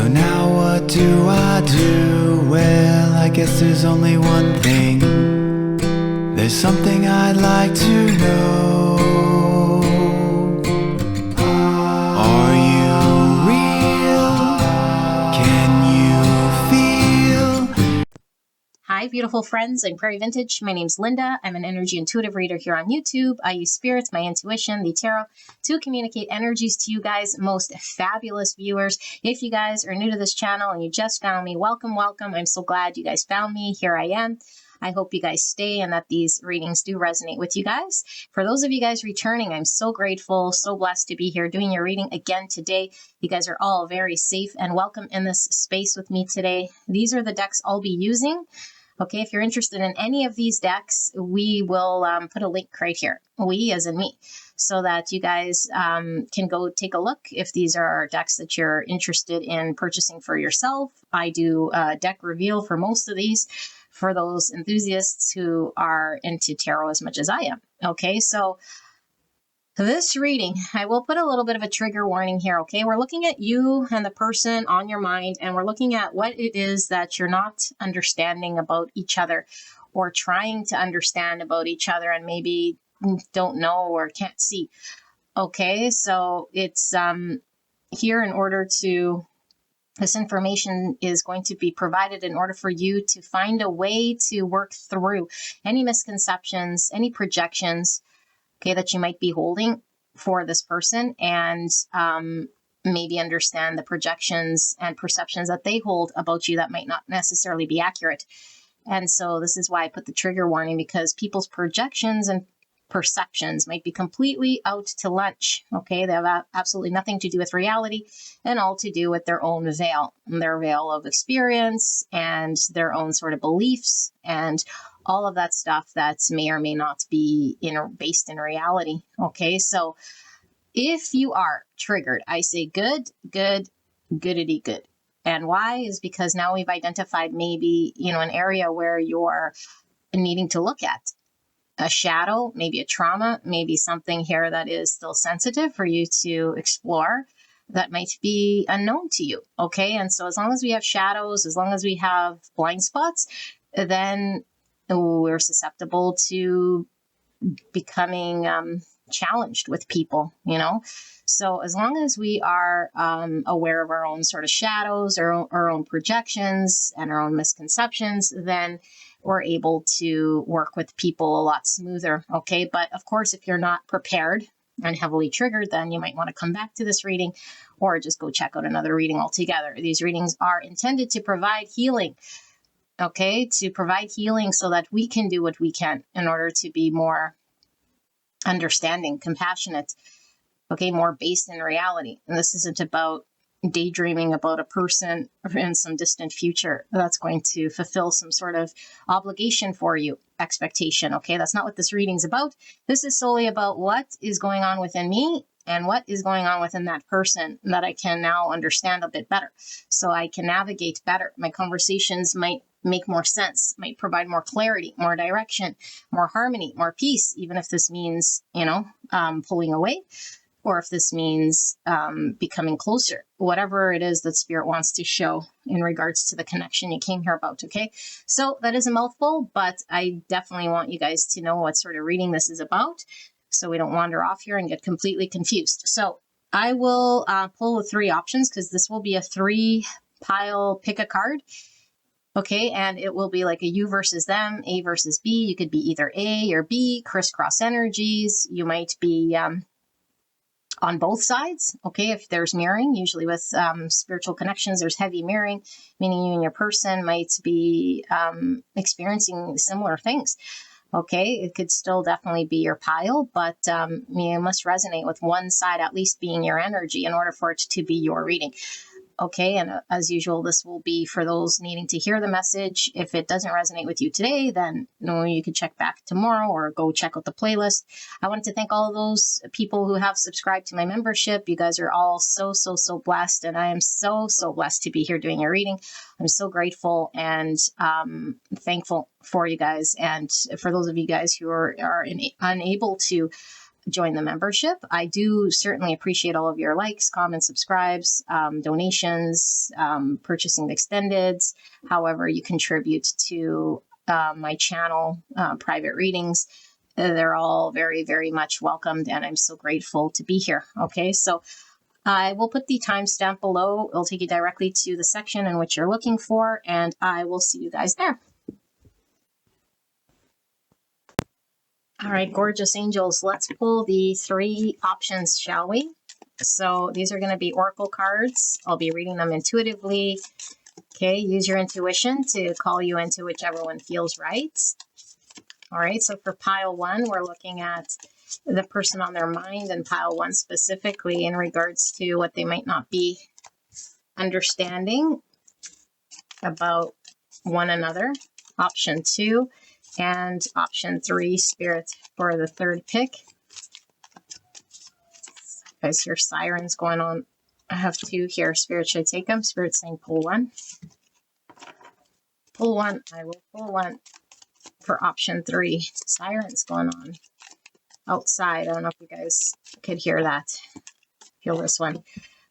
So now what do I do? Well, I guess there's only one thing. There's something I'd like to know. Are you real? Can you feel? Hi, beautiful friends. I'm Prairie Vintage. My name's Linda. I'm an energy intuitive reader here on YouTube. I use spirits, my intuition, the tarot to communicate energies to you guys, most fabulous viewers. If you guys are new to this channel and you just found me, welcome, welcome. I'm so glad you guys found me. Here I am. I hope you guys stay and that these readings do resonate with you guys. For those of you guys returning, I'm so grateful, so blessed to be here doing your reading again today. You guys are all very safe and welcome in this space with me today. These are the decks I'll be using. Okay, if you're interested in any of these decks, we will put a link right here. We as in me, so that you guys can go take a look if these are decks that you're interested in purchasing for yourself. I do a deck reveal for most of these for those enthusiasts who are into tarot as much as I am. Okay, so this reading, I will put a little bit of a trigger warning here, okay? We're looking at you and the person on your mind, and we're looking at what it is that you're not understanding about each other or trying to understand about each other and maybe don't know or can't see. Okay, so it's here in order to, this information is going to be provided in order for you to find a way to work through any misconceptions, any projections, okay, that you might be holding for this person, and maybe understand the projections and perceptions that they hold about you that might not necessarily be accurate. And so this is why I put the trigger warning, because people's projections and perceptions might be completely out to lunch. Okay, they have absolutely nothing to do with reality and all to do with their own veil, their veil of experience and their own sort of beliefs and all of that stuff that may or may not be based in reality. Okay, so if you are triggered, I say good, goodity good. And why is because now we've identified maybe, an area where you're needing to look at a shadow, maybe a trauma, maybe something here that is still sensitive for you to explore that might be unknown to you. Okay, and so as long as we have shadows, as long as we have blind spots, then we're susceptible to becoming challenged with people, So as long as we are aware of our own sort of shadows, our own projections and our own misconceptions, then we're able to work with people a lot smoother. Okay, but of course, if you're not prepared and heavily triggered, then you might want to come back to this reading or just go check out another reading altogether. These readings are intended to provide healing. Okay, to provide healing so that we can do what we can in order to be more understanding, compassionate, okay, more based in reality. And this isn't about daydreaming about a person in some distant future that's going to fulfill some sort of obligation for you, expectation. Okay, that's not what this reading's about. This is solely about what is going on within me and what is going on within that person that I can now understand a bit better, so I can navigate better. My conversations might make more sense, might provide more clarity, more direction, more harmony, more peace, even if this means, pulling away, or if this means becoming closer, whatever it is that Spirit wants to show in regards to the connection you came here about, okay? So that is a mouthful, but I definitely want you guys to know what sort of reading this is about, so we don't wander off here and get completely confused. So I will pull the three options, because this will be a 3-pile pick a card. Okay, and it will be like a you versus them, A versus B. You could be either A or B, crisscross energies. You might be on both sides. Okay, if there's mirroring, usually with spiritual connections, there's heavy mirroring, meaning you and your person might be experiencing similar things. Okay, it could still definitely be your pile, but you must resonate with one side at least being your energy in order for it to be your reading. Okay, and as usual, this will be for those needing to hear the message. If it doesn't resonate with you today, then you can check back tomorrow or go check out the playlist. I wanted to thank all of those people who have subscribed to my membership. You guys are all so blessed, and I am so blessed to be here doing your reading. I'm so grateful and thankful for you guys. And for those of you guys who are unable to join the membership. I do certainly appreciate all of your likes, comments, subscribes, donations, purchasing the extendeds, however you contribute to my channel, private readings. They're all very, very much welcomed, and I'm so grateful to be here. Okay, so I will put the timestamp below. It'll take you directly to the section in which you're looking for, and I will see you guys there. All right, gorgeous angels, let's pull the 3 options, shall we? So these are going to be oracle cards. I'll be reading them intuitively. Okay, use your intuition to call you into whichever one feels right. All right, so for pile 1, we're looking at the person on their mind, and pile 1 specifically in regards to what they might not be understanding about one another. Option 2 and option 3, Spirit, for the 3rd pick. I hear sirens going on. I have 2 here. Spirit, should I take them? Spirit saying pull 1. Pull 1. I will pull 1 for option 3. Sirens going on outside. I don't know if you guys could hear that. Feel this one.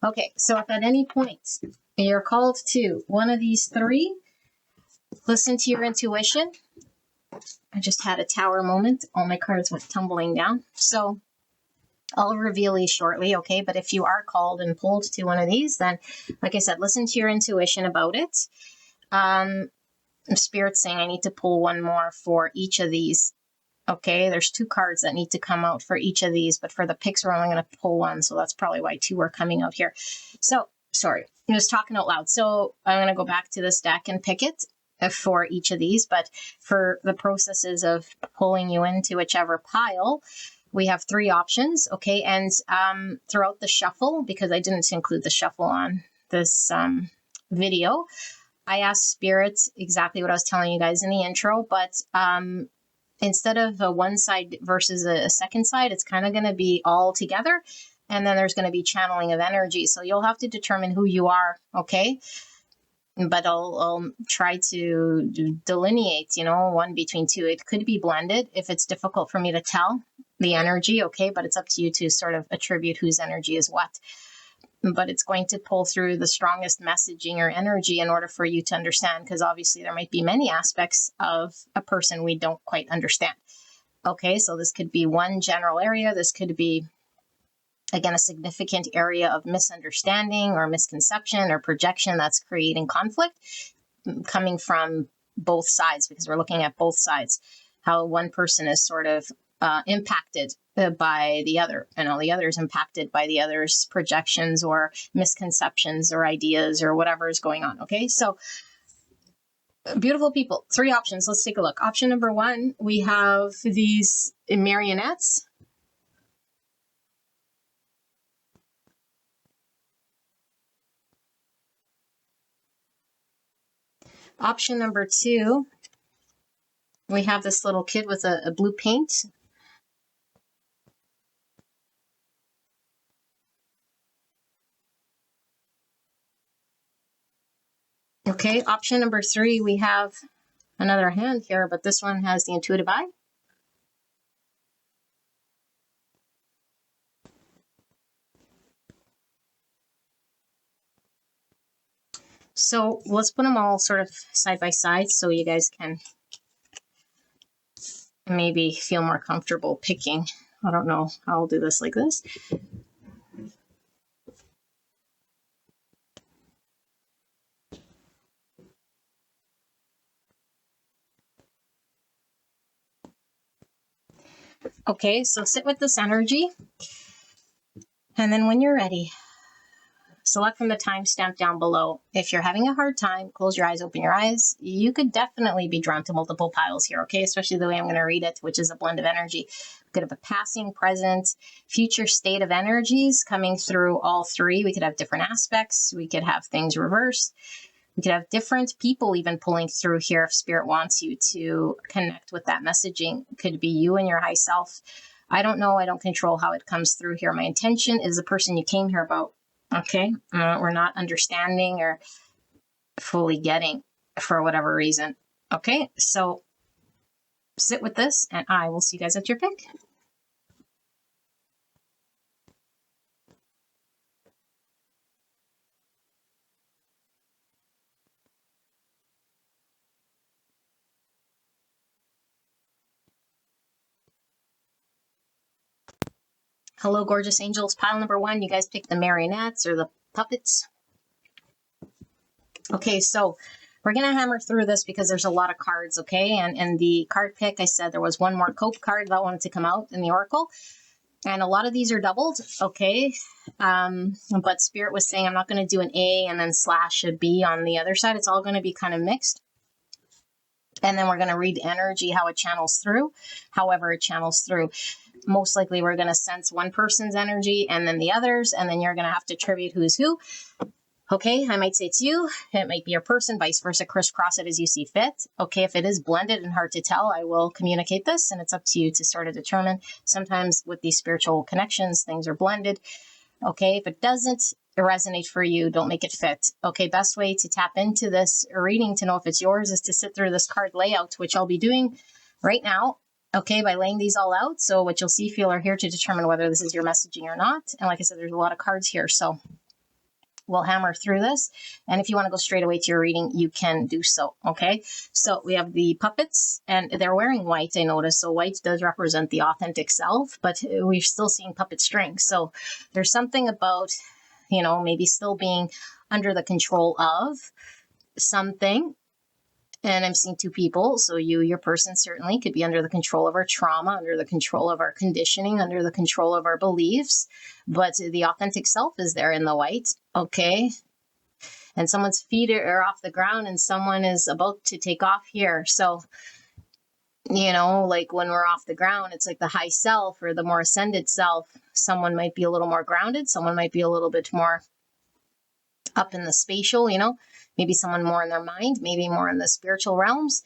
Okay, so if at any point you're called to one of these 3, listen to your intuition. I just had a tower moment. All my cards went tumbling down. So I'll reveal these shortly, okay? But if you are called and pulled to one of these, then, like I said, listen to your intuition about it. Spirit's saying I need to pull 1 more for each of these. Okay, there's 2 cards that need to come out for each of these, but for the picks, we're only going to pull 1, so that's probably why 2 are coming out here. So, sorry, I'm just talking out loud. So I'm going to go back to this deck and pick it for each of these, but for the processes of pulling you into whichever pile, we have 3 options, okay? And throughout the shuffle, because I didn't include the shuffle on this video, I asked Spirit exactly what I was telling you guys in the intro, but instead of a one side versus a second side, it's kind of going to be all together. And then there's going to be channeling of energy. So you'll have to determine who you are, okay? But I'll try to delineate, one between 2. It could be blended if it's difficult for me to tell the energy, okay? But it's up to you to sort of attribute whose energy is what. But it's going to pull through the strongest messaging or energy in order for you to understand, because obviously there might be many aspects of a person we don't quite understand. Okay, so this could be one general area. This could be, again, a significant area of misunderstanding or misconception or projection that's creating conflict coming from both sides, because we're looking at both sides, how one person is sort of impacted by the other, and all the others impacted by the other's projections or misconceptions or ideas or whatever is going on. Okay, so beautiful people, 3 options. Let's take a look. Option number 1, we have these marionettes. Option number 2, we have this little kid with a blue paint. Okay, option number 3, we have another hand here, but this one has the intuitive eye. So let's put them all sort of side by side so you guys can maybe feel more comfortable picking. I don't know. I'll do this like this. Okay, so sit with this energy. And then when you're ready, select from the timestamp down below. If you're having a hard time, close your eyes, open your eyes. You could definitely be drawn to multiple piles here, okay? Especially the way I'm going to read it, which is a blend of energy. We could have a passing, present, future state of energies coming through all 3. We could have different aspects. We could have things reversed. We could have different people even pulling through here if Spirit wants you to connect with that messaging. It could be you and your high self. I don't know. I don't control how it comes through here. My intention is the person you came here about. Okay, we're not understanding or fully getting for whatever reason. Okay, so sit with this and I will see you guys at your pick. Hello, gorgeous angels. Pile number 1, you guys picked the marionettes or the puppets. Okay, so we're going to hammer through this because there's a lot of cards, okay? And the card pick, I said there was one more cope card that wanted to come out in the oracle. And a lot of these are doubled, okay? But Spirit was saying I'm not going to do an A and then slash a B on the other side. It's all going to be kind of mixed. And then we're going to read energy, how it channels through, however it channels through. Most likely we're going to sense one person's energy and then the others, and then you're going to have to attribute who's who. Okay, I might say it's you, it might be your person, vice versa, crisscross it as you see fit. Okay, if it is blended and hard to tell, I will communicate this, and it's up to you to sort of determine. Sometimes with these spiritual connections, things are blended. Okay, if it doesn't resonate for you, don't make it fit. Okay, best way to tap into this reading to know if it's yours is to sit through this card layout, which I'll be doing right now. Okay, by laying these all out. So what you'll see, feel, or hear to determine whether this is your messaging or not. And like I said, there's a lot of cards here, so we'll hammer through this. And if you want to go straight away to your reading, you can do so. Okay, so we have the puppets, and they're wearing white, I noticed. So white does represent the authentic self, but we're still seeing puppet strings. So there's something about, you know, maybe still being under the control of something. And I'm seeing 2 people. So you, your person, certainly could be under the control of our trauma, under the control of our conditioning, under the control of our beliefs. But the authentic self is there in the white. Okay. And someone's feet are off the ground and someone is about to take off here. So, you know, like when we're off the ground, it's like the high self or the more ascended self. Someone might be a little more grounded. Someone might be a little bit more up in the spatial, you know, maybe someone more in their mind, maybe more in the spiritual realms.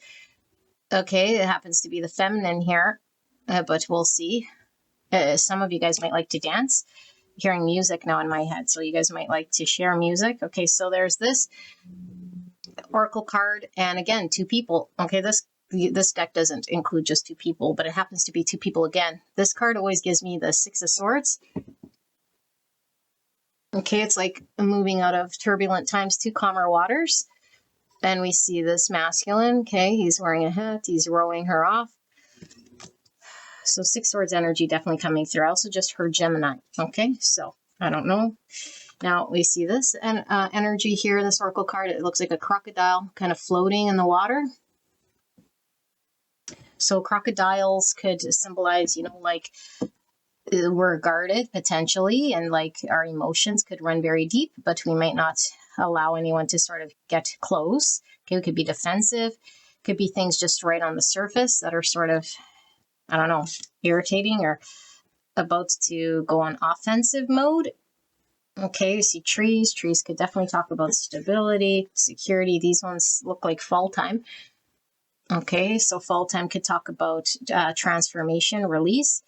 Okay, it happens to be the feminine here, but we'll see. Some of you guys might like to dance. Hearing music now in my head, so you guys might like to share music. Okay, so there's this oracle card, and again, 2 people. Okay, this deck doesn't include just 2 people, but it happens to be 2 people again. This card always gives me the 6 of Swords. Okay, it's like moving out of turbulent times to calmer waters. And we see this masculine. Okay, he's wearing a hat. He's rowing her off. So 6 Swords energy definitely coming through. I also just heard Gemini. Okay, so I don't know. Now we see this energy here in this oracle card. It looks like a crocodile kind of floating in the water. So crocodiles could symbolize, you know, like we're guarded potentially, and like our emotions could run very deep, but we might not allow anyone to sort of get close. Okay, it could be defensive, could be things just right on the surface that are sort of, I don't know, irritating or about to go on offensive mode. Okay, you see trees. Trees could definitely talk about stability, security. These ones look like fall time. Okay, so fall time could talk about transformation, release.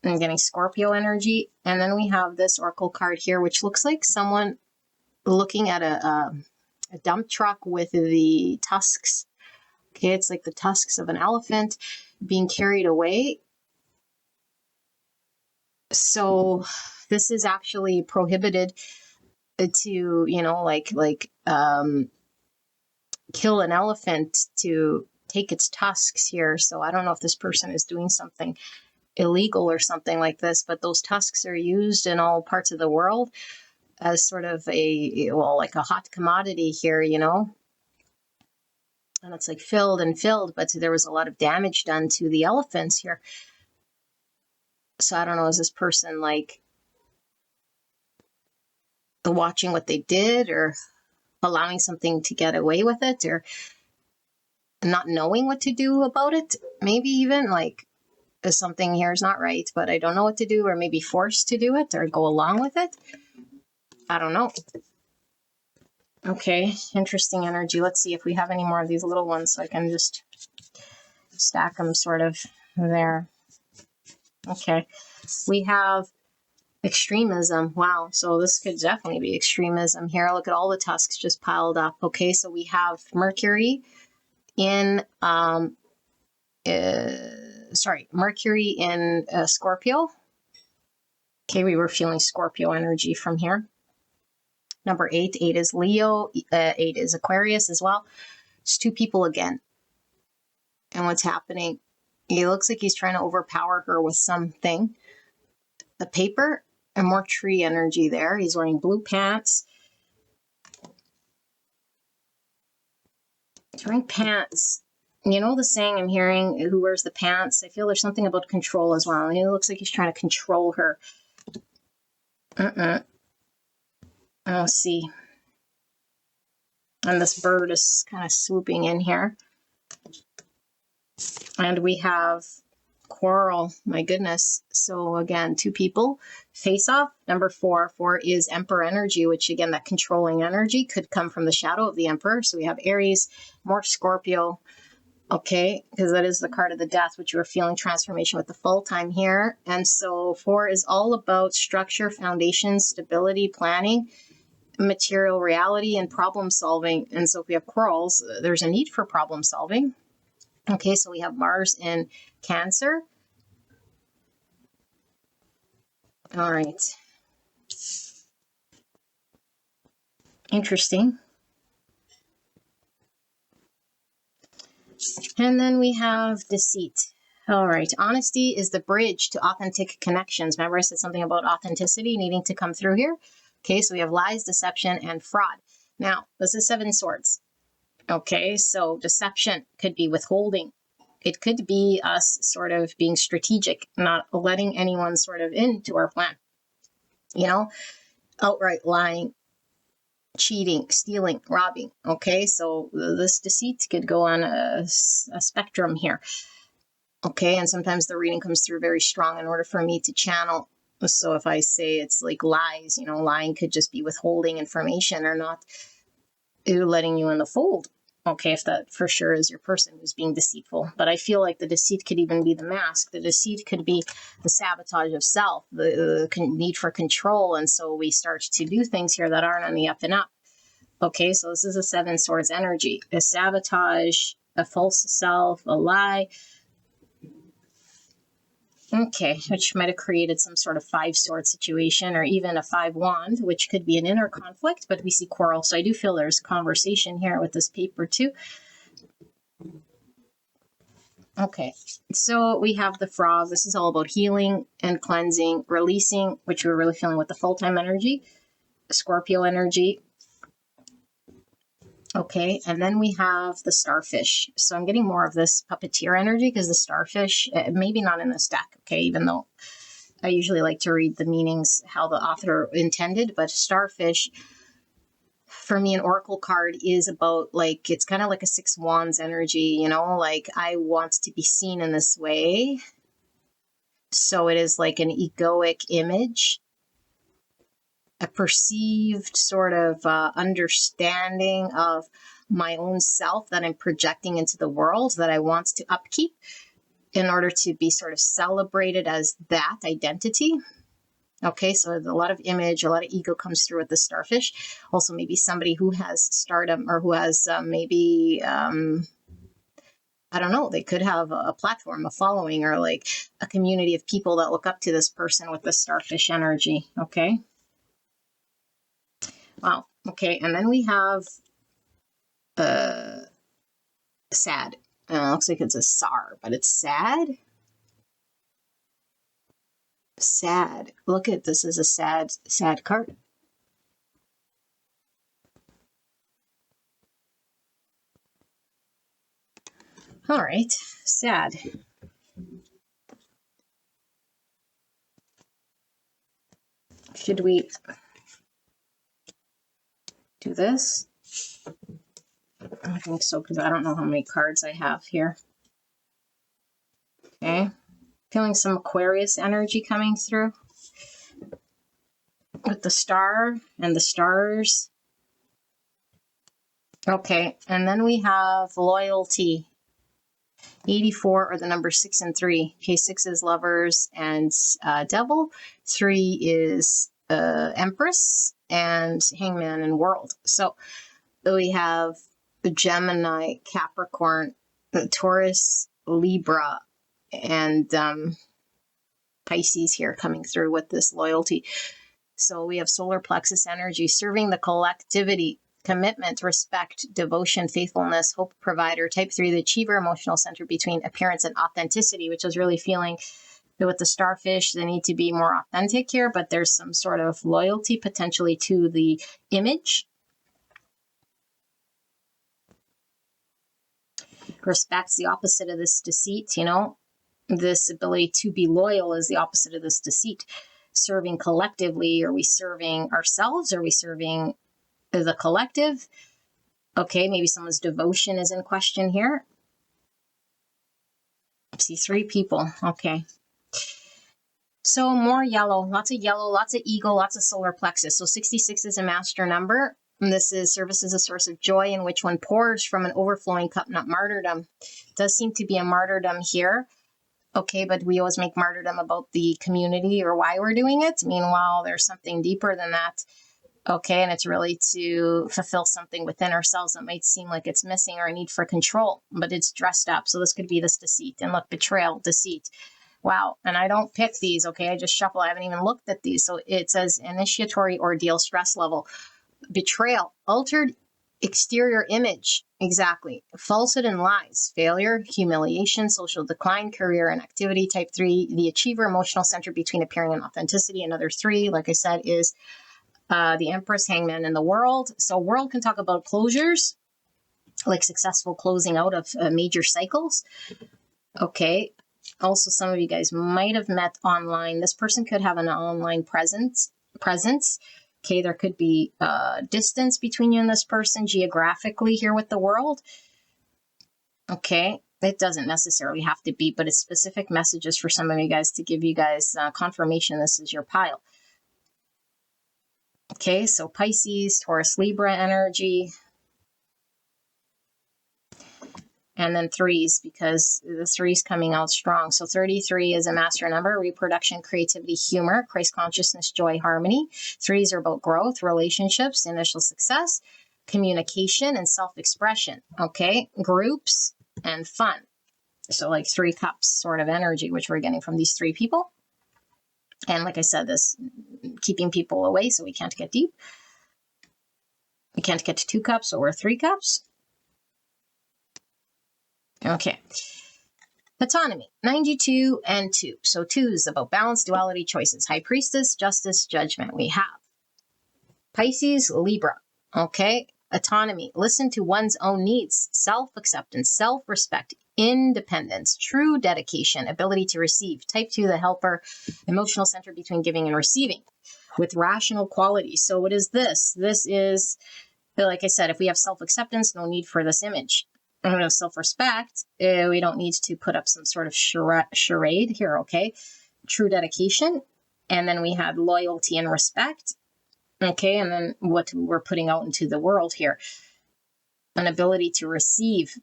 I'm getting Scorpio energy. And then we have this oracle card here, which looks like someone looking at a dump truck with the tusks. Okay, it's like the tusks of an elephant being carried away. So this is actually prohibited to, you know, like kill an elephant to take its tusks here. So I don't know if this person is doing something illegal or something like this, but those tusks are used in all parts of the world as sort of a, well, like a hot commodity here, you know, and it's like filled and filled, but there was a lot of damage done to the elephants here. So I don't know, is this person like watching what they did or allowing something to get away with it or not knowing what to do about it? Maybe even like something here is not right, but I don't know what to do, or maybe forced to do it or go along with it. I don't know. Okay, interesting energy. Let's see if we have any more of these little ones so I can just stack them sort of there. Okay, we have extremism. Wow, so this could definitely be extremism here. Look at all the tusks just piled up. Okay, so we have Mercury in Mercury in Scorpio. Okay, we were feeling Scorpio energy from here. Number 8 is Leo, 8 is Aquarius as well. It's 2 people again. And what's happening? It looks like he's trying to overpower her with something. the paper and more tree energy there. He's wearing blue pants. He's wearing pants. You know the saying I'm hearing, who wears the pants? I feel there's something about control as well. And he looks like he's trying to control her. Oh, see. And this bird is kind of swooping in here. And we have quarrel. My goodness. So again, two people face off. Number 4. 4 is Emperor energy, which again, that controlling energy could come from the shadow of the Emperor. So we have Aries, more Scorpio. Okay, because that is the card of the death, which you are feeling transformation with the full time here. And so 4 is all about structure, foundation, stability, planning, material reality, and problem solving. And so if we have quarrels, there's a need for problem solving. Okay, so we have Mars in Cancer. All right. Interesting. And then we have deceit. All right. Honesty is the bridge to authentic connections. Remember I said something about authenticity needing to come through here? Okay, so we have lies, deception, and fraud. Now, this is 7 swords. Okay, so deception could be withholding. It could be us sort of being strategic, not letting anyone sort of into our plan. You know, outright lying, cheating, stealing, robbing. Okay, so this deceit could go on a spectrum here. Okay, and sometimes the reading comes through very strong in order for me to channel. So if I say it's like lies, you know, lying could just be withholding information or not letting you in the fold. Okay, if that for sure is your person who's being deceitful. But I feel like the deceit could even be the mask. The deceit could be the sabotage of self, the need for control. And so we start to do things here that aren't on the up and up. Okay, so this is a 7 swords energy. A sabotage, a false self, a lie. Okay, which might have created some sort of 5 sword situation or even a 5 wand, which could be an inner conflict, but we see quarrel. So I do feel there's conversation here with this paper too. Okay, so we have the frog. This is all about healing and cleansing, releasing, which we're really feeling with the full-time energy, Scorpio energy. Okay, and then we have the starfish. So I'm getting more of this puppeteer energy because the starfish, maybe not in this deck, okay, even though I usually like to read the meanings, how the author intended, but starfish, for me, an oracle card is about like, it's kind of like a 6 wands energy, you know, like I want to be seen in this way. So it is like an egoic image, a perceived sort of understanding of my own self that I'm projecting into the world that I want to upkeep in order to be sort of celebrated as that identity. Okay, so a lot of image, a lot of ego comes through with the starfish. Also, maybe somebody who has stardom or who has maybe, I don't know, they could have a platform, a following, or like a community of people that look up to this person with the starfish energy. Okay. Wow. Okay, and then we have sad. Looks like it's a SAR, but it's sad. Sad. Look at this is a sad card. All right, sad. Should we do this? I think so, because I don't know how many cards I have here. Okay. Feeling some Aquarius energy coming through with the star and the stars. Okay, and then we have loyalty. 84 or the number 6 and 3. Okay, 6 is lovers and devil. 3 is empress and hangman and world. So we have the Gemini, Capricorn, Taurus, Libra, and Pisces here coming through with this loyalty. So we have solar plexus energy serving the collectivity, commitment, respect, devotion, faithfulness, hope, provider. Type 3, the achiever, emotional center between appearance and authenticity, which is really feeling with the starfish, they need to be more authentic here, but there's some sort of loyalty potentially to the image. Respect's the opposite of this deceit, you know. This ability to be loyal is the opposite of this deceit. Serving collectively, are we serving ourselves? Are we serving the collective? Okay, maybe someone's devotion is in question here. I see 3 people. Okay. So more yellow, lots of ego, lots of solar plexus. So 66 is a master number. And this is service as a source of joy in which one pours from an overflowing cup, not martyrdom. Does seem to be a martyrdom here. Okay, but we always make martyrdom about the community or why we're doing it. Meanwhile, there's something deeper than that. Okay, and it's really to fulfill something within ourselves that might seem like it's missing or a need for control, but it's dressed up. So this could be this deceit. And look, betrayal, deceit. Wow, and I don't pick these, okay? I just shuffle. I haven't even looked at these. So it says initiatory ordeal, stress level, betrayal, altered exterior image, exactly. Falsehood and lies, failure, humiliation, social decline, career and activity. Type 3, the achiever, emotional center between appearing and authenticity. Another 3, like I said, is the Empress, Hangman, and the World. So World can talk about closures, like successful closing out of major cycles. Okay. Also, some of you guys might have met online. This person could have an online presence. Okay, there could be distance between you and this person geographically here with the World. Okay, it doesn't necessarily have to be, but it's specific messages for some of you guys to give you guys confirmation this is your pile. Okay, so Pisces, Taurus, Libra energy. And then 3s, because the 3's coming out strong. So 33 is a master number, reproduction, creativity, humor, Christ consciousness, joy, harmony. 3s are about growth, relationships, initial success, communication, and self-expression. Okay, groups and fun. So like 3 cups sort of energy, which we're getting from these 3 people. And like I said, this keeping people away so we can't get deep. We can't get to 2 cups or 3 cups. Okay. Autonomy, 92 and 2. So 2 is about balance, duality, choices. High Priestess, justice, judgment. We have Pisces, Libra. Okay. Autonomy, listen to one's own needs, self-acceptance, self-respect, independence, true dedication, ability to receive. Type 2, the helper, emotional center between giving and receiving with rational qualities. So what is this? This is, like I said, if we have self-acceptance, no need for this image. And we have self-respect, we don't need to put up some sort of charade here, okay? True dedication. And then we had loyalty and respect. Okay, and then what we're putting out into the world here. An ability to receive.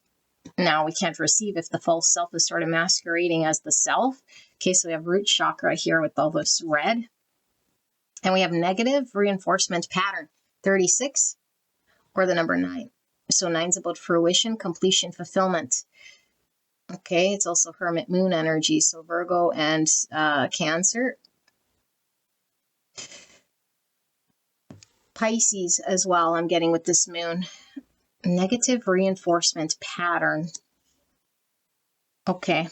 Now, we can't receive if the false self is sort of masquerading as the self. Okay, so we have root chakra here with all this red. And we have negative reinforcement pattern, 36, or the number 9. So 9's about fruition, completion, fulfillment. Okay, it's also Hermit Moon energy, so Virgo and Cancer. Pisces as well, I'm getting with this moon. Negative reinforcement pattern. Okay.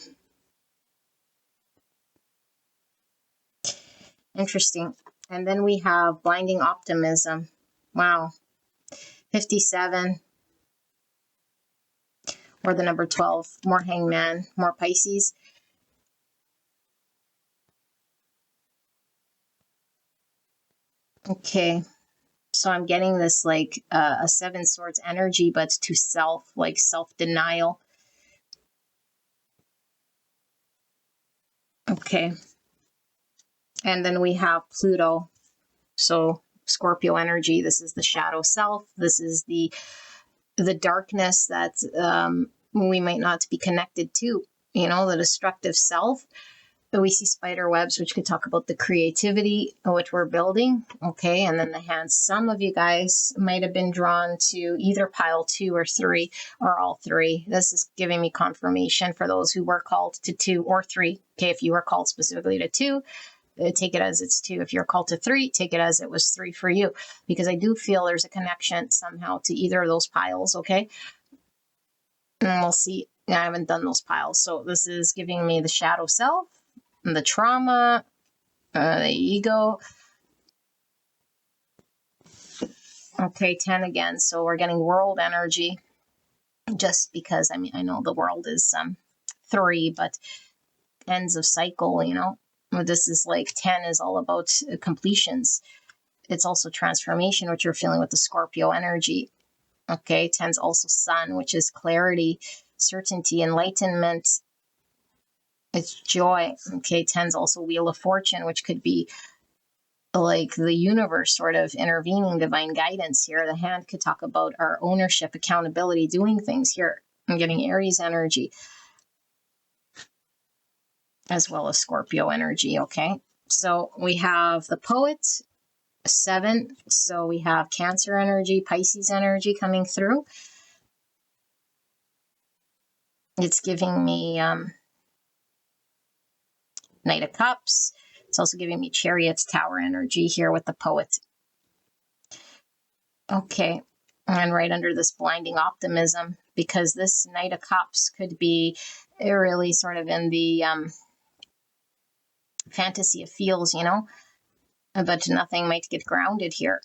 Interesting. And then we have blinding optimism. Wow. 57. Or the number 12, more Hangman, more Pisces. Okay, so I'm getting this like a 7 swords energy, but to self, like self-denial. Okay, and then we have Pluto, so Scorpio energy. This is the shadow self. This is the darkness that we might not be connected to, you know, the destructive self. We see spider webs, which could talk about the creativity which we're building. Okay, and then the hands. Some of you guys might have been drawn to either pile 2 or 3 or all 3. This is giving me confirmation for those who were called to 2 or 3. Okay, if you were called specifically to 2, take it as it's 2. If you're called to 3, take it as it was 3 for you, because I do feel there's a connection somehow to either of those piles. Okay, and we'll see. I haven't done those piles, so this is giving me the shadow self, the trauma, the ego. Okay, 10 again. So we're getting world energy just because, I mean, I know the world is 3, but ends of cycle, you know. This is like 10 is all about completions. It's also transformation, which you're feeling with the Scorpio energy. Okay, 10's also sun, which is clarity, certainty, enlightenment. It's joy. Okay, 10's also wheel of fortune, which could be like the universe sort of intervening, divine guidance here. The hand could talk about our ownership, accountability, doing things here. I'm getting Aries energy as well as Scorpio energy. Okay, so we have the poet, 7. So we have Cancer energy, Pisces energy coming through. It's giving me Knight of Cups. It's also giving me Chariot's Tower energy here with the poet. Okay, and right under this blinding optimism, because this Knight of Cups could be really sort of in the fantasy of feels, you know, but nothing might get grounded here.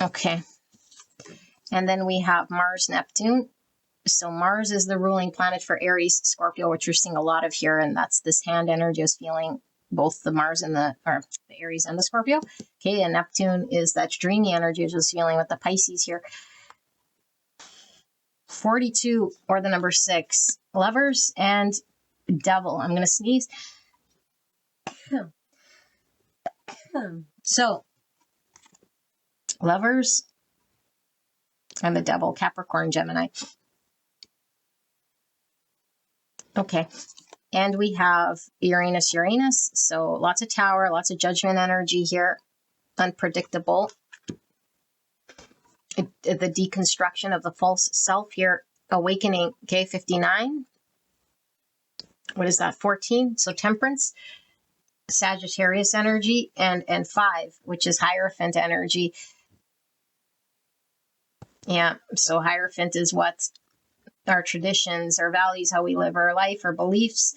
Okay, and then we have Mars, Neptune. So Mars is the ruling planet for Aries, Scorpio, which you're seeing a lot of here, and that's this hand energy is feeling both the Mars and the Aries and the Scorpio. Okay, and Neptune is that dreamy energy, which is feeling with the Pisces here. 42 or the number 6, Lovers and Devil. I'm gonna sneeze. So Lovers and the Devil, Capricorn, Gemini. Okay, and we have Uranus, so lots of Tower, lots of Judgment energy here, unpredictable. The deconstruction of the false self here, awakening. Okay, 59. What is that? 14. So Temperance, Sagittarius energy, and 5, which is Hierophant energy. Yeah, so Hierophant is what our traditions, our values, how we live our life, our beliefs,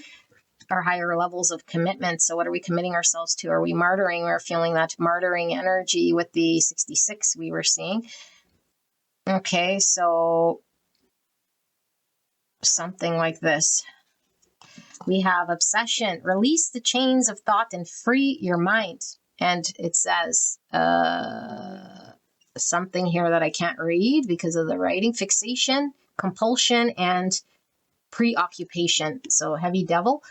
our higher levels of commitment. So what are we committing ourselves to? Are we martyring? We're feeling that martyring energy with the 66 we were seeing. Okay, so something like this. We have Obsession, release the chains of thought and free your mind. And it says something here that I can't read because of the writing. Fixation, compulsion, and preoccupation. So heavy Devil.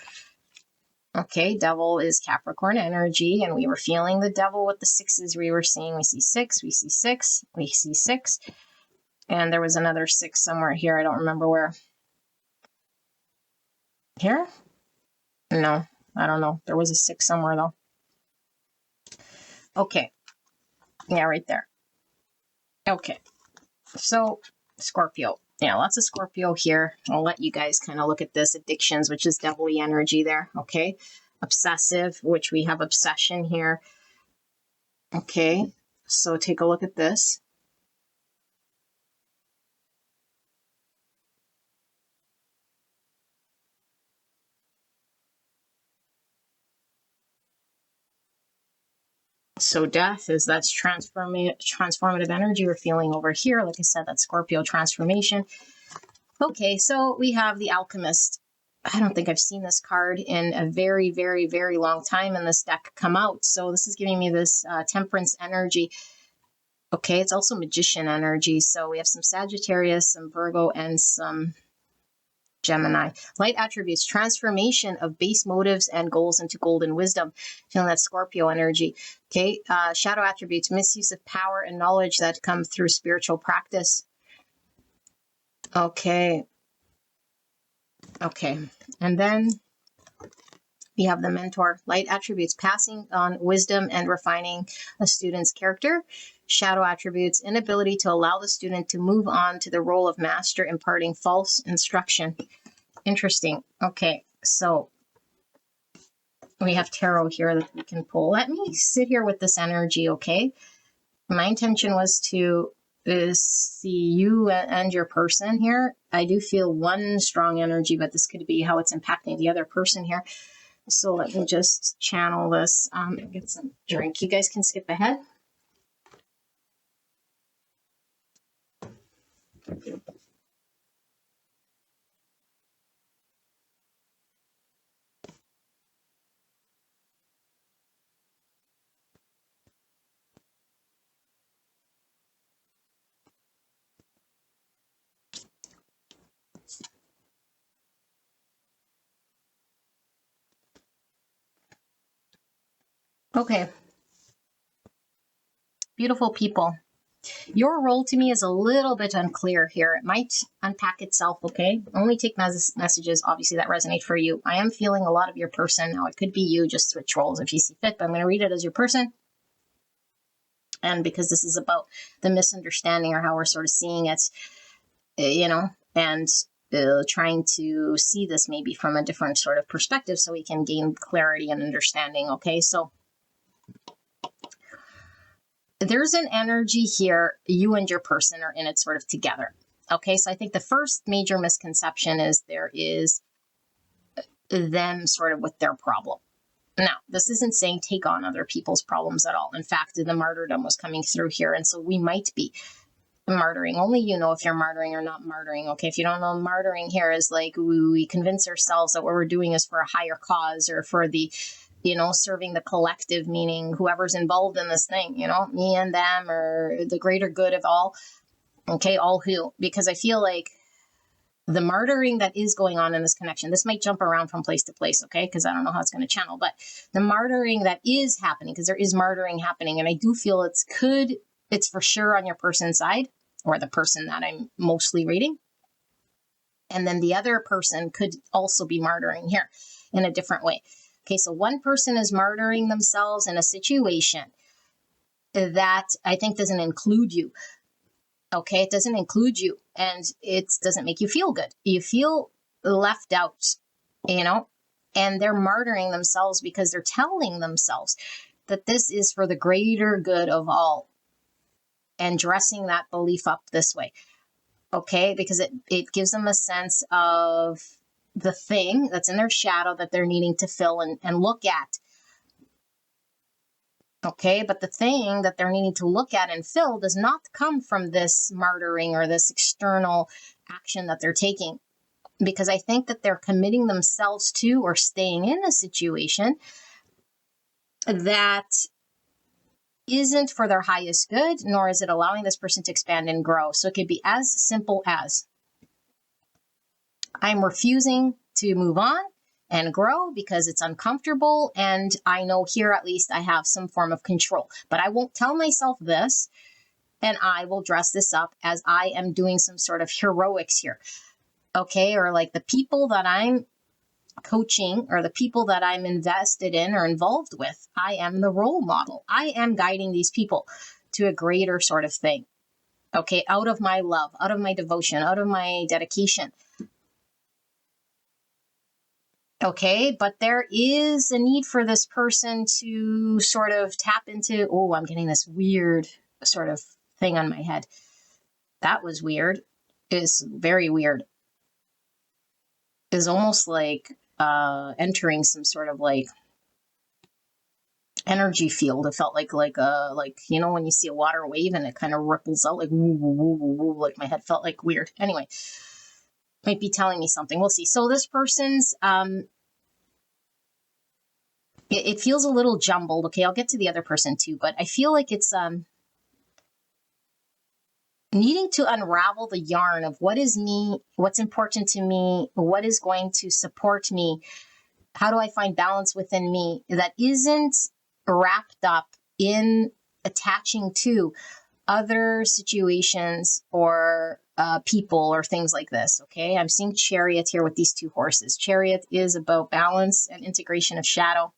Okay, Devil is Capricorn energy, and we were feeling the Devil with the 6s we were seeing. We see 6, we see 6, we see 6. And there was another 6 somewhere here. I don't remember where. Here? No, I don't know. There was a 6 somewhere, though. Okay. Yeah, right there. Okay. So, Scorpio. Yeah, lots of Scorpio here. I'll let you guys kind of look at this. Addictions, which is devil-y energy there. Okay. Obsessive, which we have obsession here. Okay. So take a look at this. So death is that's transformative energy we're feeling over here. Like I said, that's Scorpio transformation. Okay, so we have the Alchemist. I don't think I've seen this card in a very, very, very long time in this deck come out. So this is giving me this temperance energy. Okay, it's also magician energy. So we have some Sagittarius, some Virgo, and some Gemini. Light attributes, transformation of base motives and goals into golden wisdom. Feeling that Scorpio energy. Okay, shadow attributes, misuse of power and knowledge that come through spiritual practice. Okay. Okay, and then we have the mentor. Light attributes, passing on wisdom and refining a student's character. Shadow attributes, inability to allow the student to move on to the role of master, imparting false instruction. Interesting. Okay, so we have tarot here that we can pull. Let me sit here with this energy, okay? My intention was to see you and your person here. I do feel one strong energy, but this could be how it's impacting the other person here. So let me just channel this, get some drink. You guys can skip ahead. Okay. Beautiful people. Your role to me is a little bit unclear here. It might unpack itself, okay? Only take messages, obviously, that resonate for you. I am feeling a lot of your person. Now, it could be you, just switch roles if you see fit, but I'm going to read it as your person. And because this is about the misunderstanding or how we're sort of seeing it, and trying to see this maybe from a different sort of perspective so we can gain clarity and understanding, okay? So there's an energy here, you and your person are in it sort of together. Okay, so I think the first major misconception is there is them sort of with their problem. Now, this isn't saying take on other people's problems at all. In fact, the martyrdom was coming through here. And so we might be martyring. Only you know if you're martyring or not martyring. Okay, if you don't know, martyring here is like we convince ourselves that what we're doing is for a higher cause or for the serving the collective, meaning whoever's involved in this thing, me and them, or the greater good of all. Okay, all who, because I feel like the martyring that is going on in this connection, this might jump around from place to place, okay, because I don't know how it's going to channel, but the martyring that is happening, because there is martyring happening, and I do feel it's for sure on your person's side, or the person that I'm mostly reading. And then the other person could also be martyring here in a different way. Okay, so one person is martyring themselves in a situation that I think doesn't include you. Okay, it doesn't include you, and it doesn't make you feel good. You feel left out, and they're martyring themselves because they're telling themselves that this is for the greater good of all, and dressing that belief up this way. Okay, because it gives them a sense of the thing that's in their shadow that they're needing to fill and look at. Okay, but the thing that they're needing to look at and fill does not come from this martyring or this external action that they're taking. Because I think that they're committing themselves to or staying in a situation that isn't for their highest good, nor is it allowing this person to expand and grow. So it could be as simple as, I'm refusing to move on and grow because it's uncomfortable, and I know here at least I have some form of control. But I won't tell myself this, and I will dress this up as I am doing some sort of heroics here. Okay, or like the people that I'm coaching or the people that I'm invested in or involved with, I am the role model. I am guiding these people to a greater sort of thing. Okay, out of my love, out of my devotion, out of my dedication. Okay, but there is a need for this person to sort of tap into, oh, I'm getting this weird sort of thing on my head. That was weird. It's very weird. It's almost like entering some sort of like energy field. It felt like when you see a water wave and it kind of ripples out like woo, woo, woo, woo, woo, like my head felt like weird. Anyway, might be telling me something. We'll see. So this person's it feels a little jumbled. Okay, I'll get to the other person too, but I feel like it's needing to unravel the yarn of what is me, what's important to me, what is going to support me. How do I find balance within me that isn't wrapped up in attaching to other situations or people or things like this, okay? I'm seeing Chariot here with these two horses. Chariot is about balance and integration of shadow.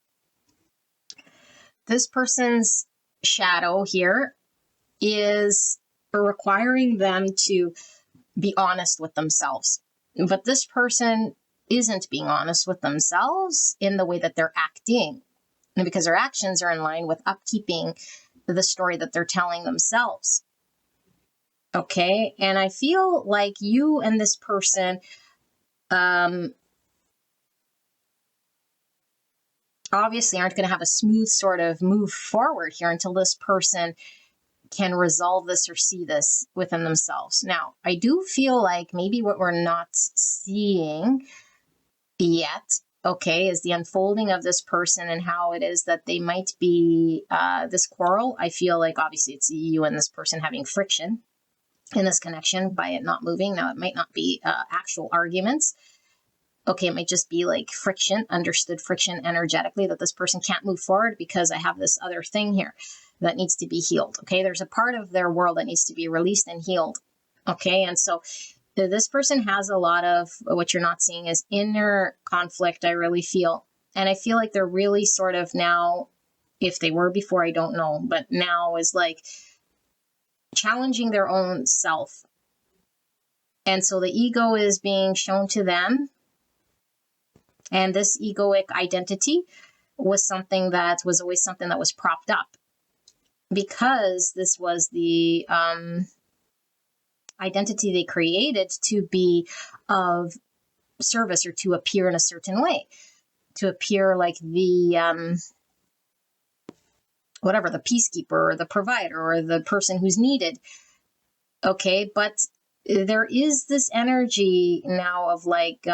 This person's shadow here is requiring them to be honest with themselves. But this person isn't being honest with themselves in the way that they're acting, and because their actions are in line with upkeeping the story that they're telling themselves. Okay. And I feel like you and this person, obviously aren't going to have a smooth sort of move forward here until this person can resolve this or see this within themselves. Now, I do feel like maybe what we're not seeing yet, okay, is the unfolding of this person and how it is that they might be this quarrel. I feel like obviously it's you and this person having friction in this connection by it not moving. Now, it might not be actual arguments. Okay, it might just be like friction, understood friction energetically, that this person can't move forward because I have this other thing here that needs to be healed. Okay, there's a part of their world that needs to be released and healed. Okay, and so this person has a lot of what you're not seeing is inner conflict, I really feel. And I feel like they're really sort of now, if they were before, I don't know, but now is like challenging their own self. And so the ego is being shown to them. And this egoic identity was something that was always something that was propped up because this was the identity they created to be of service or to appear in a certain way, to appear like the whatever, the peacekeeper or the provider or the person who's needed. Okay, but there is this energy now of like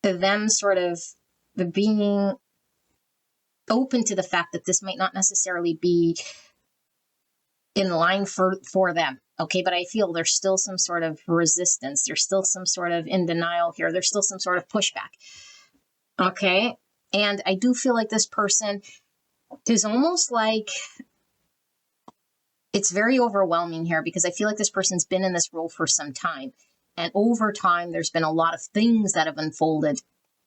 them sort of being open to the fact that this might not necessarily be in line for them. Okay, but I feel there's still some sort of resistance. There's still some sort of in denial here. There's still some sort of pushback. Okay, and I do feel like this person is almost like, it's very overwhelming here because I feel like this person's been in this role for some time. And over time, there's been a lot of things that have unfolded.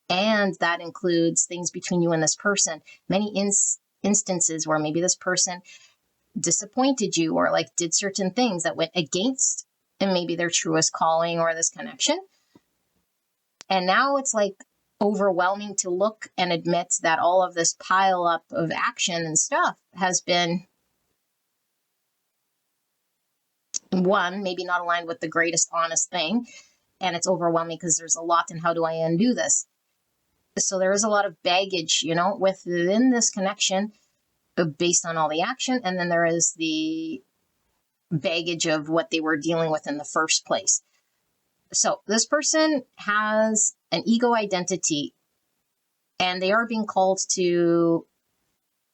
And that includes things between you and this person. Many instances where maybe this person disappointed you or like did certain things that went against and maybe their truest calling or this connection. And now it's like overwhelming to look and admit that all of this pile up of action and stuff has been, one, maybe not aligned with the greatest honest thing. And it's overwhelming because there's a lot in how do I undo this? So there is a lot of baggage, you know, within this connection based on all the action. And then there is the baggage of what they were dealing with in the first place. So this person has an ego identity and they are being called to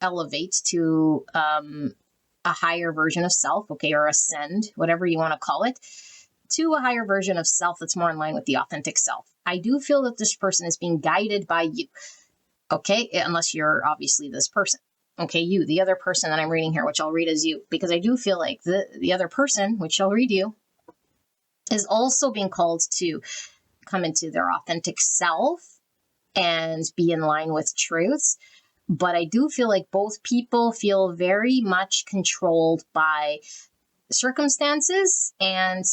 elevate to a higher version of self, okay, or ascend, whatever you want to call it, to a higher version of self that's more in line with the authentic self. I do feel that this person is being guided by you, okay, unless you're obviously this person. Okay, you, the other person that I'm reading here, which I'll read as you, because I do feel like the other person, which I'll read you, is also being called to come into their authentic self and be in line with truths. But I do feel like both people feel very much controlled by circumstances and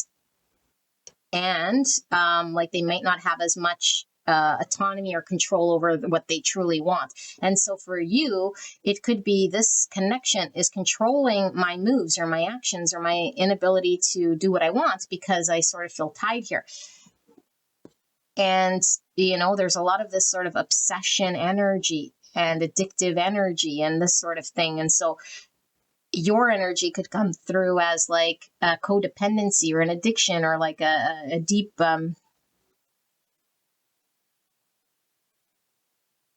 like they might not have as much autonomy or control over what they truly want. And so for you, it could be this connection is controlling my moves or my actions or my inability to do what I want because I sort of feel tied here. And, you know, there's a lot of this sort of obsession energy and addictive energy and this sort of thing. And so your energy could come through as like a codependency or an addiction or like a deep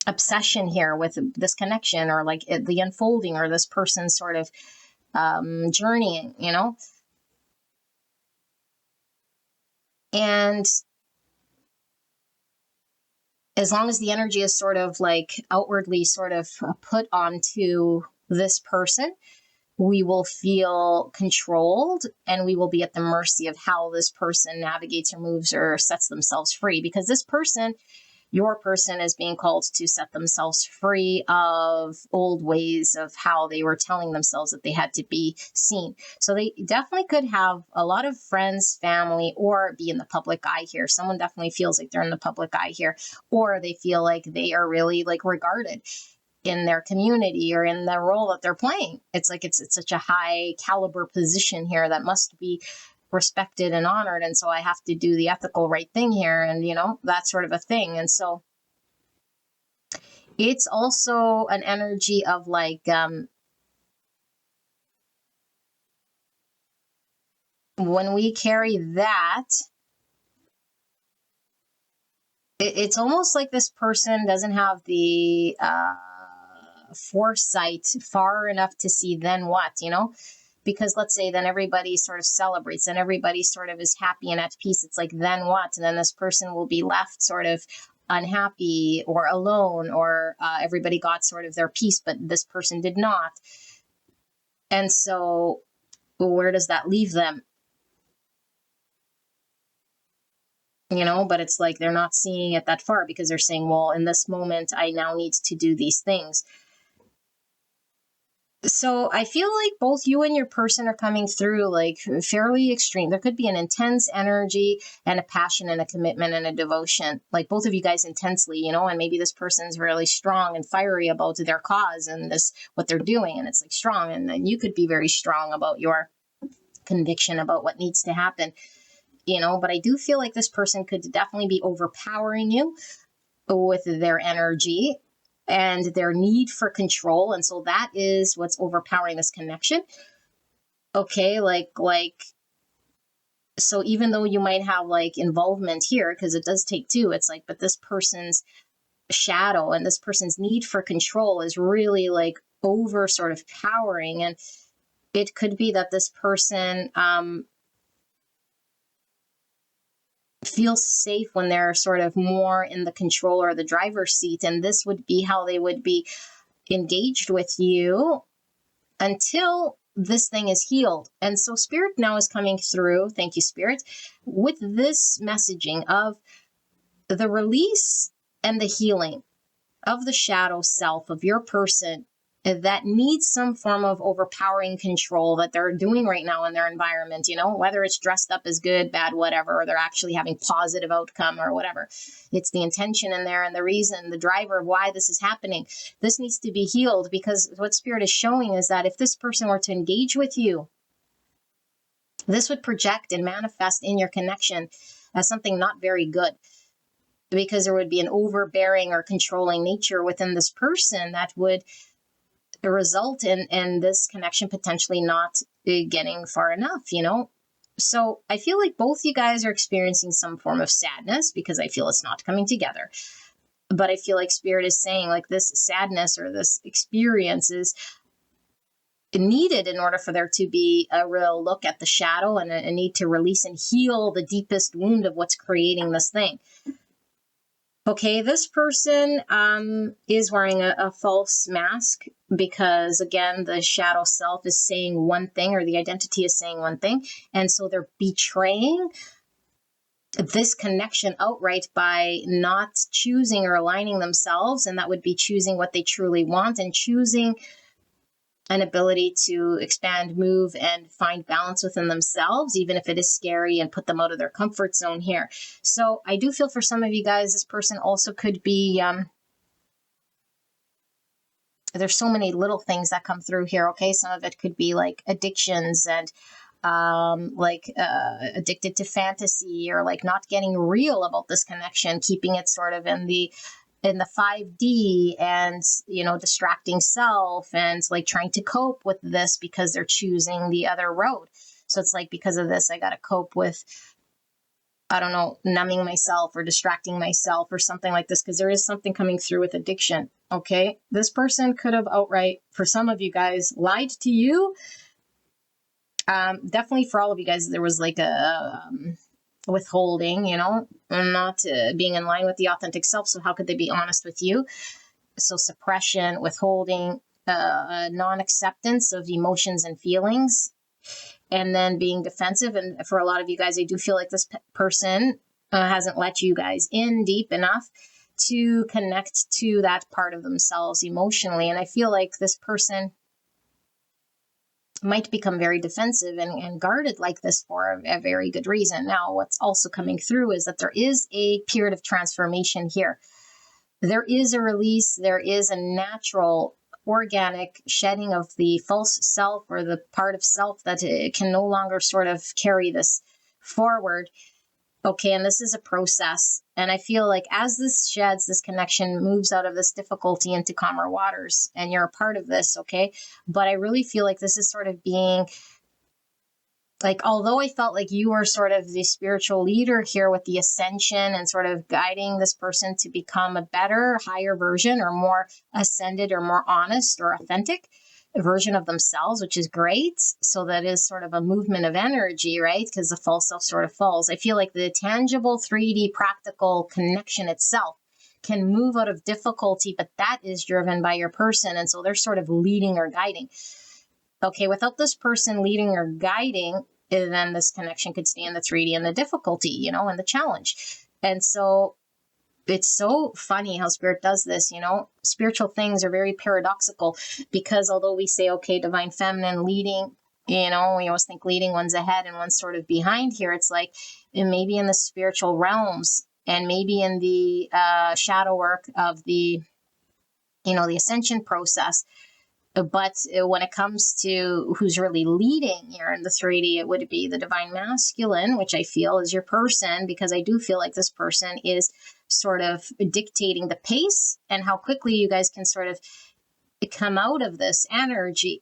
obsession here with this connection or like the unfolding or this person's sort of journeying, you know? And as long as the energy is sort of like outwardly sort of put onto this person, we will feel controlled and we will be at the mercy of how this person navigates or moves or sets themselves free. Because this person, your person, is being called to set themselves free of old ways of how they were telling themselves that they had to be seen. So they definitely could have a lot of friends, family, or be in the public eye here. Someone definitely feels like they're in the public eye here, or they feel like they are really like regarded. in their community or in the role that they're playing. It's like it's such a high caliber position here that must be respected and honored. And so I have to do the ethical right thing here, and, that sort of a thing. And so it's also an energy of like, when we carry that, it's almost like this person doesn't have the foresight far enough to see then what, because let's say then everybody sort of celebrates and everybody sort of is happy and at peace. It's like, then what? And then this person will be left sort of unhappy or alone, or everybody got sort of their peace, but this person did not. And so where does that leave them? But it's like they're not seeing it that far, because they're saying, well, in this moment, I now need to do these things. So I feel like both you and your person are coming through like fairly extreme. There could be an intense energy and a passion and a commitment and a devotion, like both of you guys intensely, and maybe this person's really strong and fiery about their cause and this, what they're doing. And it's like strong. And then you could be very strong about your conviction about what needs to happen. But I do feel like this person could definitely be overpowering you with their energy and their need for control. And so that is what's overpowering this connection. Okay, so even though you might have like involvement here, because it does take two, it's like, but this person's shadow and this person's need for control is really like over sort of powering. And it could be that this person, feels safe when they're sort of more in the control or the driver's seat. And this would be how they would be engaged with you until this thing is healed. And so Spirit now is coming through, thank you, Spirit, with this messaging of the release and the healing of the shadow self of your person that needs some form of overpowering control that they're doing right now in their environment, whether it's dressed up as good, bad, whatever, or they're actually having positive outcome or whatever. It's the intention in there and the reason, the driver of why this is happening. This needs to be healed, because what Spirit is showing is that if this person were to engage with you, this would project and manifest in your connection as something not very good, because there would be an overbearing or controlling nature within this person that would result in this connection potentially not getting far enough, So I feel like both you guys are experiencing some form of sadness, because I feel it's not coming together. But I feel like Spirit is saying like this sadness or this experience is needed in order for there to be a real look at the shadow and a need to release and heal the deepest wound of what's creating this thing. Okay, this person is wearing a false mask, because, again, the shadow self is saying one thing, or the identity is saying one thing. And so they're betraying this connection outright by not choosing or aligning themselves. And that would be choosing what they truly want and choosing an ability to expand, move, and find balance within themselves, even if it is scary and put them out of their comfort zone here. So I do feel for some of you guys, this person also could be, there's so many little things that come through here. Okay. Some of it could be like addictions and addicted to fantasy, or like not getting real about this connection, keeping it sort of in the 5D, and, distracting self, and like trying to cope with this because they're choosing the other road. So it's like, because of this, I got to cope with, I don't know, numbing myself or distracting myself or something like this, because there is something coming through with addiction. Okay. This person could have outright, for some of you guys, lied to you. Definitely for all of you guys, there was like a withholding, and not being in line with the authentic self. So how could they be honest with you? So suppression, withholding, non-acceptance of emotions and feelings, and then being defensive. And for a lot of you guys, I do feel like this person hasn't let you guys in deep enough to connect to that part of themselves emotionally. And I feel like this person might become very defensive and guarded like this for a very good reason. Now, what's also coming through is that there is a period of transformation here. there is a release, there is a natural organic shedding of the false self or the part of self that can no longer sort of carry this forward. Okay, and this is a process. And I feel like as this sheds, this connection moves out of this difficulty into calmer waters, and you're a part of this, okay? But I really feel like this is sort of being like, although I felt like you were sort of the spiritual leader here with the ascension and sort of guiding this person to become a better, higher version or more ascended or more honest or authentic version of themselves, which is great. So that is sort of a movement of energy, right? Because the false self sort of falls. I feel like the tangible 3D practical connection itself can move out of difficulty, but that is driven by your person. And so they're sort of leading or guiding. Okay, without this person leading or guiding, then this connection could stay in the 3D and the difficulty, and the challenge. And so it's so funny how spirit does this, spiritual things are very paradoxical, because although we say, okay, divine feminine leading, we always think leading one's ahead and one's sort of behind here. It's like maybe in the spiritual realms and maybe in the shadow work of the ascension process. But when it comes to who's really leading here in the 3D, it would be the divine masculine, which I feel is your person, because I do feel like this person is sort of dictating the pace and how quickly you guys can sort of come out of this energy.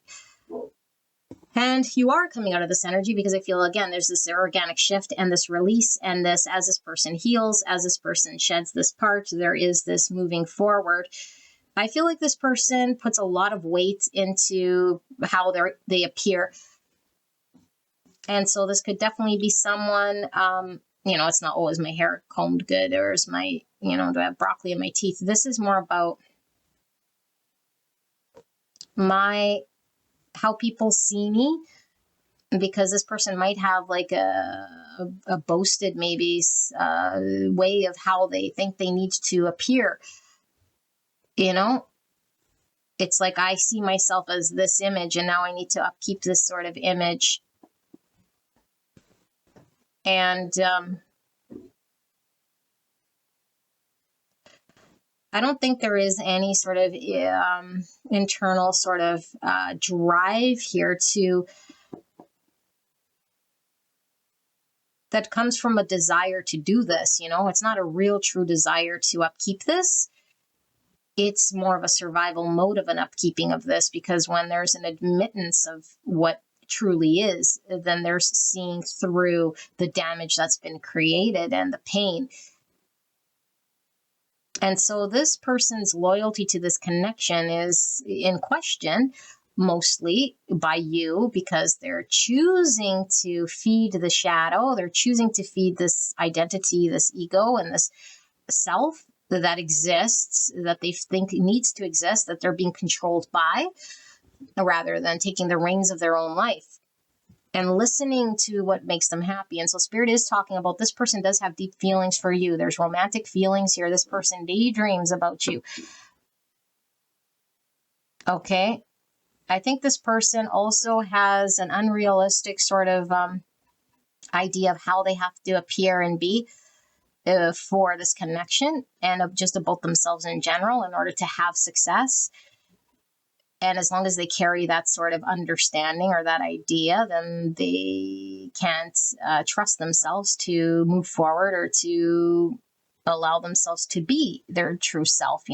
And you are coming out of this energy because I feel, again, there's this organic shift and this release, and this, as this person heals, as this person sheds this part, there is this moving forward. I feel like this person puts a lot of weight into how they appear. And so this could definitely be someone, it's not, is my hair combed good, or is my, do I have broccoli in my teeth? This is more about how people see me, because this person might have like a boasted maybe way of how they think they need to appear. It's like I see myself as this image, and now I need to upkeep this sort of image. And I don't think there is any sort of internal sort of drive here that comes from a desire to do this. It's not a real true desire to upkeep this. It's more of a survival mode of an upkeeping of this, because when there's an admittance of what truly is, then there's seeing through the damage that's been created and the pain. And so this person's loyalty to this connection is in question, mostly by you, because they're choosing to feed the shadow. They're choosing to feed this identity, this ego, and this self that exists, that they think needs to exist, that they're being controlled by, rather than taking the reins of their own life and listening to what makes them happy. And so spirit is talking about this person does have deep feelings for you. There's romantic feelings here. This person daydreams about you. Okay. I think this person also has an unrealistic sort of idea of how they have to appear and be for this connection, and just about themselves in general in order to have success. And as long as they carry that sort of understanding or that idea, then they can't trust themselves to move forward or to allow themselves to be their true self,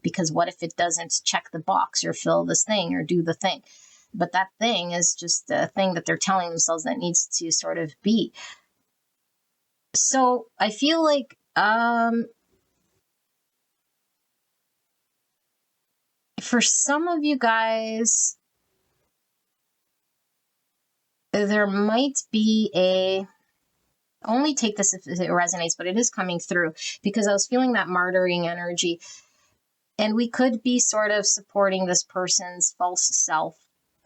because what if it doesn't check the box or fill this thing or do the thing? But that thing is just a thing that they're telling themselves that needs to sort of be. So I feel like for some of you guys, there might be only take this if it resonates, but it is coming through, because I was feeling that martyring energy, and we could be sort of supporting this person's false self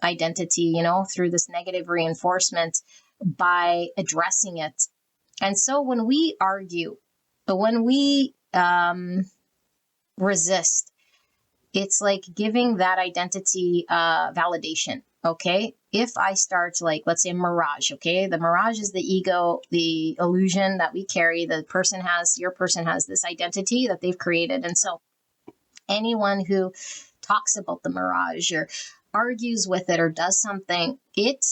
identity, through this negative reinforcement by addressing it. And so when we argue, when we resist, it's like giving that identity validation. Okay. If I start let's say mirage, okay. The mirage is the ego, the illusion that we carry. Your person has this identity that they've created. And so anyone who talks about the mirage or argues with it or does something, it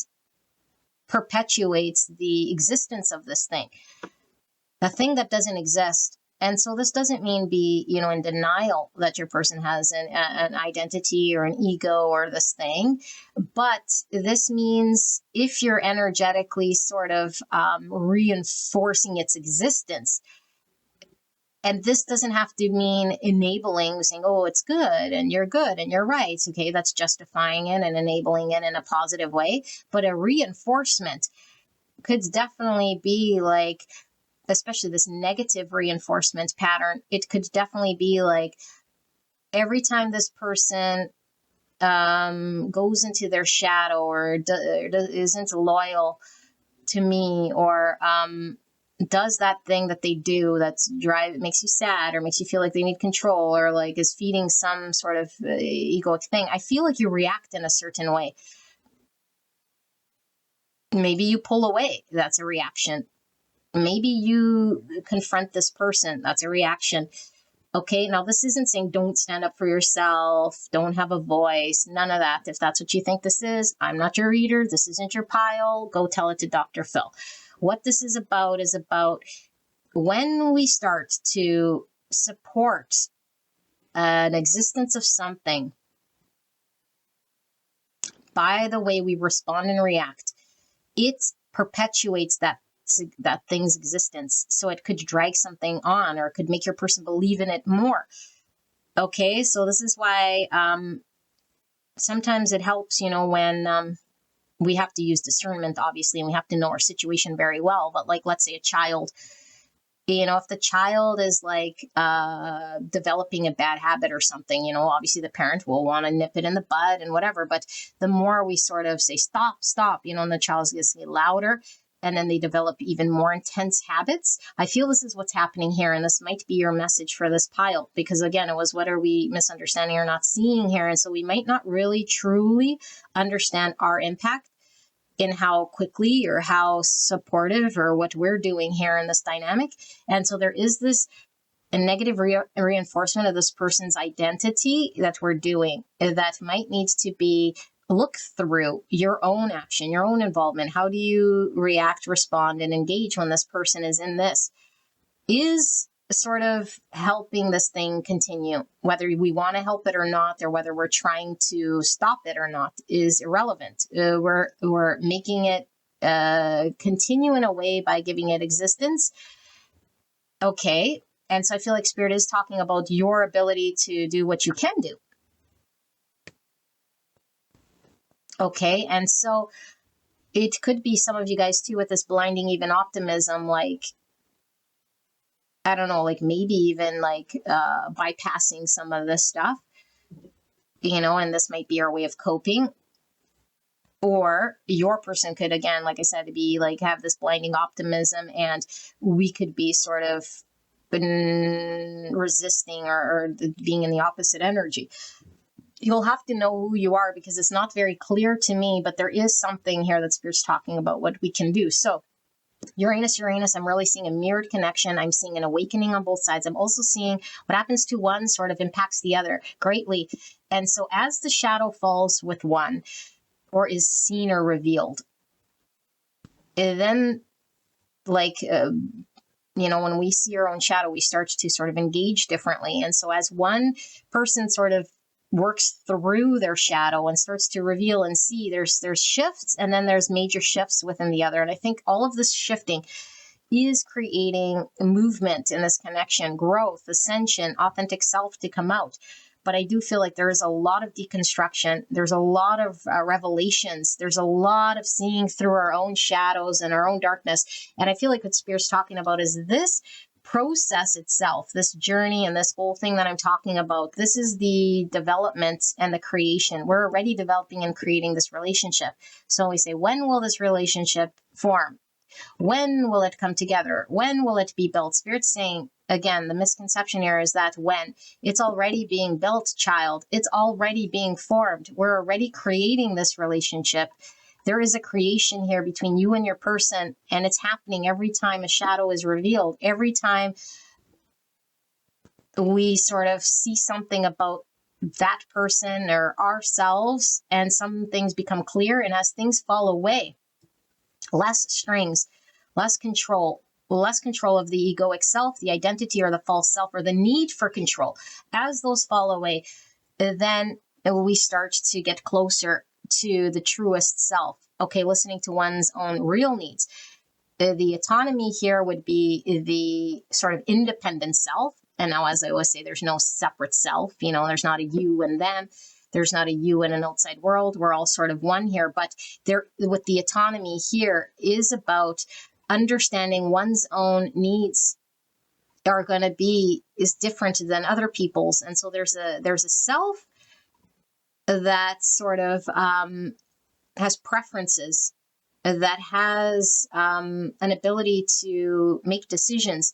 perpetuates the existence of this thing, a thing that doesn't exist. And so this doesn't mean be, in denial that your person has an identity or an ego or this thing. But this means if you're energetically sort of reinforcing its existence, and this doesn't have to mean enabling, saying, oh, it's good and you're right. Okay, that's justifying it and enabling it in a positive way. But a reinforcement could definitely be like, especially this negative reinforcement pattern, it could definitely be like every time this person goes into their shadow or isn't loyal to me or does that thing that they do that's makes you sad or makes you feel like they need control or like is feeding some sort of egoic thing, I feel like you react in a certain way. Maybe you pull away. That's a reaction. Maybe you confront this person. That's a reaction. Okay, now this isn't saying don't stand up for yourself, don't have a voice, none of that. If that's what you think this is, I'm not your reader. This isn't your pile. Go tell it to Dr. Phil. What this is about when we start to support an existence of something by the way we respond and react, it perpetuates that thing's existence. So it could drag something on or it could make your person believe in it more. Okay, so this is why sometimes it helps, when we have to use discernment, obviously, and we have to know our situation very well. But like, let's say a child, if the child is like developing a bad habit or something, obviously the parent will want to nip it in the bud and whatever. But the more we sort of say, stop, and the child gets louder, and then they develop even more intense habits. I feel this is what's happening here. And this might be your message for this pile, because again, it was, what are we misunderstanding or not seeing here? And so we might not really truly understand our impact in how quickly or how supportive or what we're doing here in this dynamic. And so there is this a negative reinforcement of this person's identity that we're doing that might need to be look through your own action, your own involvement. How do you react, respond, and engage when this person is in this? Is sort of helping this thing continue, whether we want to help it or not, or whether we're trying to stop it or not, is irrelevant. We're making it continue in a way by giving it existence. Okay. And so I feel like Spirit is talking about your ability to do what you can do. Okay. And so it could be some of you guys too with this blinding even optimism, like, I don't know, like maybe even like bypassing some of this stuff, and this might be our way of coping. Or your person could, again, like I said, be like, have this blinding optimism, and we could be sort of resisting or being in the opposite energy. You'll have to know who you are, because it's not very clear to me, but there is something here that Spirit's talking about what we can do. So Uranus, I'm really seeing a mirrored connection. I'm seeing an awakening on both sides. I'm also seeing what happens to one sort of impacts the other greatly. And so as the shadow falls with one or is seen or revealed, then like, when we see our own shadow, we start to sort of engage differently. And so as one person sort of works through their shadow and starts to reveal and see, there's shifts, and then there's major shifts within the other. And I think all of this shifting is creating movement in this connection, growth, ascension, authentic self to come out. But I do feel like there is a lot of deconstruction. There's a lot of revelations. There's a lot of seeing through our own shadows and our own darkness. And I feel like what Spirit's talking about is this process itself, this journey and this whole thing that I'm talking about. This is the development and the creation. We're already developing and creating this relationship. So we say, when will this relationship form? When will it come together? When will it be built? Spirit's saying, again, the misconception here is that when it's already being built, child, it's already being formed. We're already creating this relationship. There is a creation here between you and your person, and it's happening every time a shadow is revealed, every time we sort of see something about that person or ourselves, and some things become clear. And as things fall away, less strings, less control of the egoic self, the identity or the false self, or the need for control. As those fall away, then we start to get closer to the truest self. Okay, listening to one's own real needs. The autonomy here would be the sort of independent self. And now, as I always say, there's no separate self. There's not a you and them. There's not a you in an outside world. We're all sort of one here. But there, with the autonomy here, is about understanding one's own needs are going to be is different than other people's. And so there's a self that sort of has preferences, that has an ability to make decisions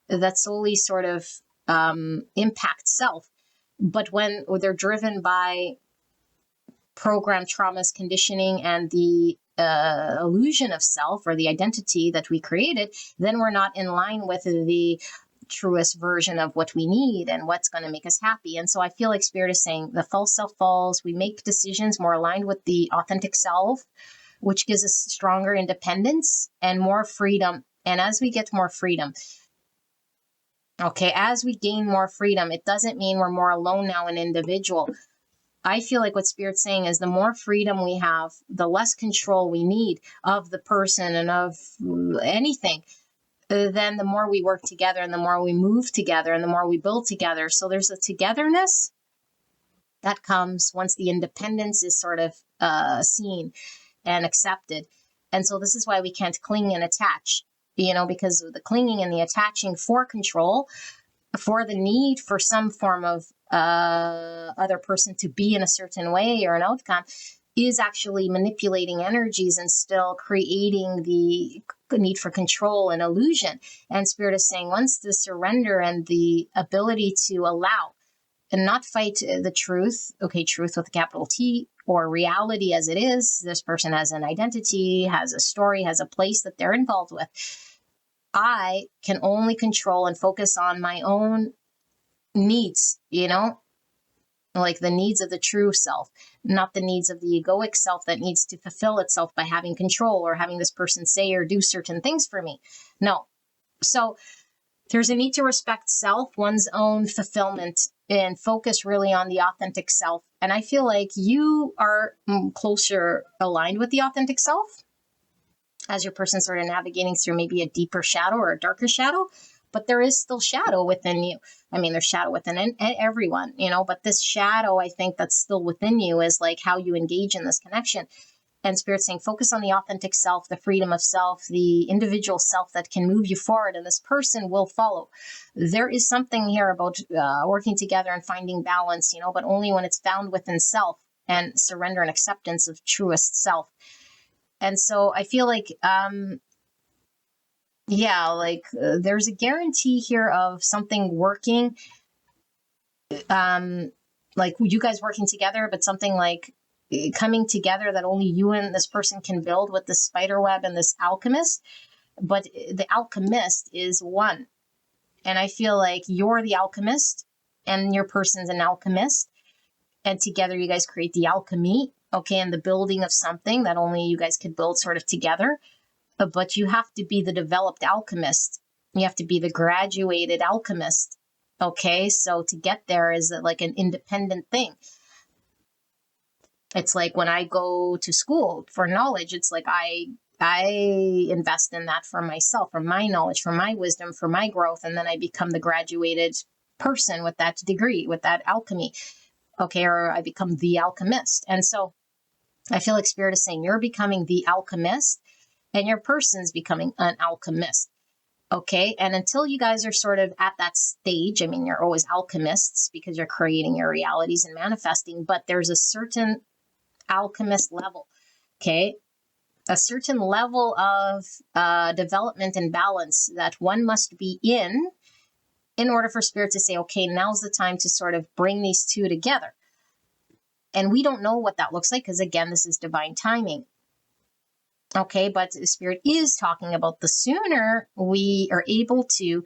that solely sort of impact self. But when they're driven by program traumas, conditioning, and the illusion of self or the identity that we created, then we're not in line with the truest version of what we need and what's going to make us happy. And so I feel like Spirit is saying the false self falls. We make decisions more aligned with the authentic self, which gives us stronger independence and more freedom. And as we get more freedom, okay, as we gain more freedom, it doesn't mean we're more alone now, an individual. I feel like what Spirit's saying is the more freedom we have, the less control we need of the person and of anything, then the more we work together and the more we move together and the more we build together. So there's a togetherness that comes once the independence is sort of seen and accepted. And so this is why we can't cling and attach, because of the clinging and the attaching for control, for the need for some form of other person to be in a certain way or an outcome, is actually manipulating energies and still creating the need for control and illusion. And Spirit is saying once the surrender and the ability to allow and not fight the truth, truth with a capital T, or reality as it is, this person has an identity, has a story, has a place that they're involved with. I can only control and focus on my own needs, like the needs of the true self, not the needs of the egoic self that needs to fulfill itself by having control or having this person say or do certain things for me. No. So there's a need to respect self, one's own fulfillment, and focus really on the authentic self. And I feel like you are closer aligned with the authentic self as your person sort of navigating through maybe a deeper shadow or a darker shadow, but there is still shadow within you. I mean, there's shadow within everyone, but this shadow, I think, that's still within you is like how you engage in this connection. And Spirit's saying, focus on the authentic self, the freedom of self, the individual self that can move you forward, and this person will follow. There is something here about working together and finding balance, but only when it's found within self and surrender and acceptance of truest self. And so I feel like, there's a guarantee here of something working, like you guys working together, but something like coming together that only you and this person can build with this spider web and this alchemist. But the alchemist is one. And I feel like you're the alchemist and your person's an alchemist. And together you guys create the alchemy, and the building of something that only you guys could build sort of together. But you have to be the developed alchemist. You have to be the graduated alchemist. So to get there is like an independent thing. It's like when I go to school for knowledge, it's like I invest in that for myself, for my knowledge, for my wisdom, for my growth. And then I become the graduated person with that degree, with that alchemy. Or I become the alchemist. And so I feel like Spirit is saying you're becoming the alchemist and your person's becoming an alchemist. And until you guys are sort of at that stage, I mean, you're always alchemists because you're creating your realities and manifesting, but there's a certain alchemist level, a certain level of development and balance that one must be in order for Spirit to say, now's the time to sort of bring these two together. And we don't know what that looks like because, again, this is divine timing. But Spirit is talking about the sooner we are able to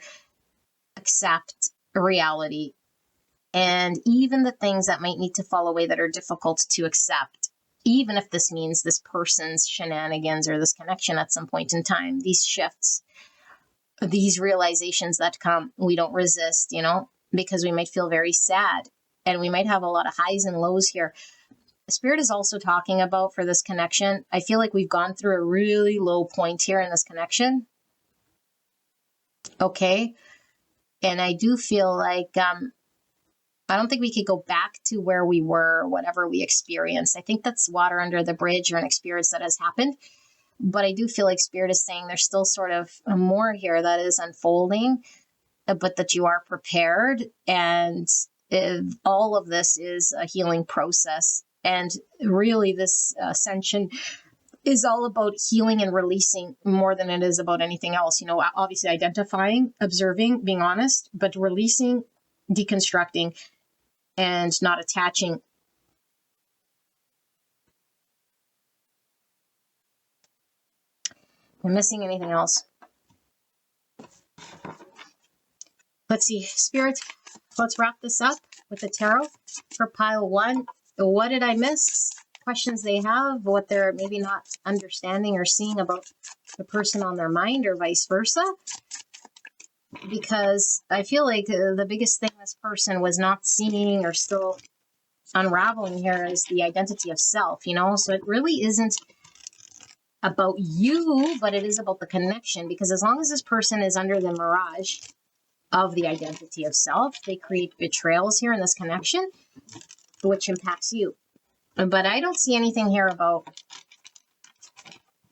accept reality, and even the things that might need to fall away that are difficult to accept, even if this means this person's shenanigans or this connection at some point in time, these shifts, these realizations that come, we don't resist, because we might feel very sad and we might have a lot of highs and lows here. Spirit is also talking about, for this connection, I feel like we've gone through a really low point here in this connection. Okay. And I do feel like, I don't think we could go back to where we were, whatever we experienced. I think that's water under the bridge or an experience that has happened. But I do feel like Spirit is saying there's still sort of more here that is unfolding, but that you are prepared. And all of this is a healing process. And really, this ascension is all about healing and releasing more than it is about anything else. Obviously identifying, observing, being honest, but releasing, deconstructing, and not attaching. Am I missing anything else? Let's see, Spirit, let's wrap this up with the tarot for pile 1. What did I miss? Questions they have, what they're maybe not understanding or seeing about the person on their mind, or vice versa. Because I feel like the biggest thing this person was not seeing or still unraveling here is the identity of self, So it really isn't about you, but it is about the connection. Because as long as this person is under the mirage of the identity of self, they create betrayals here in this connection, which impacts you. But I don't see anything here about,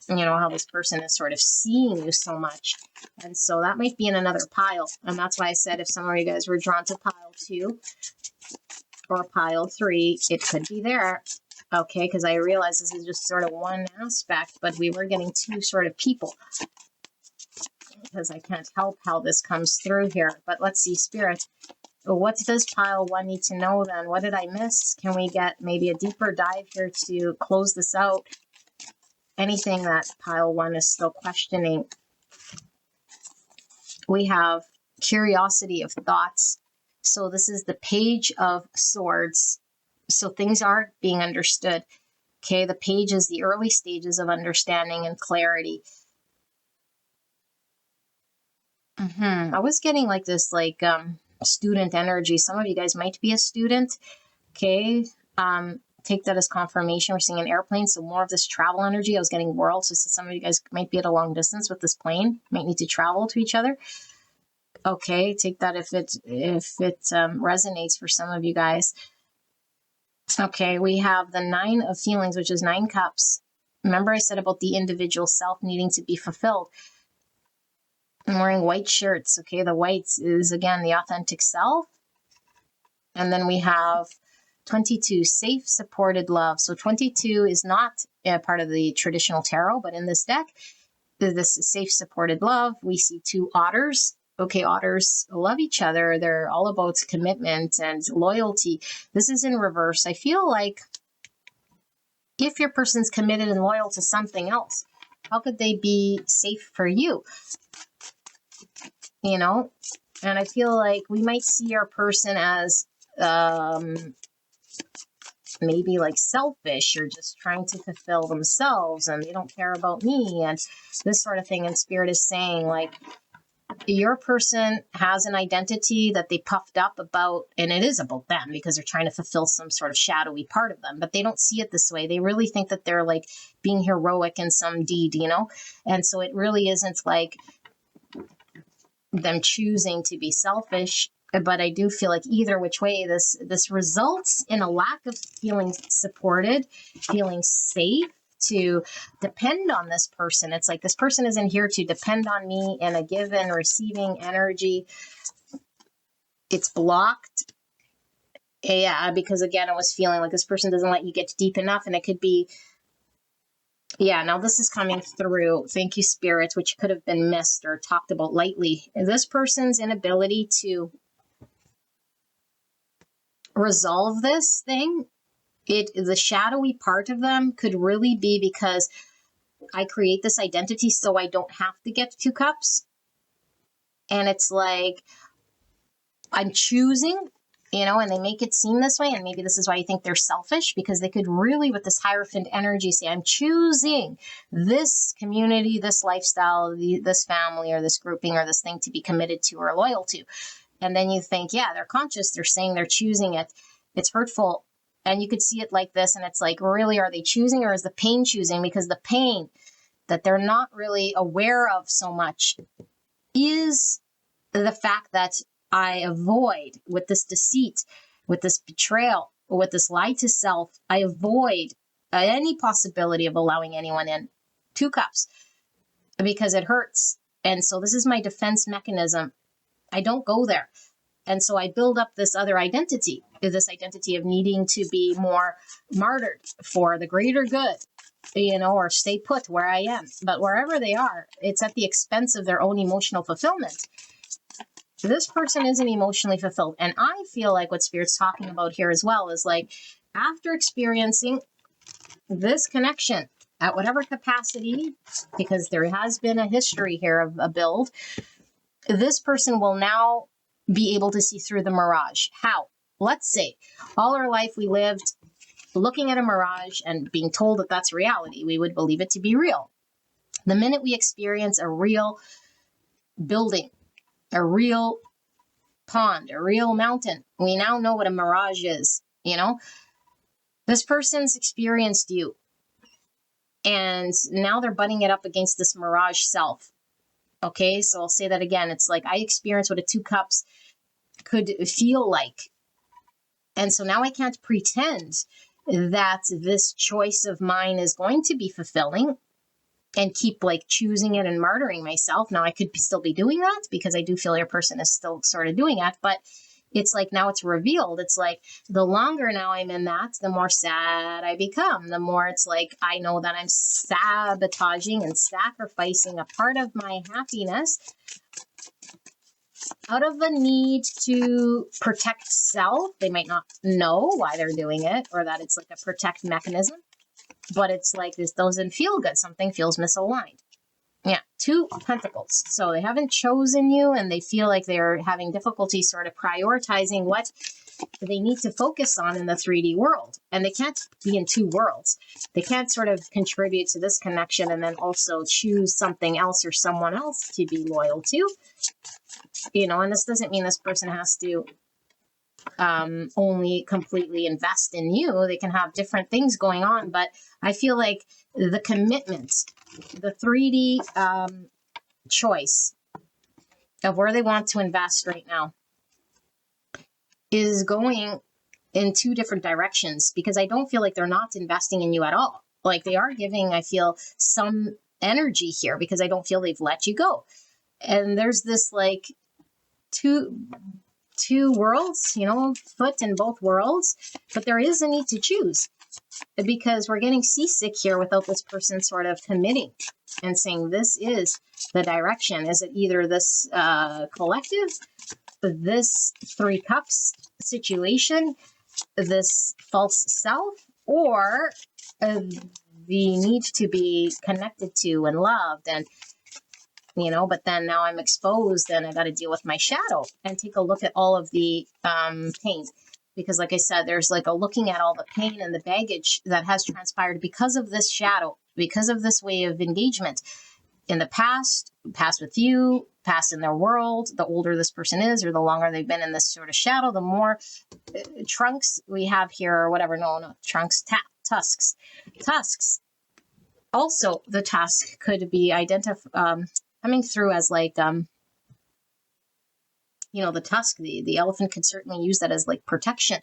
how this person is sort of seeing you so much. And so that might be in another pile. And that's why I said if some of you guys were drawn to pile 2 or pile 3, it could be there. Okay, because I realize this is just sort of one aspect, but we were getting 2 sort of people. Because I can't help how this comes through here. But let's see, Spirit. What does pile 1 need to know then? What did I miss? Can we get maybe a deeper dive here to close this out? Anything that pile 1 is still questioning. We have curiosity of thoughts. So this is the Page of Swords. So things are being understood. Okay, the page is the early stages of understanding and clarity. I was getting like this, student energy. Some of you guys might be a student. Okay. Take that as confirmation. We're seeing an airplane, so more of this travel energy. I was getting worlds. So some of you guys might be at a long distance with this plane. Might need to travel to each other. Okay, take that if it resonates for some of you guys. Okay, we have the 9 of feelings, which is 9 cups. Remember I said about the individual self needing to be fulfilled. I'm wearing white shirts. Okay, the white is, again, the authentic self. And then we have 22, safe, supported love. So 22 is not part of the traditional tarot, but in this deck, this safe, supported love. We see 2 otters. Okay, otters love each other. They're all about commitment and loyalty. This is in reverse. I feel like if your person's committed and loyal to something else, how could they be safe for you? And I feel like we might see our person as maybe like selfish or just trying to fulfill themselves and they don't care about me and this sort of thing. And Spirit is saying, like, your person has an identity that they puffed up about, and it is about them because they're trying to fulfill some sort of shadowy part of them, but they don't see it this way. They really think that they're like being heroic in some deed, And so it really isn't like them choosing to be selfish. But I do feel like either which way, this results in a lack of feeling supported, feeling safe to depend on this person. It's like this person isn't here to depend on me in a given receiving energy. It's blocked. Yeah, because again, I was feeling like this person doesn't let you get deep enough, and it could be, yeah, now this is coming through. Thank you, Spirit, which could have been missed or talked about lightly. This person's inability to resolve this thing, the shadowy part of them could really be because I create this identity so I don't have to get 2 cups. And it's like, I'm choosing, and they make it seem this way. And maybe this is why you think they're selfish, because they could really, with this Hierophant energy, say, I'm choosing this community, this lifestyle, this family, or this grouping, or this thing to be committed to or loyal to. And then you think, yeah, they're conscious. They're saying they're choosing it. It's hurtful. And you could see it like this. And it's like, really, are they choosing, or is the pain choosing? Because the pain that they're not really aware of so much is the fact that I avoid, with this deceit, with this betrayal, with this lie to self, I avoid any possibility of allowing anyone in. 2 cups, because it hurts. And so this is my defense mechanism. I don't go there. And so I build up this other identity, this identity of needing to be more martyred for the greater good, or stay put where I am. But wherever they are, it's at the expense of their own emotional fulfillment. This person isn't emotionally fulfilled. And I feel like what Spirit's talking about here as well is like, after experiencing this connection at whatever capacity, because there has been a history here of a build, this person will now be able to see through the mirage. How? Let's say all our life we lived looking at a mirage and being told that that's reality. We would believe it to be real. The minute we experience a real building, a real pond, a real mountain, we now know what a mirage is. This person's experienced you, and now they're butting it up against this mirage self. Okay, so I'll say that again. It's like, I experienced what a 2 cups could feel like. And so now I can't pretend that this choice of mine is going to be fulfilling and keep like choosing it and martyring myself. Now I could still be doing that, because I do feel your person is still sort of doing that, but it's like, now it's revealed. It's like, the longer now I'm in that, the more sad I become. The more it's like, I know that I'm sabotaging and sacrificing a part of my happiness out of a need to protect self. They might not know why they're doing it, or that it's like a protect mechanism, but it's like, this doesn't feel good. Something feels misaligned. Yeah, 2 pentacles. So they haven't chosen you, and they feel like they're having difficulty sort of prioritizing what they need to focus on in the 3D world. And they can't be in 2 worlds. They can't sort of contribute to this connection and then also choose something else or someone else to be loyal to. And this doesn't mean this person has to only completely invest in you. They can have different things going on, but I feel like the commitment, the 3D choice of where they want to invest right now is going in 2 different directions, because I don't feel like they're not investing in you at all. Like, they are giving, I feel, some energy here, because I don't feel they've let you go. And there's this like two worlds, foot in both worlds, but there is a need to choose, because we're getting seasick here without this person sort of committing and saying, this is the direction. Is it either this collective, this 3 cups situation, this false self, or the need to be connected to and loved, and but then now I'm exposed and I got to deal with my shadow and take a look at all of the pain. Because like I said, there's like a looking at all the pain and the baggage that has transpired because of this shadow, because of this way of engagement in the past with you, past in their world. The older this person is, or the longer they've been in this sort of shadow, the more trunks we have here, or whatever. No, trunks, tusks. Also, the tusk could be coming through as like, the tusk, the elephant could certainly use that as like protection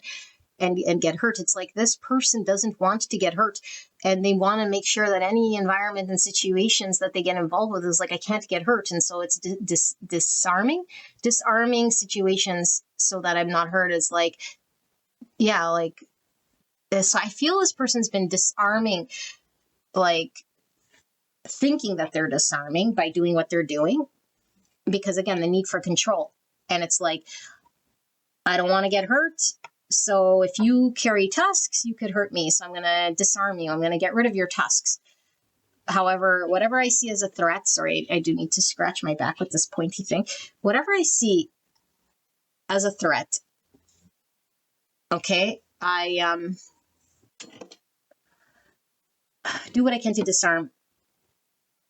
and get hurt. It's like, this person doesn't want to get hurt, and they want to make sure that any environment and situations that they get involved with is like, I can't get hurt. And so it's disarming situations so that I'm not hurt. Is like, yeah, like this. So I feel this person's been disarming, like thinking that they're disarming by doing what they're doing, because again, the need for control. And it's like, I don't want to get hurt, so if you carry tusks, you could hurt me, so I'm going to disarm you. I'm going to get rid of your tusks. However, whatever I see as a threat, sorry, I do need to scratch my back with this pointy thing. Whatever I see as a threat. Okay, I do what I can to disarm.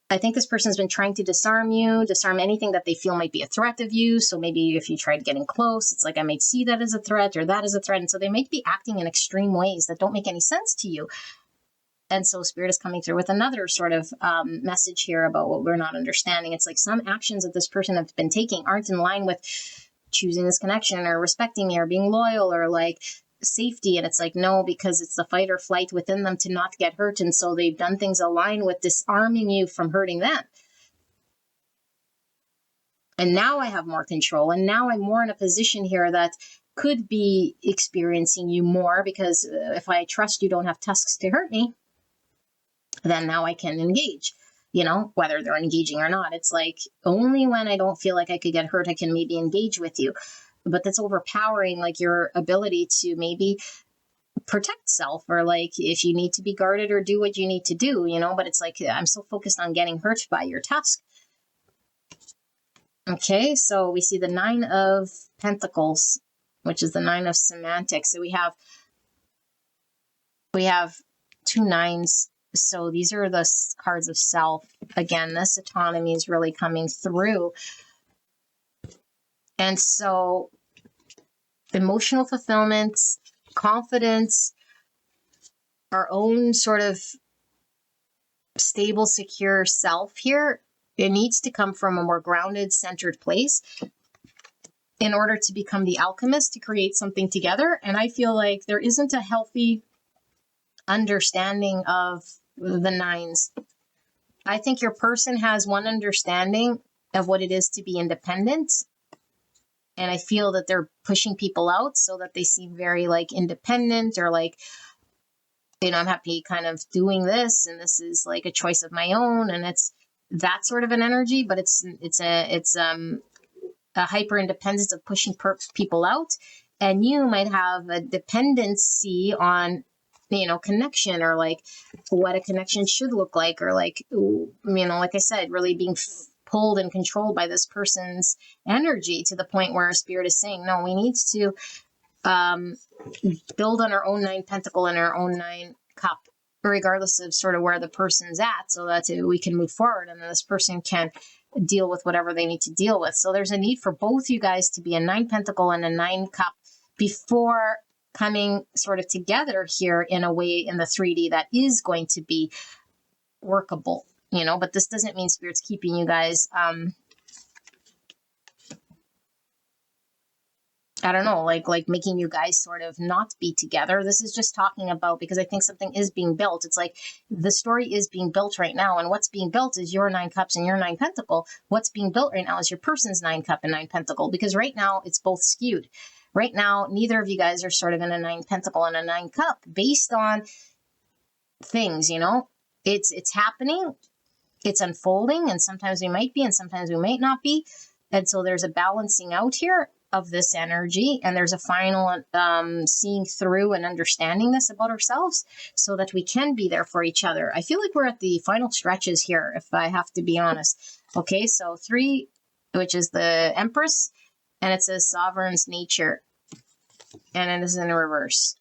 I think this person's been trying to disarm you, disarm anything that they feel might be a threat of you. So maybe if you tried getting close, it's like, I might see that as a threat or that as a threat. And so they might be acting in extreme ways that don't make any sense to you. And so Spirit is coming through with another sort of message here about what we're not understanding. It's like some actions that this person has been taking aren't in line with choosing this connection or respecting me or being loyal or like safety. And it's like, no, because it's the fight or flight within them to not get hurt. And so they've done things aligned with disarming you from hurting them. And now I have more control. And now I'm more in a position here that could be experiencing you more, because if I trust you don't have tusks to hurt me, then now I can engage, whether they're engaging or not. It's like only when I don't feel like I could get hurt, I can maybe engage with you. But that's overpowering, like your ability to maybe protect self, or like if you need to be guarded or do what you need to do, but it's like I'm so focused on getting hurt by your tusk. Okay, so we see the 9 of Pentacles, which is the 9 of semantics. So we have 2 9s. So these are the cards of self. Again, this autonomy is really coming through. And so emotional fulfillment, confidence, our own sort of stable, secure self here, it needs to come from a more grounded, centered place in order to become the alchemist, to create something together. And I feel like there isn't a healthy understanding of the 9s. I think your person has one understanding of what it is to be independent. And I feel that they're pushing people out so that they seem very like independent, or like, I'm happy kind of doing this, and this is like a choice of my own. And it's that sort of an energy, but it's a hyper independence of pushing people out. And you might have a dependency on connection, or like what a connection should look like, or like, like I said, really being pulled and controlled by this person's energy to the point where Spirit is saying, no, we need to build on our own 9 pentacle and our own 9 cup, regardless of sort of where the person's at, so that we can move forward and then this person can deal with whatever they need to deal with. So there's a need for both you guys to be a 9 pentacle and a 9 cup before coming sort of together here in a way in the 3D that is going to be workable, but this doesn't mean Spirit's keeping you guys, I don't know, like making you guys sort of not be together. This is just talking about, because I think something is being built. It's like the story is being built right now, and what's being built is your 9 cups and your 9 pentacle. What's being built right now is your person's 9 cup and 9 pentacle, because right now it's both skewed. Right now, neither of you guys are sort of in a 9 pentacle and a 9 cup based on things, it's happening, it's unfolding, and sometimes we might be, and sometimes we might not be. And so there's a balancing out here of this energy, and there's a final seeing through and understanding this about ourselves so that we can be there for each other. I feel like we're at the final stretches here, if I have to be honest. Okay, so 3, which is the Empress, and it says Sovereign's Nature, and it is in reverse,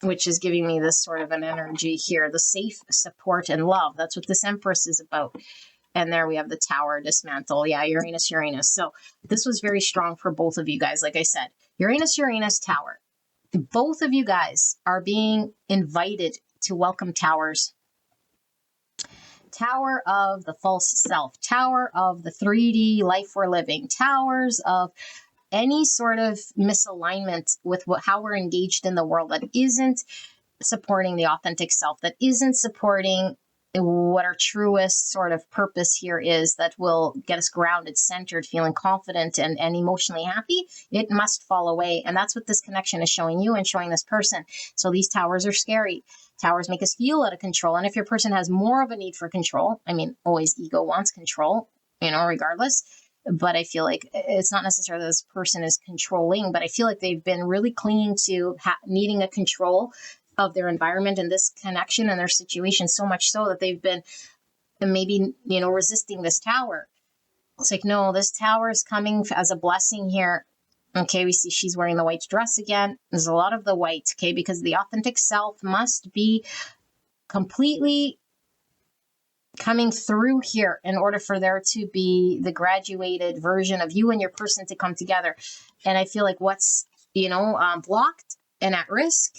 which is giving me this sort of an energy here, the safe, support, and love. That's what this Empress is about. And there we have the Tower, dismantle. Yeah, Uranus. So this was very strong for both of you guys. Like I said, Uranus, Tower. Both of you guys are being invited to welcome towers. Tower of the false self, tower of the 3D life we're living, towers of any sort of misalignment with how we're engaged in the world that isn't supporting the authentic self, that isn't supporting what our truest sort of purpose here is, that will get us grounded, centered, feeling confident and emotionally happy. It must fall away. And that's what this connection is showing you and showing this person. So these towers are scary. Towers make us feel out of control. And if your person has more of a need for control, always ego wants control, regardless. But I feel like it's not necessarily this person is controlling, but I feel like they've been really clinging to needing a control of their environment and this connection and their situation, so much so that they've been maybe, resisting this tower. It's like, no, this tower is coming as a blessing here. Okay, we see she's wearing the white dress again. There's a lot of the white, okay, because the authentic self must be completely coming through here in order for there to be the graduated version of you and your person to come together. And I feel like what's, blocked and at risk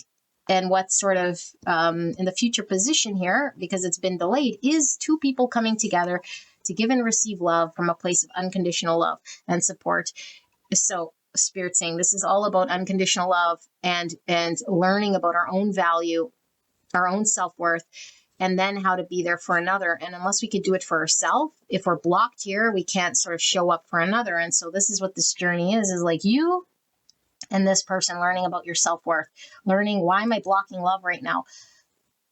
and what's sort of in the future position here, because it's been delayed, is two people coming together to give and receive love from a place of unconditional love and support. So Spirit saying this is all about unconditional love and learning about our own value, our own self-worth, and then how to be there for another. And unless we could do it for ourselves, if we're blocked here, we can't sort of show up for another. And so this is what this journey is like you and this person learning about your self-worth, learning, why am I blocking love right now?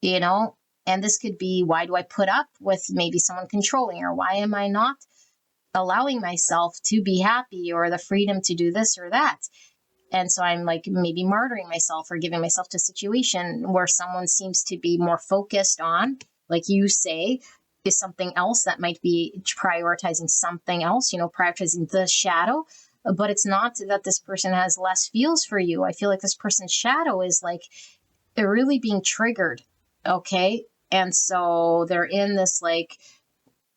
And this could be, why do I put up with maybe someone controlling, or why am I not allowing myself to be happy or the freedom to do this or that? And so I'm like maybe martyring myself or giving myself to a situation where someone seems to be more focused on, like you say, is something else that might be prioritizing something else, prioritizing the shadow. But it's not that this person has less feels for you. I feel like this person's shadow is like, they're really being triggered. Okay. And so they're in this like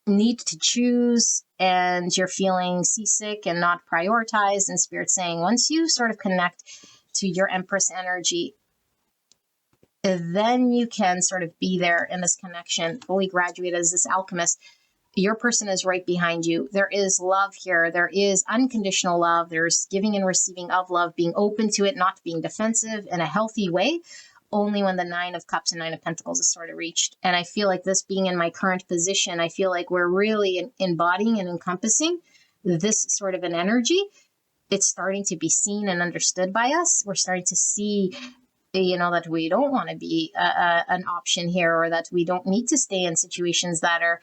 need to choose, and you're feeling seasick and not prioritized. And Spirit saying, once you sort of connect to your Empress energy, then you can sort of be there in this connection, fully graduate as this alchemist. Your person is right behind you. There is love here. There is unconditional love. There's giving and receiving of love, being open to it, not being defensive in a healthy way. Only when the 9 of Cups and 9 of Pentacles is sort of reached. And I feel like this being in my current position, I feel like we're really embodying and encompassing this sort of an energy. It's starting to be seen and understood by us. We're starting to see, that we don't want to be an option here, or that we don't need to stay in situations that are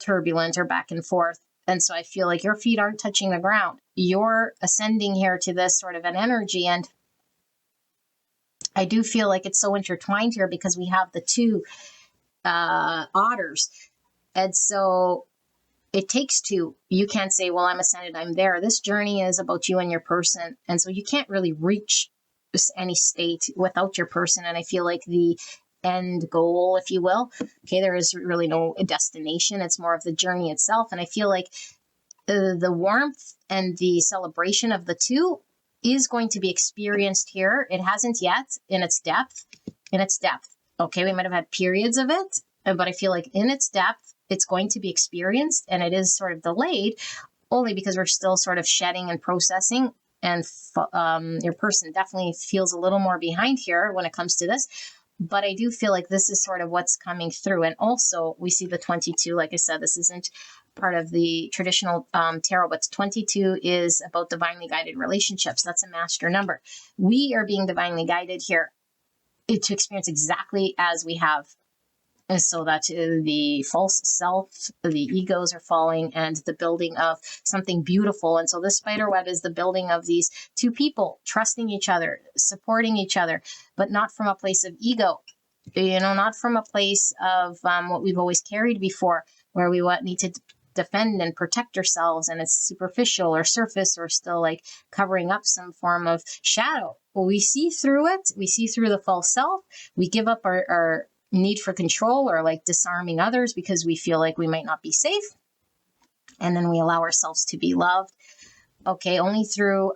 turbulent or back and forth. And so I feel like your feet aren't touching the ground. You're ascending here to this sort of an energy. And I do feel like it's so intertwined here because we have the 2 otters. And so it takes 2. You can't say, well, I'm ascended, I'm there. This journey is about you and your person. And so you can't really reach any state without your person. And I feel like the end goal, if you will, okay, there is really no destination. It's more of the journey itself. And I feel like the warmth and the celebration of the 2 is going to be experienced here. It hasn't yet in its depth. Okay, we might have had periods of it, but I feel like in its depth, it's going to be experienced, and it is sort of delayed only because we're still sort of shedding and processing. And your person definitely feels a little more behind here when it comes to this. But I do feel like this is sort of what's coming through. And also we see the 22, like I said, this isn't part of the traditional tarot, but 22 is about divinely guided relationships. That's a master number. We are being divinely guided here to experience exactly as we have. And so that the false self, the egos are falling, and the building of something beautiful. And so this spider web is the building of these 2 people trusting each other, supporting each other, but not from a place of ego, not from a place of what we've always carried before, where we need to defend and protect ourselves, and it's superficial or surface or still like covering up some form of shadow. Well, we see through it. We see through the false self. We give up our need for control, or like disarming others because we feel like we might not be safe. And then we allow ourselves to be loved. Okay, only through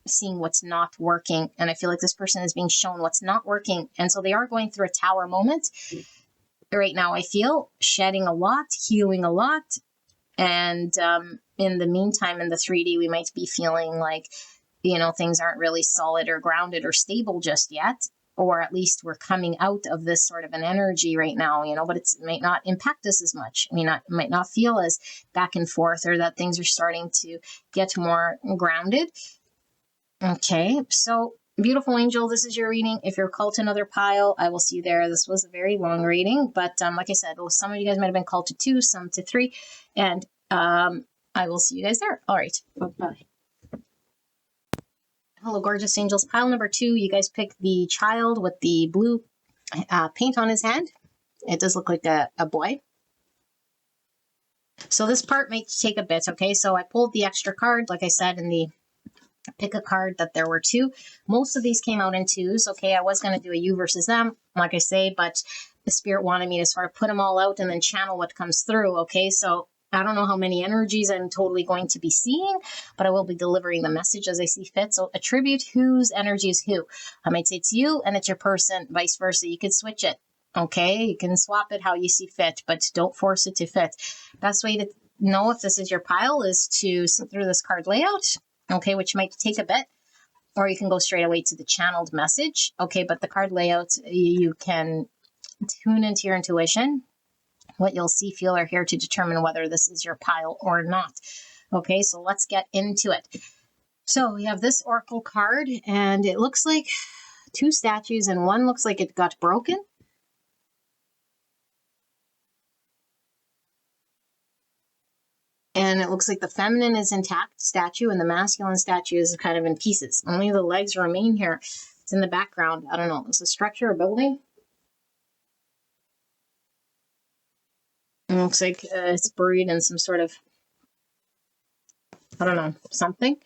seeing what's not working. And I feel like this person is being shown what's not working. And so they are going through a tower moment right now. I feel shedding a lot, healing a lot. And in the meantime, in the 3D, we might be feeling like, things aren't really solid or grounded or stable just yet. Or at least we're coming out of this sort of an energy right now, but it might not impact us as much. Might not feel as back and forth, or that things are starting to get more grounded. Okay, so beautiful angel, this is your reading. If you're called to another pile, I will see you there. This was a very long reading, but like I said, some of you guys might have been called to 2, some to 3, and I will see you guys there. All right, bye-bye. Hello, gorgeous angels. Pile number 2, you guys pick the child with the blue paint on his hand. It does look like a boy. So this part might take a bit, okay? So I pulled the extra card, like I said, in the pick a card that there were 2. Most of these came out in 2s, okay? I was going to do a you versus them, like I say, but the spirit wanted me to sort of put them all out and then channel what comes through, okay? So I don't know how many energies I'm totally going to be seeing, but I will be delivering the message as I see fit. So attribute whose energy is who. I might say it's you and it's your person, vice versa. You can switch it, okay? You can swap it how you see fit, but don't force it to fit. Best way to know if this is your pile is to sit through this card layout, okay, which might take a bit, or you can go straight away to the channeled message, okay? But the card layout, you can tune into your intuition. What you'll see, feel, or hear to determine whether this is your pile or not. Okay, so let's get into it. So we have this oracle card, and it looks like 2 statues, and one looks like it got broken. And it looks like the feminine is intact statue, and the masculine statue is kind of in pieces. Only the legs remain here. It's in the background. I don't know. It's a structure or building. It looks like it's buried in some sort of, I don't know, something.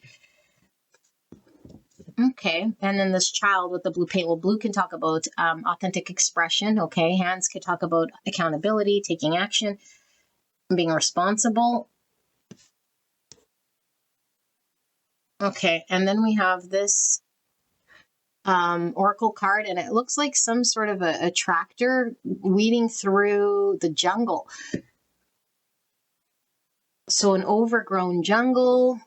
Okay, and then this child with the blue paint. Well, blue can talk about authentic expression, okay? Hands could talk about accountability, taking action, being responsible. Okay, and then we have this oracle card, and it looks like some sort of a tractor weeding through the jungle. So an overgrown jungle,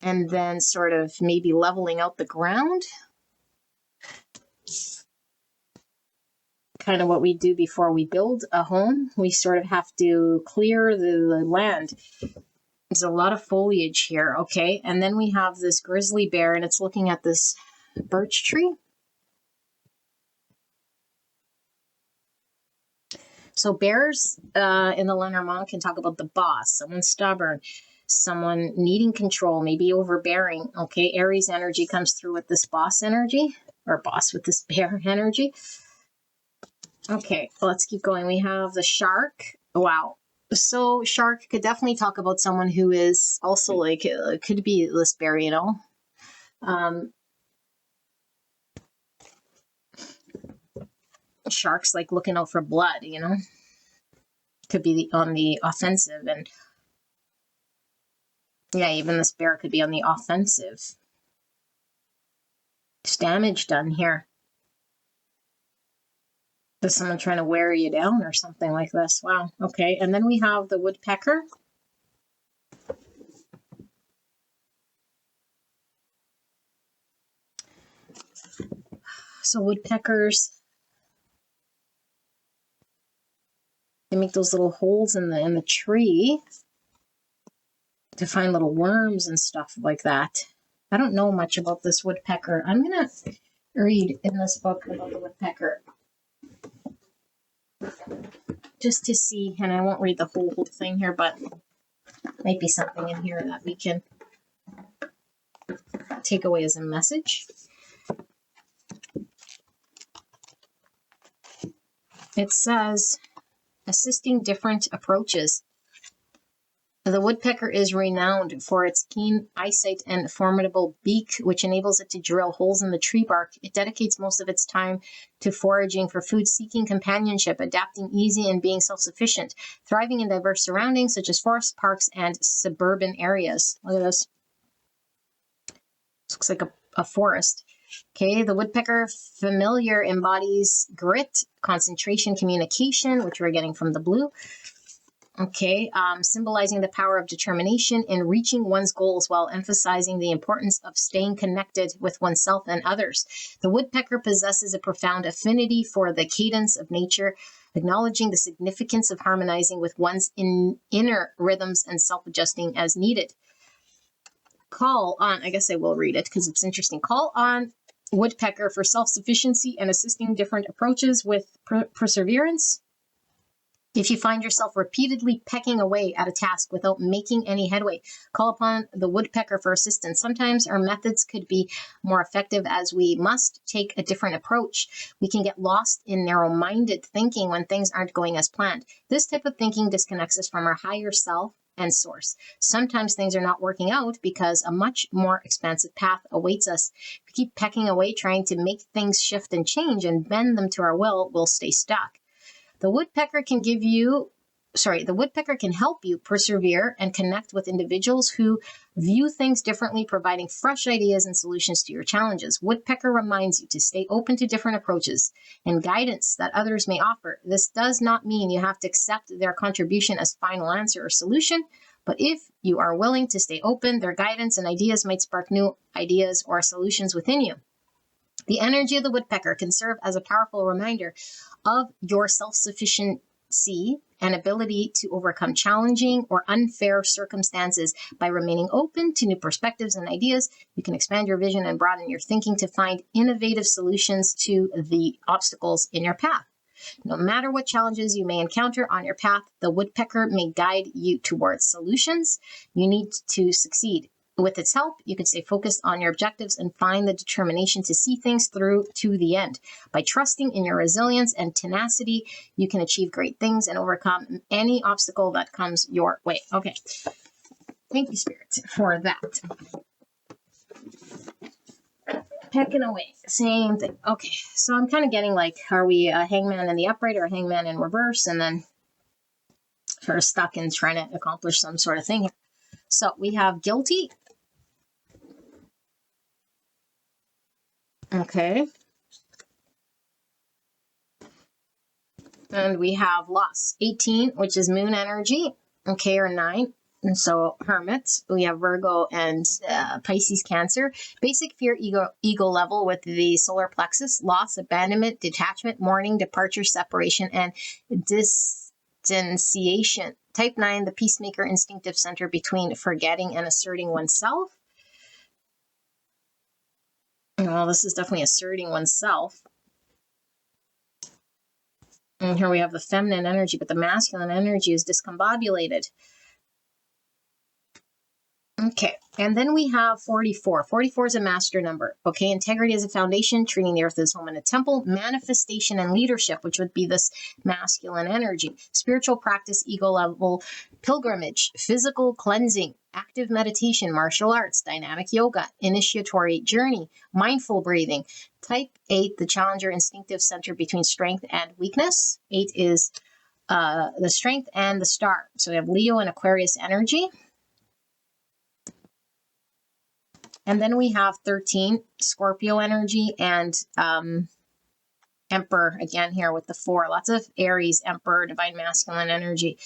and then sort of maybe leveling out the ground. Kind of what we do before we build a home. We sort of have to clear the land. There's a lot of foliage here, okay? And then we have this grizzly bear, and it's looking at this birch tree. So bears in the Lenormand can talk about the boss, someone stubborn, someone needing control, maybe overbearing, okay? Aries energy comes through with this boss energy, or boss with this bear energy. Okay, let's keep going. We have the shark. Wow. So shark could definitely talk about someone who is also like, could be this bear, you know? Sharks like looking out for blood, you know? Could be on the offensive, and yeah, even this bear could be on the offensive. There's damage done here. Is someone trying to wear you down or something like this? Wow. Okay. And then we have the woodpecker. So woodpeckers, they make those little holes in the tree to find little worms and stuff like that. I don't know much about this woodpecker. I'm going to read in this book about the woodpecker just to see, and I won't read the whole thing here, but might be something in here that we can take away as a message. It says, assisting different approaches. The woodpecker is renowned for its keen eyesight and formidable beak, which enables it to drill holes in the tree bark. It dedicates most of its time to foraging for food, seeking companionship, adapting easy, and being self-sufficient, thriving in diverse surroundings such as forests, parks, and suburban areas. Look at this. This looks like a forest. Okay, the woodpecker familiar embodies grit, concentration, communication, which we're getting from the blue. Okay, symbolizing the power of determination in reaching one's goals while emphasizing the importance of staying connected with oneself and others. The woodpecker possesses a profound affinity for the cadence of nature, acknowledging the significance of harmonizing with one's inner rhythms and self-adjusting as needed. Call on, I guess I will read it because it's interesting. Call on woodpecker for self-sufficiency and assisting different approaches with perseverance. If you find yourself repeatedly pecking away at a task without making any headway, call upon the woodpecker for assistance. Sometimes our methods could be more effective as we must take a different approach. We can get lost in narrow-minded thinking when things aren't going as planned. This type of thinking disconnects us from our higher self and source. Sometimes things are not working out because a much more expansive path awaits us. If we keep pecking away trying to make things shift and change and bend them to our will, we'll stay stuck. The woodpecker can help you persevere and connect with individuals who view things differently, providing fresh ideas and solutions to your challenges. Woodpecker reminds you to stay open to different approaches and guidance that others may offer. This does not mean you have to accept their contribution as final answer or solution, but if you are willing to stay open, their guidance and ideas might spark new ideas or solutions within you. The energy of the woodpecker can serve as a powerful reminder of your self-sufficiency and ability to overcome challenging or unfair circumstances. By remaining open to new perspectives and ideas, you can expand your vision and broaden your thinking to find innovative solutions to the obstacles in your path. No matter what challenges you may encounter on your path, the woodpecker may guide you towards solutions you need to succeed. With its help, you can stay focused on your objectives and find the determination to see things through to the end. By trusting in your resilience and tenacity, you can achieve great things and overcome any obstacle that comes your way. Okay. Thank you, Spirit, for that. Pecking away. Same thing. Okay. So I'm kind of getting like, are we a hangman in the upright or a hangman in reverse? And then sort of stuck in trying to accomplish some sort of thing here. So we have guilty. Okay. And we have loss. 18, which is moon energy. Okay, or 9. And so hermits. We have Virgo and Pisces, Cancer. Basic fear, ego level with the solar plexus. Loss, abandonment, detachment, mourning, departure, separation, and distanciation. Type 9, the peacemaker, instinctive center between forgetting and asserting oneself. Well, this is definitely asserting oneself. And here we have the feminine energy, but the masculine energy is discombobulated. Okay, and then we have 44. 44 is a master number. Okay, integrity is a foundation, treating the earth as home and a temple. Manifestation and leadership, which would be this masculine energy. Spiritual practice, ego level, pilgrimage, physical cleansing, active meditation, martial arts, dynamic yoga, initiatory journey, mindful breathing. Type 8, the challenger, instinctive center between strength and weakness. 8 is the strength and the star. So we have Leo and Aquarius energy. And then we have 13, Scorpio energy, and Emperor again here with the 4. Lots of Aries, Emperor, divine masculine energy.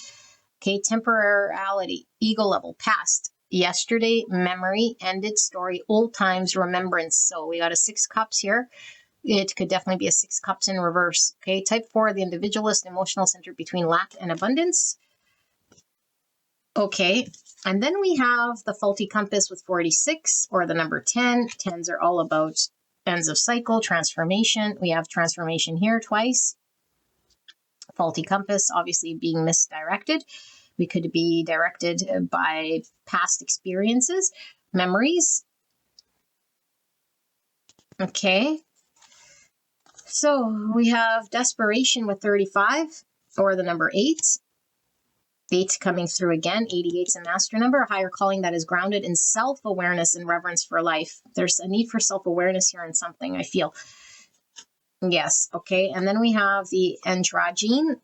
Okay, temporality, ego level, past, yesterday, memory, ended story, old times, remembrance. So we got a 6 cups here. It could definitely be a 6 cups in reverse. Okay, type 4, the individualist, emotional center between lack and abundance. Okay, and then we have the faulty compass with 46, or the number 10. 10s are all about ends of cycle, transformation. We have transformation here twice. Faulty compass, obviously being misdirected. We could be directed by past experiences, memories. Okay, so we have desperation with 35, or the number 8. 8 coming through again. 88 is a master number, a higher calling that is grounded in self-awareness and reverence for life. There's a need for self-awareness here in something, I feel. Yes, okay. And then we have the androgyne,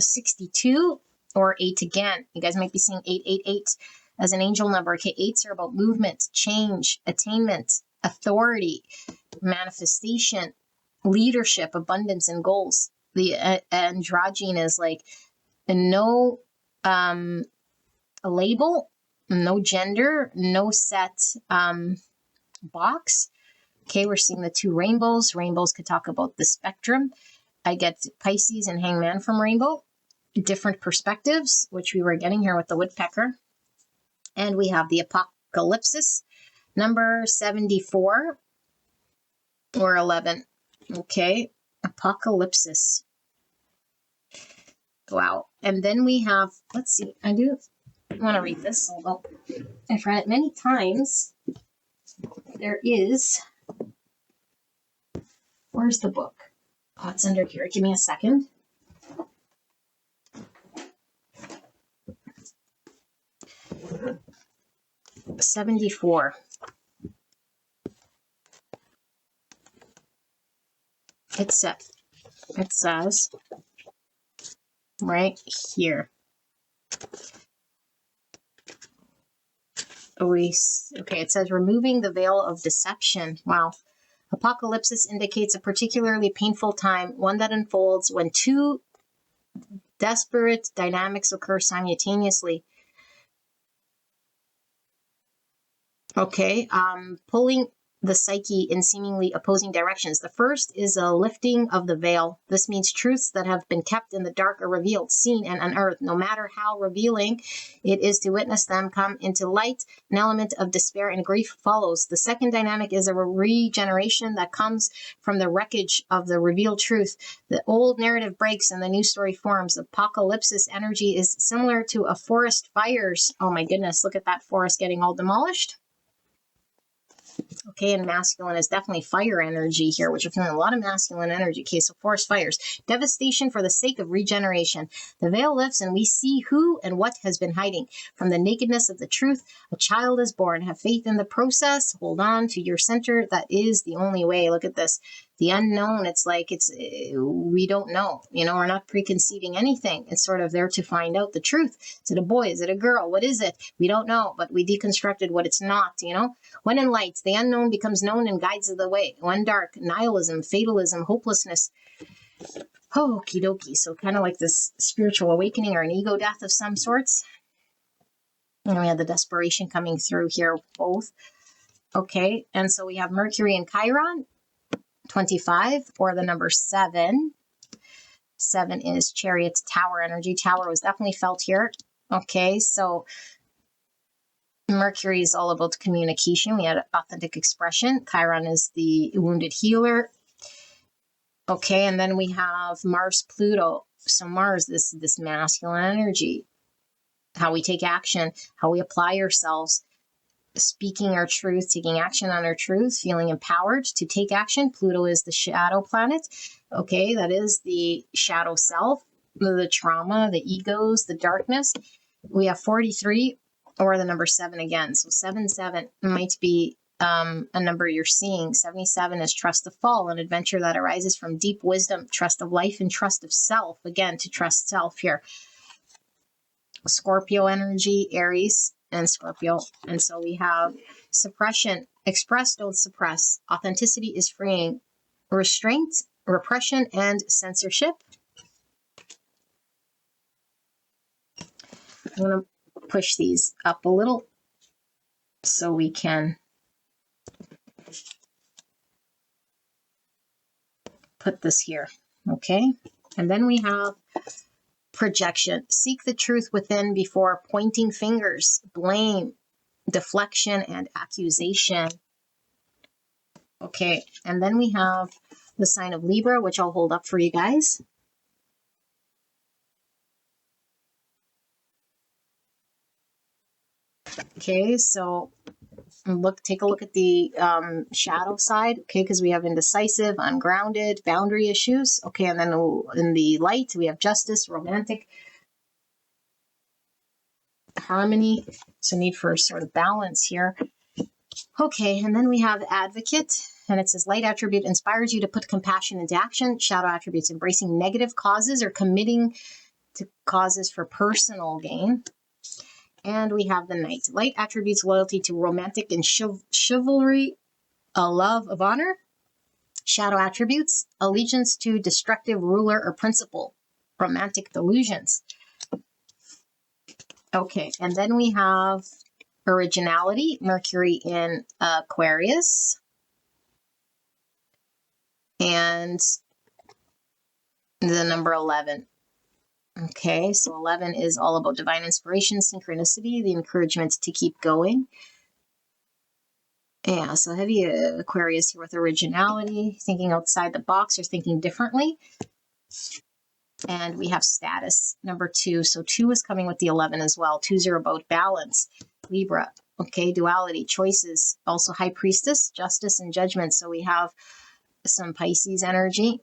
62, or 8 again. You guys might be seeing 888 as an angel number. Okay, 8s are about movement, change, attainment, authority, manifestation, leadership, abundance, and goals. The androgyne is like no label, no gender, no set box. Okay, we're seeing the 2 rainbows. Rainbows could talk about the spectrum. I get Pisces and Hangman from Rainbow. Different perspectives, which we were getting here with the woodpecker. And we have the apocalypsis, number 74, or 11. Okay, apocalypsis. Wow. And then we have, let's see, I do want to read this, although I've read it many times. There is, where's the book? Oh, it's under here. Give me a second. '74. It says right here. Okay, it says removing the veil of deception. Wow. Apocalypsis indicates a particularly painful time, one that unfolds when two desperate dynamics occur simultaneously. Okay, pulling the psyche in seemingly opposing directions. The first is a lifting of the veil. This means truths that have been kept in the dark are revealed, seen, and unearthed. No matter how revealing it is to witness them come into light, an element of despair and grief follows. The second dynamic is a regeneration that comes from the wreckage of the revealed truth. The old narrative breaks and the new story forms. Apocalypsis energy is similar to a forest fires. Oh my goodness, look at that forest getting all demolished. Okay, and masculine is definitely fire energy here, which are feeling a lot of masculine energy. Okay, so forest fires. Devastation for the sake of regeneration. The veil lifts and we see who and what has been hiding. From the nakedness of the truth, a child is born. Have faith in the process. Hold on to your center. That is the only way. Look at this. The unknown, it's like we don't know. You know, we're not preconceiving anything. It's sort of there to find out the truth. Is it a boy? Is it a girl? What is it? We don't know, but we deconstructed what it's not, you know? When in light, the unknown becomes known and guides the way. When dark, nihilism, fatalism, hopelessness. Oh, okie dokie. So kind of like this spiritual awakening or an ego death of some sorts. And we have the desperation coming through here, both. Okay, and so we have Mercury and Chiron. 25, or the number 7. 7 is Chariot Tower energy. Tower was definitely felt here. Okay, so Mercury is all about communication. We had authentic expression. Chiron is the wounded healer. Okay, and then we have Mars, Pluto. So Mars, this masculine energy. How we take action, how we apply ourselves. Speaking our truth, taking action on our truth, feeling empowered to take action. Pluto is the shadow planet. Okay, that is the shadow self, the trauma, the egos, the darkness. We have 43, or the number 7 again. So 7 might be a number you're seeing. 77 is trust the fall, an adventure that arises from deep wisdom, trust of life, and trust of self. Again, to trust self here. Scorpio energy, Aries, and Scorpio. And so we have suppression. Express, don't suppress. Authenticity is freeing. Restraint, repression, and censorship. I'm going to push these up a little so we can put this here. Okay. And then we have projection. Seek the truth within before pointing fingers, blame, deflection, and accusation. Okay, and then we have the sign of Libra, which I'll hold up for you guys. Okay, so take a look at the shadow side, okay, because we have indecisive, ungrounded, boundary issues. Okay, and then in the light, we have justice, romantic, harmony, so need for sort of balance here. Okay, and then we have advocate, and it says light attribute inspires you to put compassion into action. Shadow attributes embracing negative causes or committing to causes for personal gain. And we have the knight. Light attributes loyalty to romantic and chivalry, a love of honor. Shadow attributes allegiance to destructive ruler or principle, romantic delusions. Okay, and then we have originality, Mercury in Aquarius. And the number 11. Okay, so 11 is all about divine inspiration, synchronicity, the encouragement to keep going. Yeah, so heavy Aquarius here with originality, thinking outside the box or thinking differently. And we have status number 2. So 2 is coming with the 11 as well. 2's about balance. Libra. Okay, duality, choices. Also high priestess, justice and judgment. So we have some Pisces energy.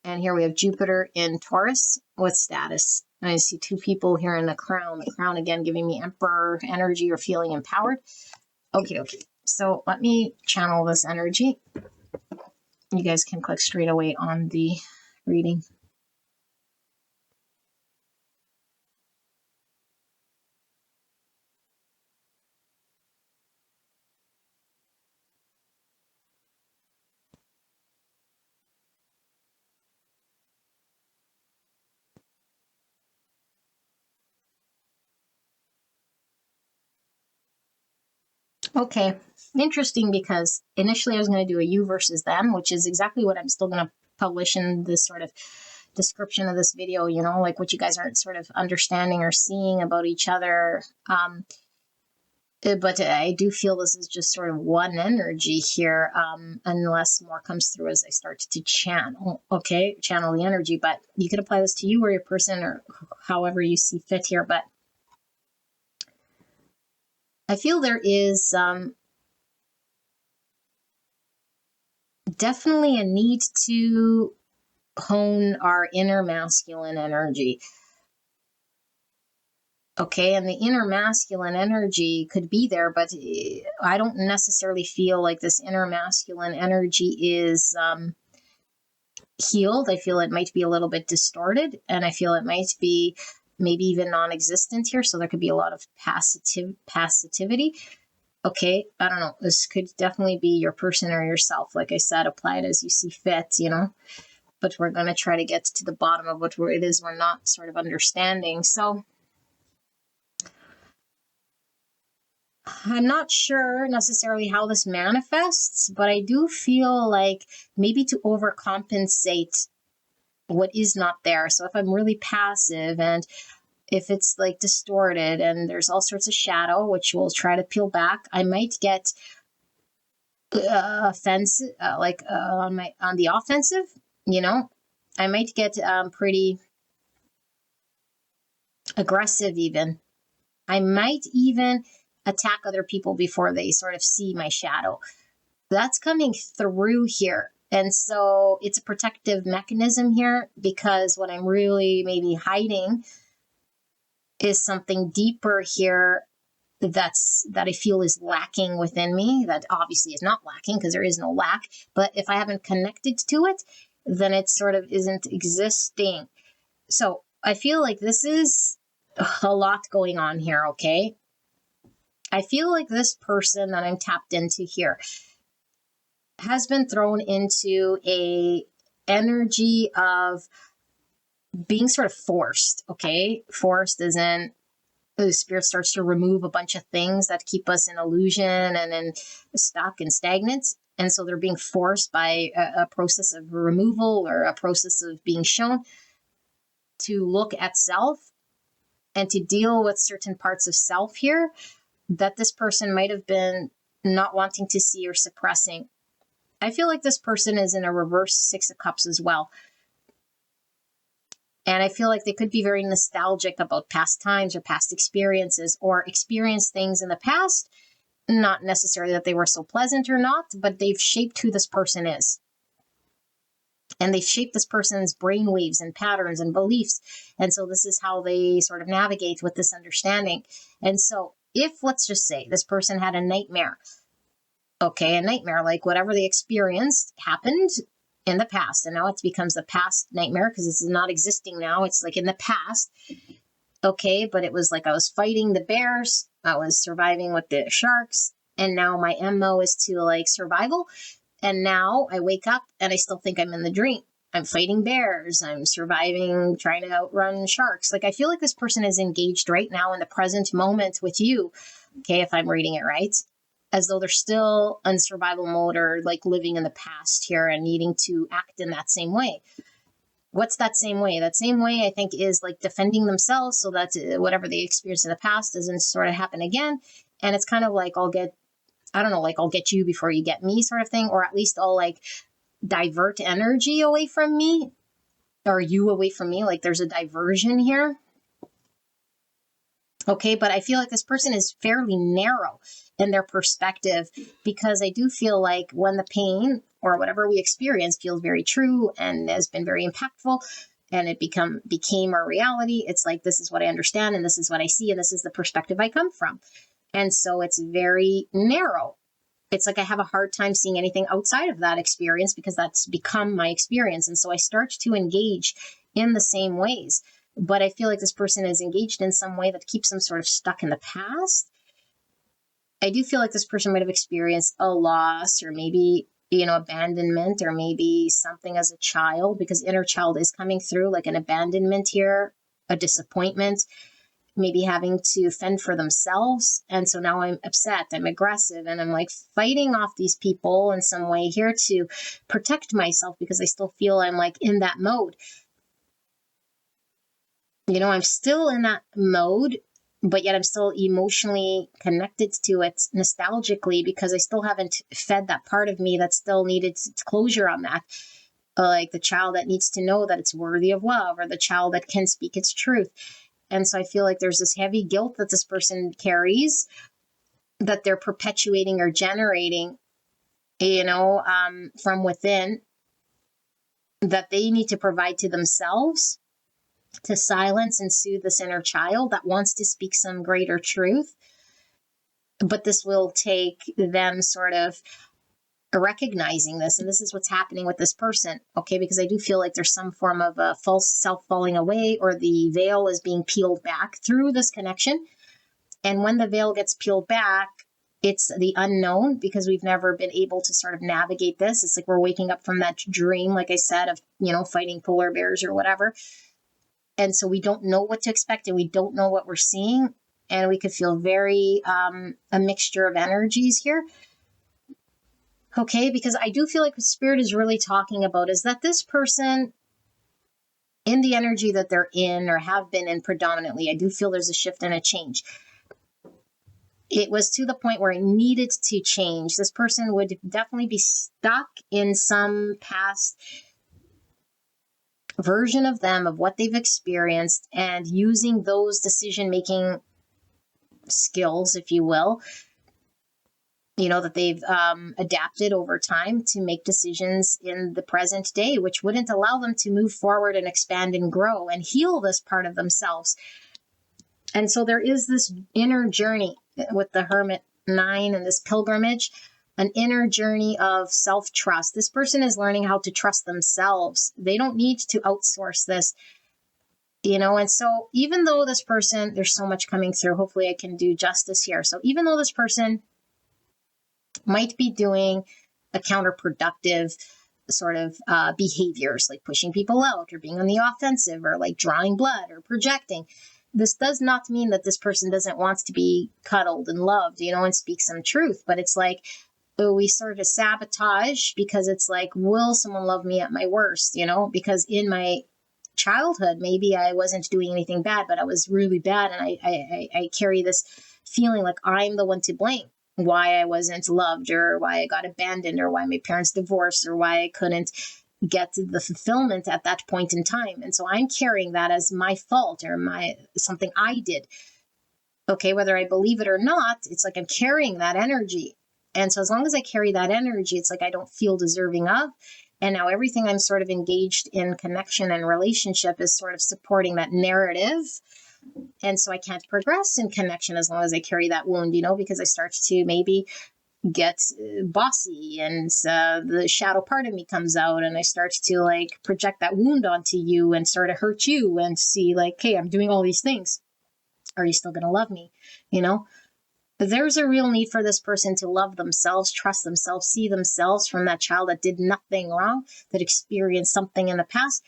And here we have Jupiter in Taurus with status. And I see 2 people here in the crown. The crown again giving me emperor energy or feeling empowered. Okay. So let me channel this energy. You guys can click straight away on the reading. Okay, interesting, because initially I was going to do a you versus them, which is exactly what I'm still going to publish in this sort of description of this video, you know, like what you guys aren't sort of understanding or seeing about each other. But I do feel this is just sort of one energy here, unless more comes through as I start to channel the energy. But you could apply this to you or your person or however you see fit here. But I feel there is definitely a need to hone our inner masculine energy. Okay, and the inner masculine energy could be there, but I don't necessarily feel like this inner masculine energy is healed. I feel it might be a little bit distorted, and I feel it might be maybe even non-existent here. So there could be a lot of passivity. Okay, I don't know. This could definitely be your person or yourself. Like I said, apply it as you see fit, you know. But we're going to try to get to the bottom of what it is we're not sort of understanding. So I'm not sure necessarily how this manifests, but I do feel like maybe to overcompensate what is not there. So if I'm really passive and if it's like distorted and there's all sorts of shadow, which we'll try to peel back, I might get offensive, on the offensive, you know, I might get pretty aggressive even. I might even attack other people before they sort of see my shadow. That's coming through here. And so it's a protective mechanism here, because what I'm really maybe hiding is something deeper here that I feel is lacking within me, that obviously is not lacking because there is no lack. But if I haven't connected to it, then it sort of isn't existing. So I feel like this is a lot going on here, okay? I feel like this person that I'm tapped into here has been thrown into a energy of being sort of forced, okay? Forced as in the spirit starts to remove a bunch of things that keep us in illusion and then stuck and stagnant. And so they're being forced by a process of removal or a process of being shown to look at self and to deal with certain parts of self here that this person might have been not wanting to see or suppressing. I feel like this person is in a reverse 6 of Cups as well. And I feel like they could be very nostalgic about past times or past experiences, or experience things in the past, not necessarily that they were so pleasant or not, but they've shaped who this person is. And they've shaped this person's brainwaves and patterns and beliefs. And so this is how they sort of navigate with this understanding. And so if, let's just say, this person had a nightmare, okay, a nightmare, like whatever they experienced happened in the past, and now it becomes a past nightmare because it's not existing now. It's like in the past, okay, but it was like I was fighting the bears, I was surviving with the sharks, and now my MO is to like survival. And now I wake up and I still think I'm in the dream. I'm fighting bears, I'm surviving, trying to outrun sharks. Like I feel like this person is engaged right now in the present moment with you, okay, if I'm reading it right, as though they're still in survival mode or like living in the past here and needing to act in that same way. What's that same way? That same way, I think, is like defending themselves so that whatever they experienced in the past doesn't sort of happen again. And it's kind of like I'll get you before you get me sort of thing, or at least I'll like divert energy away from me Or you away from me, like there's a diversion here. Okay, but I feel like this person is fairly narrow in their perspective, because I do feel like when the pain or whatever we experience feels very true and has been very impactful, and it became our reality, it's like, this is what I understand and this is what I see and this is the perspective I come from. And so it's very narrow. It's like I have a hard time seeing anything outside of that experience because that's become my experience. And so I start to engage in the same ways. But I feel like this person is engaged in some way that keeps them sort of stuck in the past. I do feel like this person might have experienced a loss, or maybe, abandonment, or maybe something as a child, because inner child is coming through, like an abandonment here, a disappointment, maybe having to fend for themselves. And so now I'm upset, I'm aggressive, and I'm like fighting off these people in some way here to protect myself, because I still feel I'm like in that mode. I'm still in that mode, but yet I'm still emotionally connected to it nostalgically, because I still haven't fed that part of me that still needed closure on that. Like the child that needs to know that it's worthy of love, or the child that can speak its truth. And so I feel like there's this heavy guilt that this person carries, that they're perpetuating or generating, from within, that they need to provide to themselves, to silence and soothe this inner child that wants to speak some greater truth. But this will take them sort of recognizing this. And this is what's happening with this person. Okay, because I do feel like there's some form of a false self falling away, or the veil is being peeled back through this connection. And when the veil gets peeled back, it's the unknown, because we've never been able to sort of navigate this. It's like we're waking up from that dream, like I said, of, fighting polar bears or whatever. And so we don't know what to expect, and we don't know what we're seeing. And we could feel very a mixture of energies here. Okay, because I do feel like what Spirit is really talking about is that this person, in the energy that they're in or have been in predominantly, I do feel there's a shift and a change. It was to the point where it needed to change. This person would definitely be stuck in some past version of them, of what they've experienced, and using those decision-making skills, if you will, that they've adapted over time to make decisions in the present day, which wouldn't allow them to move forward and expand and grow and heal this part of themselves. And so there is this inner journey with the Hermit 9 and this pilgrimage, an inner journey of self-trust. This person is learning how to trust themselves. They don't need to outsource this, and so even though this person, there's so much coming through, hopefully I can do justice here. So even though this person might be doing a counterproductive sort of behaviors, like pushing people out, or being on the offensive, or like drawing blood, or projecting, this does not mean that this person doesn't want to be cuddled and loved, and speak some truth. But it's like, we sort of sabotage, because it's like, will someone love me at my worst? Because in my childhood, maybe I wasn't doing anything bad, but I was really bad. And I carry this feeling like I'm the one to blame. Why I wasn't loved, or why I got abandoned, or why my parents divorced, or why I couldn't get the fulfillment at that point in time. And so I'm carrying that as my fault, or something I did. Okay, whether I believe it or not, it's like I'm carrying that energy. And so as long as I carry that energy, it's like I don't feel deserving of. And now everything I'm sort of engaged in connection and relationship is sort of supporting that narrative. And so I can't progress in connection as long as I carry that wound, because I start to maybe get bossy, and the shadow part of me comes out, and I start to like project that wound onto you and sort of hurt you, and see like, hey, I'm doing all these things. Are you still going to love me? But there's a real need for this person to love themselves, trust themselves, see themselves from that child that did nothing wrong, that experienced something in the past.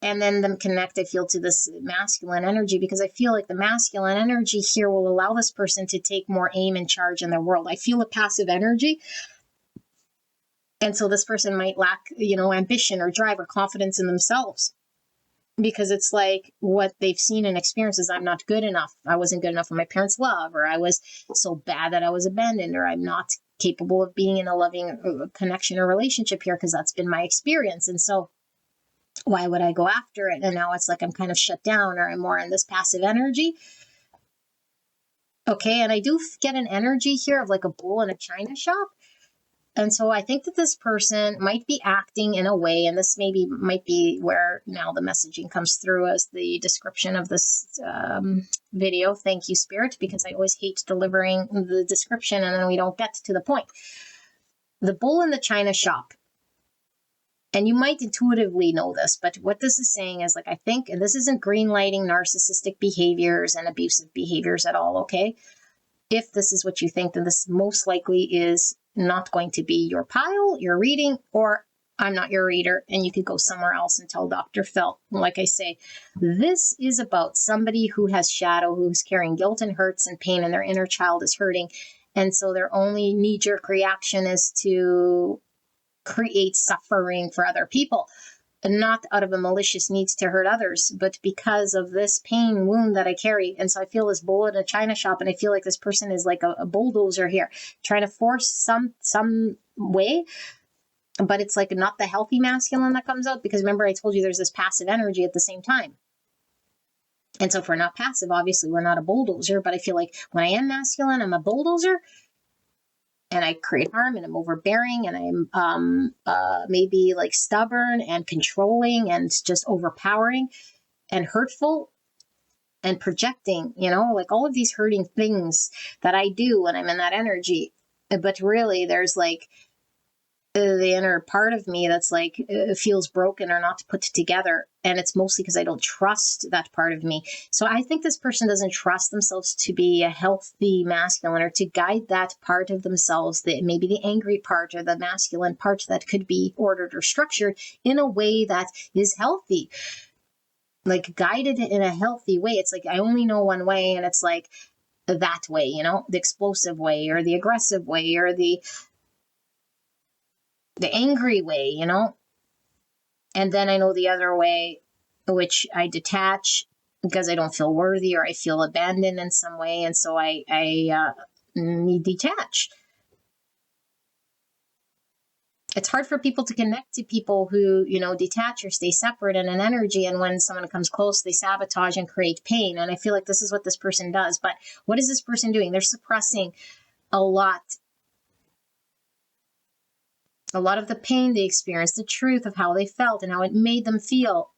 And then them connect, I feel, to this masculine energy, because I feel like the masculine energy here will allow this person to take more aim and charge in their world. I feel a passive energy. And so this person might lack, ambition or drive or confidence in themselves, because it's like what they've seen and experienced is, I'm not good enough. I wasn't good enough for my parents' love, or I was so bad that I was abandoned, or I'm not capable of being in a loving connection or relationship here, because that's been my experience. And so Why would I go after it? And now it's like I'm kind of shut down, or I'm more in this passive energy. Okay, and I do get an energy here of like a bull in a china shop. And so I think that this person might be acting in a way, and this maybe might be where now the messaging comes through as the description of this video. Thank you, Spirit, because I always hate delivering the description and then we don't get to the point. The bull in the china shop. And you might intuitively know this, but what this is saying is like, I think, and this isn't greenlighting narcissistic behaviors and abusive behaviors at all, okay? If this is what you think, then this most likely is not going to be your pile, your reading, or I'm not your reader, and you could go somewhere else and tell Dr. Phil. Like I say, this is about somebody who has shadow, who's carrying guilt and hurts and pain, and their inner child is hurting. And so their only knee-jerk reaction is to create suffering for other people. Not out of a malicious need to hurt others, but because of this pain wound that I carry. And so I feel this bull in a china shop, and I feel like this person is like a bulldozer here, trying to force some way, but it's like not the healthy masculine that comes out, because remember I told you there's this passive energy at the same time. And so if we're not passive, obviously we're not a bulldozer, but I feel like when I am masculine, I'm a bulldozer. And I create harm, and I'm overbearing, and I'm maybe like stubborn and controlling and just overpowering and hurtful and projecting, like all of these hurting things that I do when I'm in that energy. But really, there's like the inner part of me that's like feels broken or not put together, and it's mostly because I don't trust that part of me. So I think this person doesn't trust themselves to be a healthy masculine, or to guide that part of themselves, that maybe the angry part or the masculine part that could be ordered or structured in a way that is healthy, like guided in a healthy way. It's like I only know one way, and it's like that way, the explosive way or the aggressive way or the angry way, and then I know the other way, which I detach because I don't feel worthy or I feel abandoned in some way, and so I detach. It's hard for people to connect to people who, detach or stay separate in an energy, and when someone comes close, they sabotage and create pain. And I feel like this is what this person does. But what is this person doing? They're suppressing a lot of the pain they experienced, the truth of how they felt and how it made them feel.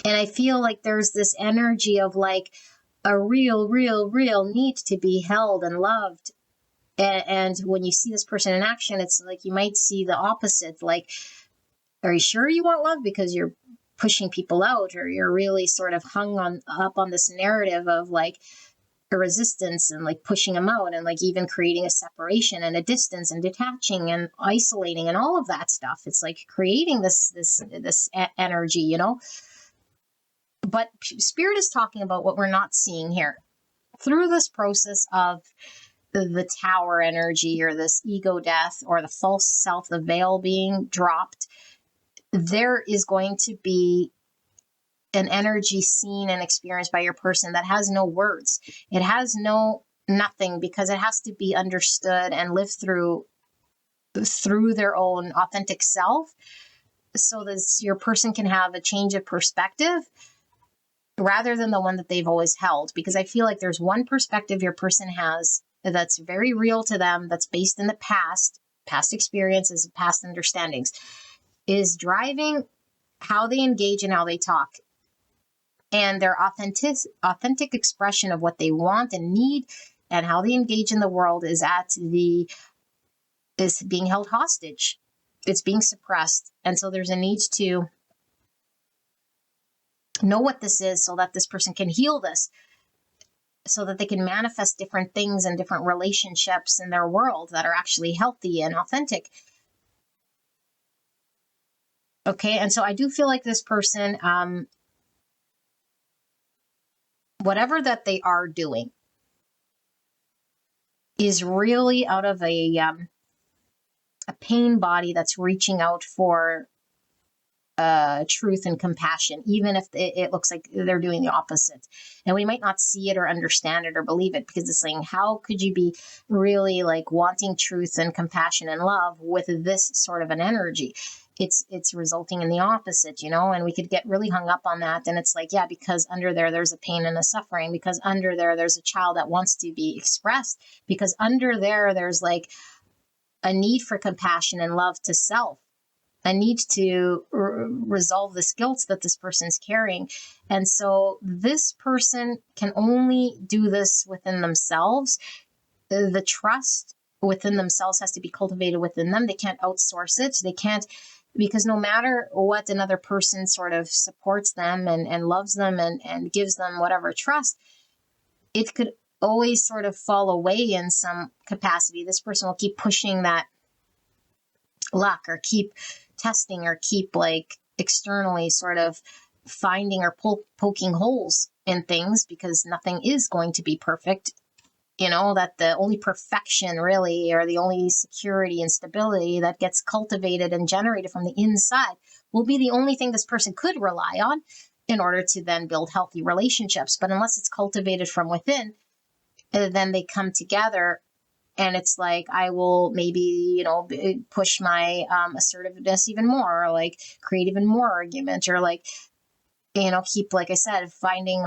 And I feel like there's this energy of like a real need to be held and loved. And when you see this person in action, it's like you might see the opposite. Like, are you sure you want love? Because you're pushing people out, or you're really sort of up on this narrative of like a resistance and like pushing them out, and like even creating a separation and a distance and detaching and isolating and all of that stuff. It's like creating this energy, But Spirit is talking about what we're not seeing here. Through this process of the tower energy, or this ego death, or the false self, the veil being dropped, there is going to be an energy seen and experienced by your person that has no words. It has nothing, because it has to be understood and lived through their own authentic self, so that your person can have a change of perspective rather than the one that they've always held. Because I feel like there's one perspective your person has that's very real to them, that's based in the past experiences, past understandings, is driving how they engage and how they talk. And their authentic expression of what they want and need and how they engage in the world is being held hostage. It's being suppressed. And so there's a need to know what this is, so that this person can heal this, so that they can manifest different things and different relationships in their world that are actually healthy and authentic. Okay, and so I do feel like this person, whatever that they are doing, is really out of a pain body that's reaching out for truth and compassion, even if it looks like they're doing the opposite. And we might not see it or understand it or believe it, because it's saying, how could you be really like wanting truth and compassion and love with this sort of an energy? It's resulting in the opposite, and we could get really hung up on that. And it's like, yeah, because under there's a pain and a suffering, because under there's a child that wants to be expressed, because under there's like a need for compassion and love to self, a need to resolve this guilt that this person's carrying. And so this person can only do this within themselves. The trust within themselves has to be cultivated within them. They can't outsource it. They can't, because no matter what another person sort of supports them and loves them and gives them whatever trust, it could always sort of fall away in some capacity. This person will keep pushing that luck, or keep testing, or keep like externally sort of finding or poking holes in things, because nothing is going to be perfect. That the only perfection really, or the only security and stability that gets cultivated and generated from the inside, will be the only thing this person could rely on in order to then build healthy relationships. But unless it's cultivated from within, then they come together. And it's like, I will maybe, push my assertiveness even more, or like create even more argument, or like, keep, like I said, finding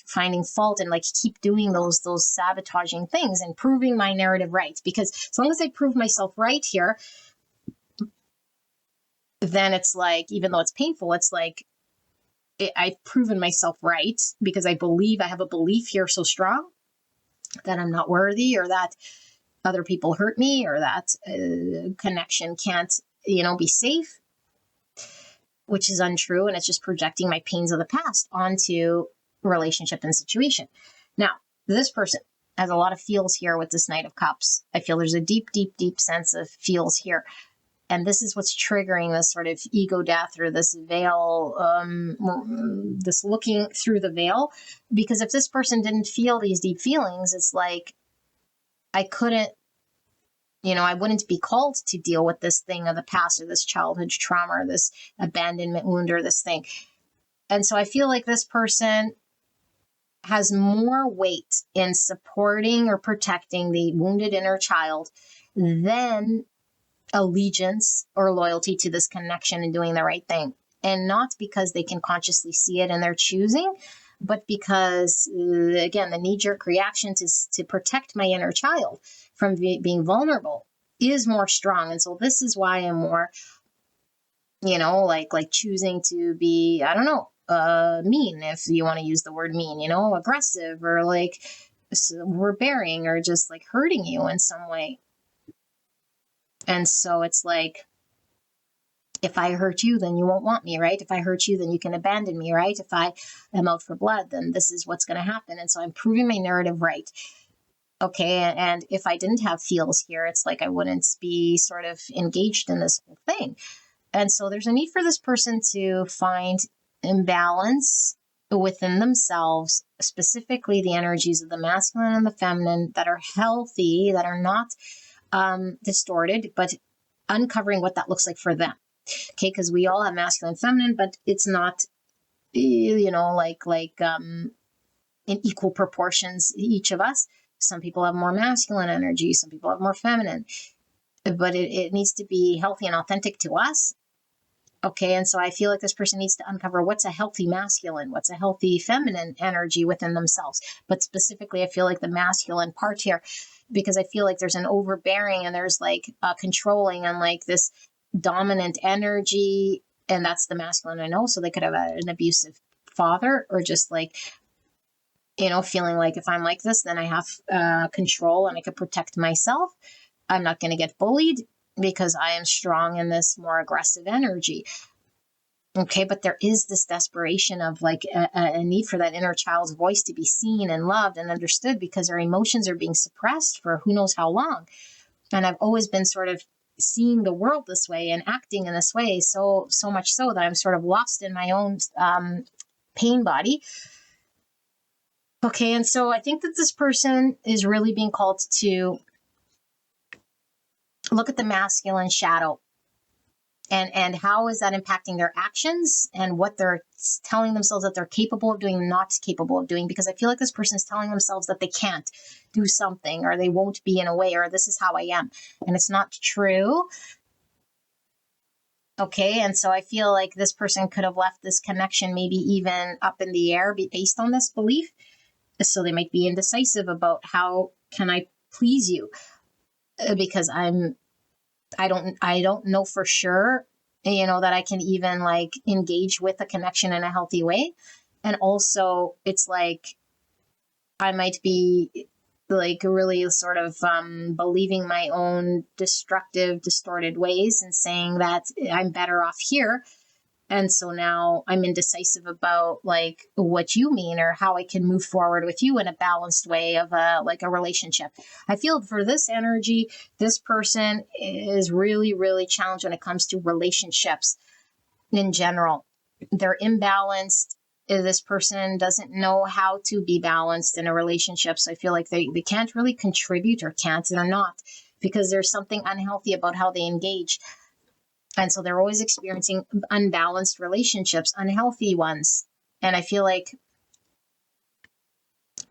finding fault, and like keep doing those sabotaging things and proving my narrative right. Because as long as I prove myself right here, then it's like, even though it's painful, it's like I've proven myself right, because I have a belief here so strong that I'm not worthy, or that other people hurt me, or that connection can't, be safe, which is untrue. And it's just projecting my pains of the past onto relationship and situation. Now, this person has a lot of feels here with this Knight of Cups. I feel there's a deep, deep, deep sense of feels here. And this is what's triggering this sort of ego death, or this veil, this looking through the veil. Because if this person didn't feel these deep feelings, it's like, I couldn't, I wouldn't be called to deal with this thing of the past, or this childhood trauma, or this abandonment wound, or this thing. And so I feel like this person has more weight in supporting or protecting the wounded inner child than allegiance or loyalty to this connection and doing the right thing. And not because they can consciously see it and they're choosing, but because, again, the knee-jerk reaction to protect my inner child from being vulnerable is more strong. And so this is why I'm more, like choosing to be, I don't know, mean, if you want to use the word mean, aggressive, or like overbearing, or just like hurting you in some way. And so it's like, if I hurt you, then you won't want me, right? If I hurt you, then you can abandon me, right? If I am out for blood, then this is what's going to happen. And so I'm proving my narrative right. Okay. And if I didn't have feels here, it's like I wouldn't be sort of engaged in this whole thing. And so there's a need for this person to find imbalance within themselves, specifically the energies of the masculine and the feminine, that are healthy, that are not distorted, but uncovering what that looks like for them. Okay, because we all have masculine and feminine, but it's not, like in equal proportions, each of us. Some people have more masculine energy, some people have more feminine, but it needs to be healthy and authentic to us. Okay, and so I feel like this person needs to uncover what's a healthy masculine, what's a healthy feminine energy within themselves. But specifically, I feel like the masculine part here, because I feel like there's an overbearing, and there's like controlling, and like this dominant energy, and that's the masculine I know. So they could have an abusive father, or just like, feeling like, if I'm like this, then I have control and I could protect myself. I'm not going to get bullied because I am strong in this more aggressive energy. Okay, but there is this desperation of like a need for that inner child's voice to be seen and loved and understood, because our emotions are being suppressed for who knows how long. And I've always been sort of seeing the world this way and acting in this way, so much so that I'm sort of lost in my own pain body. Okay, and so I think that this person is really being called to look at the masculine shadow And how is that impacting their actions and what they're telling themselves that they're capable of doing, not capable of doing? Because I feel like this person is telling themselves that they can't do something, or they won't be in a way, or this is how I am. And it's not true. Okay. And so I feel like this person could have left this connection maybe even up in the air based on this belief. So they might be indecisive about how can I please you, because I don't know for sure, that I can even like engage with a connection in a healthy way. And also it's like, I might be like really sort of believing my own destructive, distorted ways and saying that I'm better off here. And so now I'm indecisive about like what you mean or how I can move forward with you in a balanced way of a relationship. I feel for this energy, this person is really, really challenged when it comes to relationships in general. They're imbalanced. This person doesn't know how to be balanced in a relationship. So I feel like they can't really contribute, or can't, they're not, because there's something unhealthy about how they engage. And so they're always experiencing unbalanced relationships, unhealthy ones. And I feel like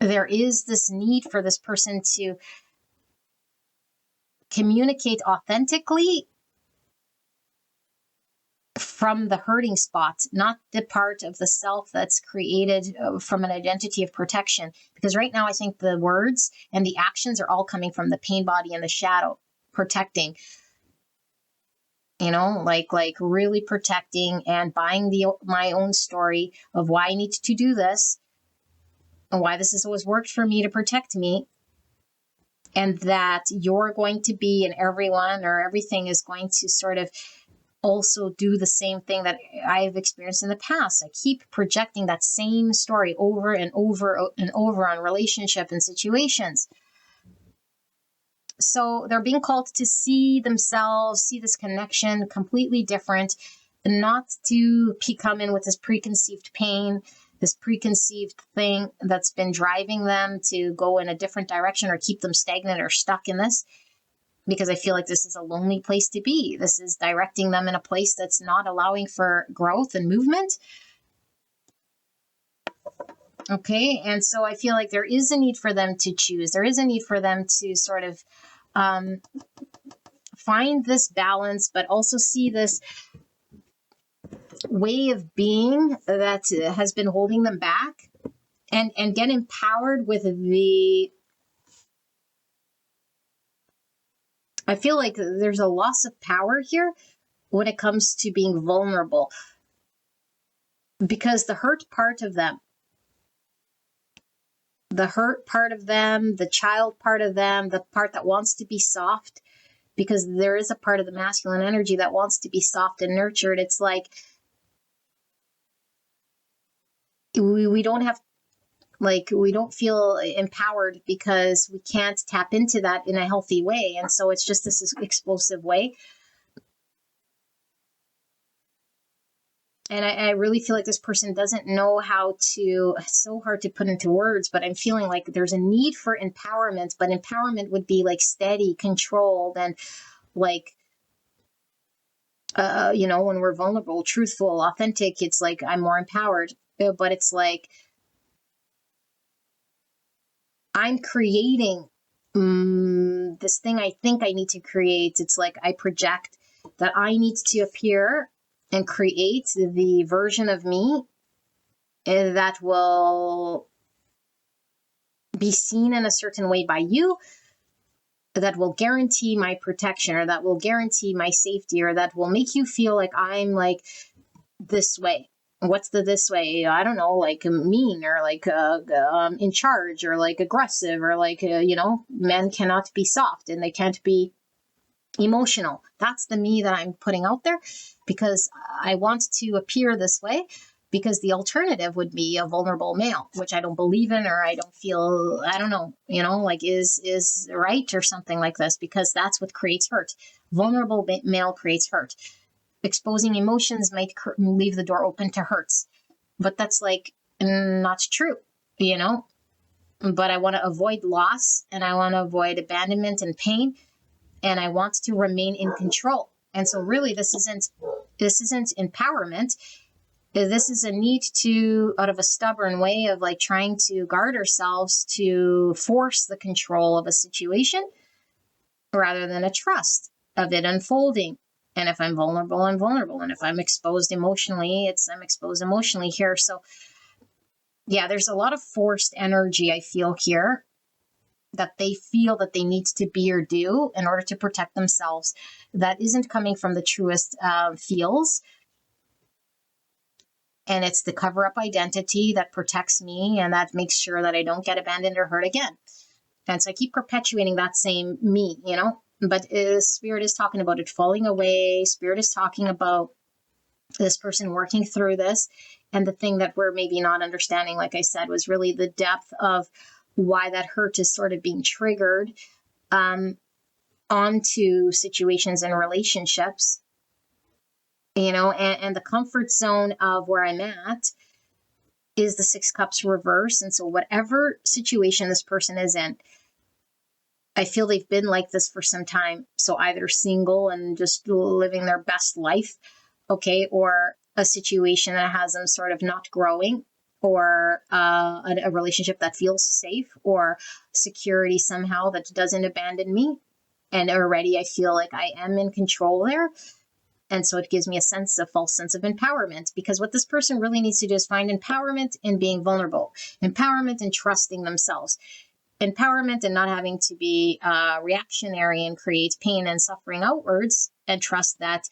there is this need for this person to communicate authentically from the hurting spot, not the part of the self that's created from an identity of protection. Because right now I think the words and the actions are all coming from the pain body and the shadow, protecting. Like really protecting and buying my own story of why I need to do this and why this has always worked for me to protect me, and that you're going to be, and everyone or everything is going to sort of also do the same thing that I've experienced in the past. I keep projecting that same story over and over and over on relationship and situations. So they're being called to see themselves, see this connection completely different, and not to come in with this preconceived pain, this preconceived thing that's been driving them to go in a different direction or keep them stagnant or stuck in this. Because I feel like this is a lonely place to be. This is directing them in a place that's not allowing for growth and movement. Okay. And so I feel like there is a need for them to choose. There is a need for them to sort of find this balance, but also see this way of being that has been holding them back, and get empowered with I feel like there's a loss of power here when it comes to being vulnerable, because the hurt part of them, the child part of them, the part that wants to be soft, because there is a part of the masculine energy that wants to be soft and nurtured. It's like we don't have, like, we don't feel empowered because we can't tap into that in a healthy way. And so it's just this explosive way. And I really feel like this person doesn't know how to, it's so hard to put into words, but I'm feeling like there's a need for empowerment, but empowerment would be like steady, controlled, and like, when we're vulnerable, truthful, authentic, it's like I'm more empowered. But it's like I'm creating this thing I think I need to create. It's like I project that I need to appear and create the version of me that will be seen in a certain way by you, that will guarantee my protection, or that will guarantee my safety, or that will make you feel like I'm like this way. What's the this way? I don't know, like mean, or like in charge, or like aggressive, or like, men cannot be soft and they can't be emotional. That's the me that I'm putting out there, because I want to appear this way, because the alternative would be a vulnerable male, which I don't believe in, or I don't feel, I don't know, like is right or something like this, because that's what creates hurt. Vulnerable male creates hurt. Exposing emotions might leave the door open to hurts, but that's like not true, but I want to avoid loss, and I want to avoid abandonment and pain, and I want to remain in control. And so really this isn't empowerment. This is a need to, out of a stubborn way of like trying to guard ourselves, to force the control of a situation rather than a trust of it unfolding. And if I'm vulnerable, I'm vulnerable. And if I'm exposed emotionally, I'm exposed emotionally here. So yeah, there's a lot of forced energy I feel here, that they feel that they need to be or do in order to protect themselves. That isn't coming from the truest feels. And it's the cover-up identity that protects me and that makes sure that I don't get abandoned or hurt again. And so I keep perpetuating that same me, you know. But Spirit is talking about it falling away. Spirit is talking about this person working through this. And the thing that we're maybe not understanding, like I said, was really the depth of why that hurt is sort of being triggered onto situations and relationships, you know, and the comfort zone of where I'm at is the Six Cups reverse. And so whatever situation this person is in, I feel they've been like this for some time. So either single and just living their best life, okay, or a situation that has them sort of not growing, or a relationship that feels safe, or security somehow that doesn't abandon me. And already I feel like I am in control there. And so it gives me a false sense of empowerment, because what this person really needs to do is find empowerment in being vulnerable, empowerment in trusting themselves, empowerment in not having to be reactionary and create pain and suffering outwards, and trust that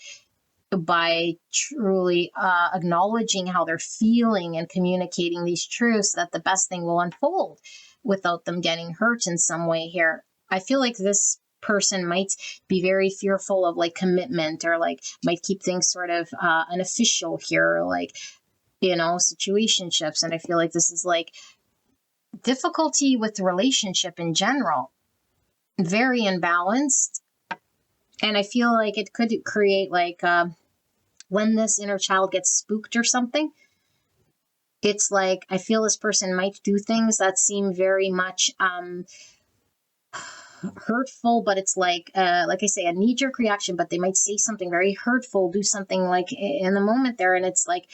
by truly acknowledging how they're feeling and communicating these truths, that the best thing will unfold without them getting hurt in some way here. I feel like this person might be very fearful of like commitment, or like might keep things sort of unofficial here, like, you know, situationships. And I feel like this is like difficulty with the relationship in general, very imbalanced. And I feel like it could create like when this inner child gets spooked or something, it's like I feel this person might do things that seem very much hurtful, but it's like I say, a knee-jerk reaction, but they might say something very hurtful, do something like in the moment there, and it's like,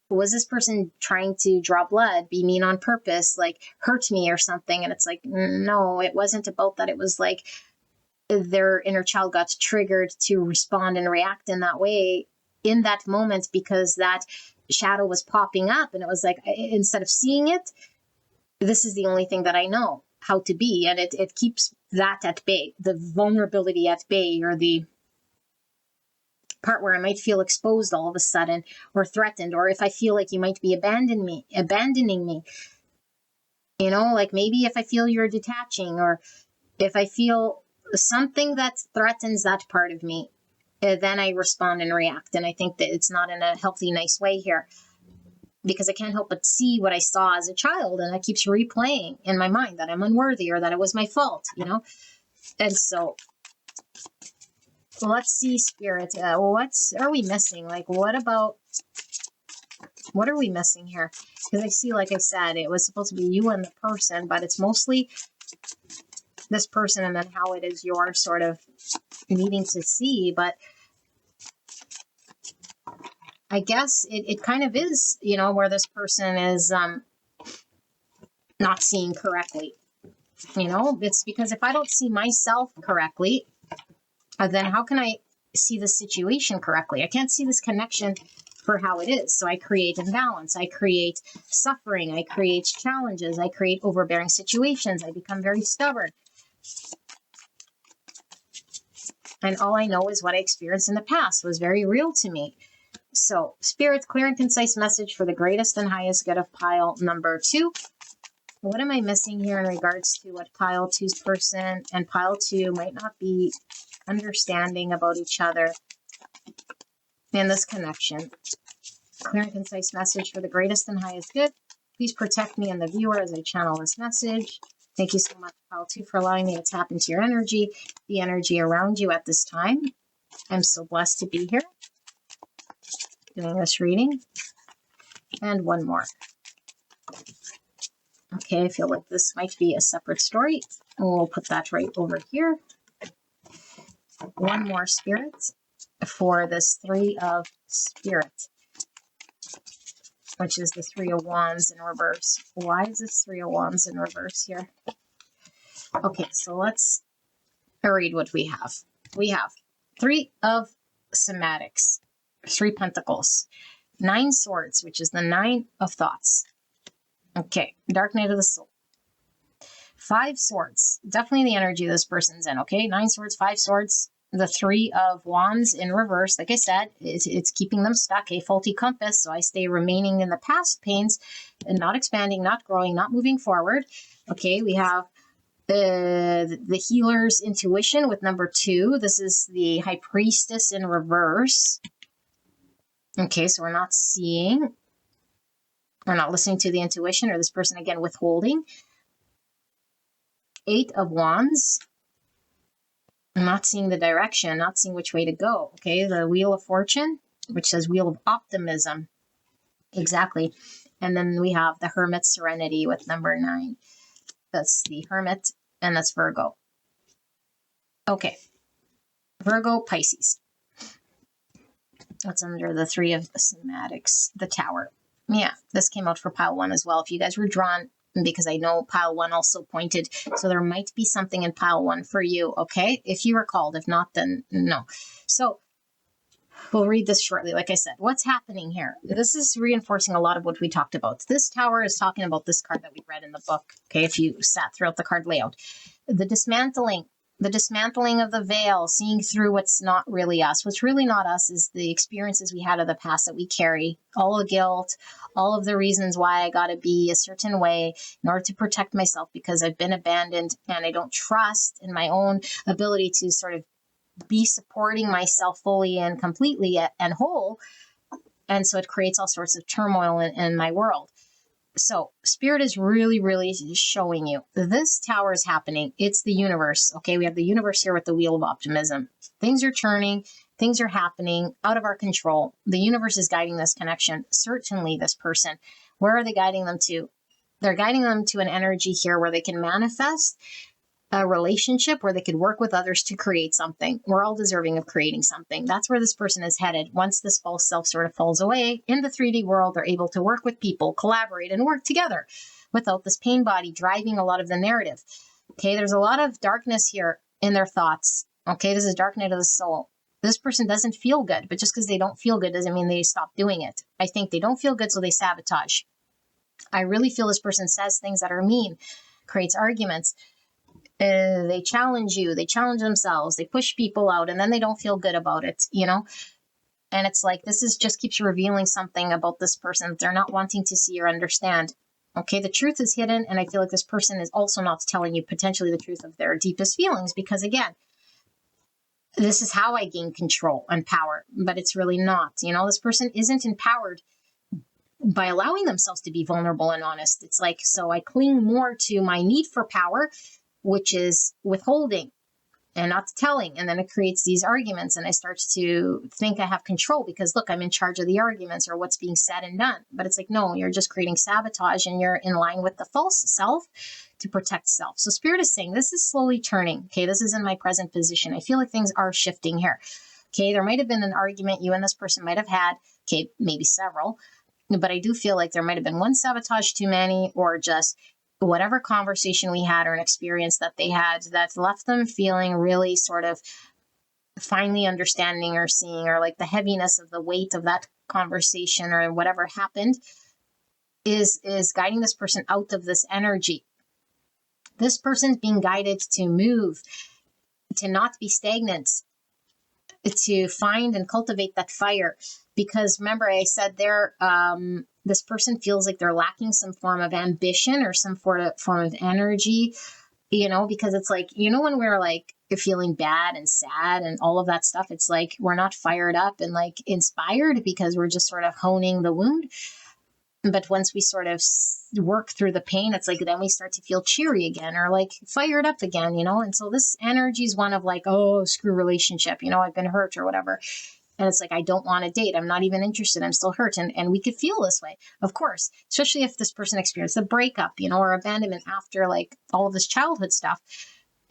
was this person trying to draw blood, be mean on purpose, like hurt me or something? And it's like, no, it wasn't about that. It was like their inner child got triggered to respond and react in that way in that moment, because that shadow was popping up, and it was like, instead of seeing it, this is the only thing that I know how to be. And it keeps that at bay, the vulnerability at bay, or the part where I might feel exposed all of a sudden, or threatened, or if I feel like you might be abandoning me, you know, like maybe if I feel you're detaching, or if I feel something that threatens that part of me, then I respond and react. And I think that it's not in a healthy, nice way here, because I can't help but see what I saw as a child, and that keeps replaying in my mind that I'm unworthy, or that it was my fault, you know? And so let's see, Spirit, what are we missing? Like, what are we missing here? Because I see, like I said, it was supposed to be you and the person, but it's mostly this person, and then how it is you're sort of needing to see. But I guess it kind of is, you know, where this person is not seeing correctly. You know, it's because if I don't see myself correctly, then how can I see the situation correctly? I can't see this connection for how it is. So I create imbalance. I create suffering. I create challenges. I create overbearing situations. I become very stubborn. And all I know is what I experienced in the past was very real to me. So, Spirit's clear and concise message for the greatest and highest good of pile number 2. What am I missing here in regards to what pile 2's person and pile 2 might not be understanding about each other in this connection? Clear and concise message for the greatest and highest good. Please protect me and the viewer as I channel this message. Thank you so much, pile 2, for allowing me to tap into your energy, the energy around you at this time. I'm so blessed to be here doing this reading. And one more. Okay, I feel like this might be a separate story. We'll put that right over here. One more, Spirit, for this Three of Spirit, which is the Three of Wands in reverse. Why is this Three of Wands in reverse here? Okay, so let's read what we have. We have Three of Somatics, Three Pentacles, Nine Swords, which is the Nine of Thoughts. Okay, Dark Night of the Soul. Five Swords, definitely the energy this person's in, okay? Nine Swords, Five Swords, the Three of Wands in reverse. Like I said, it's keeping them stuck, a faulty compass, so I stay remaining in the past pains and not expanding, not growing, not moving forward. Okay, we have the Healer's Intuition with number 2. This is the High Priestess in reverse. Okay, so we're not seeing, we're not listening to the intuition, or this person, again, withholding. Eight of Wands. I'm not seeing the direction, not seeing which way to go. Okay, the Wheel of Fortune, which says Wheel of Optimism. Exactly. And then we have the Hermit Serenity with number 9. That's the Hermit, and that's Virgo. Okay. Virgo, Pisces. That's under the Three of Somatics, the Tower. Yeah, this came out for pile 1 as well. If you guys were drawn, because I know pile 1 also pointed, so there might be something in pile 1 for you, okay? If you recalled. If not, then no. So we'll read this shortly. Like I said, what's happening here? This is reinforcing a lot of what we talked about. This Tower is talking about this card that we read in the book, okay, if you sat throughout the card layout. The dismantling of the veil, seeing through what's not really us. What's really not us is the experiences we had of the past that we carry, all the guilt, all of the reasons why I got to be a certain way in order to protect myself because I've been abandoned and I don't trust in my own ability to sort of be supporting myself fully and completely and whole. And so it creates all sorts of turmoil in my world. So Spirit is really, really showing you this Tower is happening. It's the universe. Okay, we have the universe here with the Wheel of Optimism. Things are turning. Things are happening out of our control. The universe is guiding this connection. Certainly this person. Where are they guiding them to? They're guiding them to an energy here where they can manifest a relationship, where they could work with others to create something. We're all deserving of creating something. That's where this person is headed. Once this false self sort of falls away, in the 3D world, they're able to work with people, collaborate, and work together without this pain body driving a lot of the narrative. Okay, there's a lot of darkness here in their thoughts. Okay, this is Dark Night of the Soul. This person doesn't feel good, but just because they don't feel good doesn't mean they stop doing it. I think they don't feel good, so they sabotage. I really feel this person says things that are mean, creates arguments. They challenge you, they challenge themselves, they push people out, and then they don't feel good about it, you know? And it's like, this is just keeps revealing something about this person that they're not wanting to see or understand. Okay, the truth is hidden, and I feel like this person is also not telling you potentially the truth of their deepest feelings, because again, this is how I gain control and power, but it's really not. You know, this person isn't empowered by allowing themselves to be vulnerable and honest. It's like, so I cling more to my need for power, which is withholding and not telling. And then it creates these arguments. And I start to think I have control because, look, I'm in charge of the arguments or what's being said and done. But it's like, no, you're just creating sabotage and you're in line with the false self to protect self. So Spirit is saying this is slowly turning. Okay, this is in my present position. I feel like things are shifting here. Okay, there might have been an argument you and this person might have had. Okay, maybe several. But I do feel like there might have been one sabotage too many, or just whatever conversation we had or an experience that they had that left them feeling really sort of finally understanding or seeing, or like the heaviness of the weight of that conversation or whatever happened is guiding this person out of this energy. This person's being guided to move, to not be stagnant, to find and cultivate that fire. Because remember, I said there, this person feels like they're lacking some form of ambition or some form of energy, you know, because it's like, you know, when we're like feeling bad and sad and all of that stuff, it's like we're not fired up and like inspired because we're just sort of honing the wound. But once we sort of work through the pain, it's like then we start to feel cheery again or like fired up again, you know. And so this energy is one of like, oh, screw relationship, you know, I've been hurt or whatever. And it's like, I don't want to date. I'm not even interested. I'm still hurt. And we could feel this way, of course, especially if this person experienced a breakup, you know, or abandonment after like all of this childhood stuff.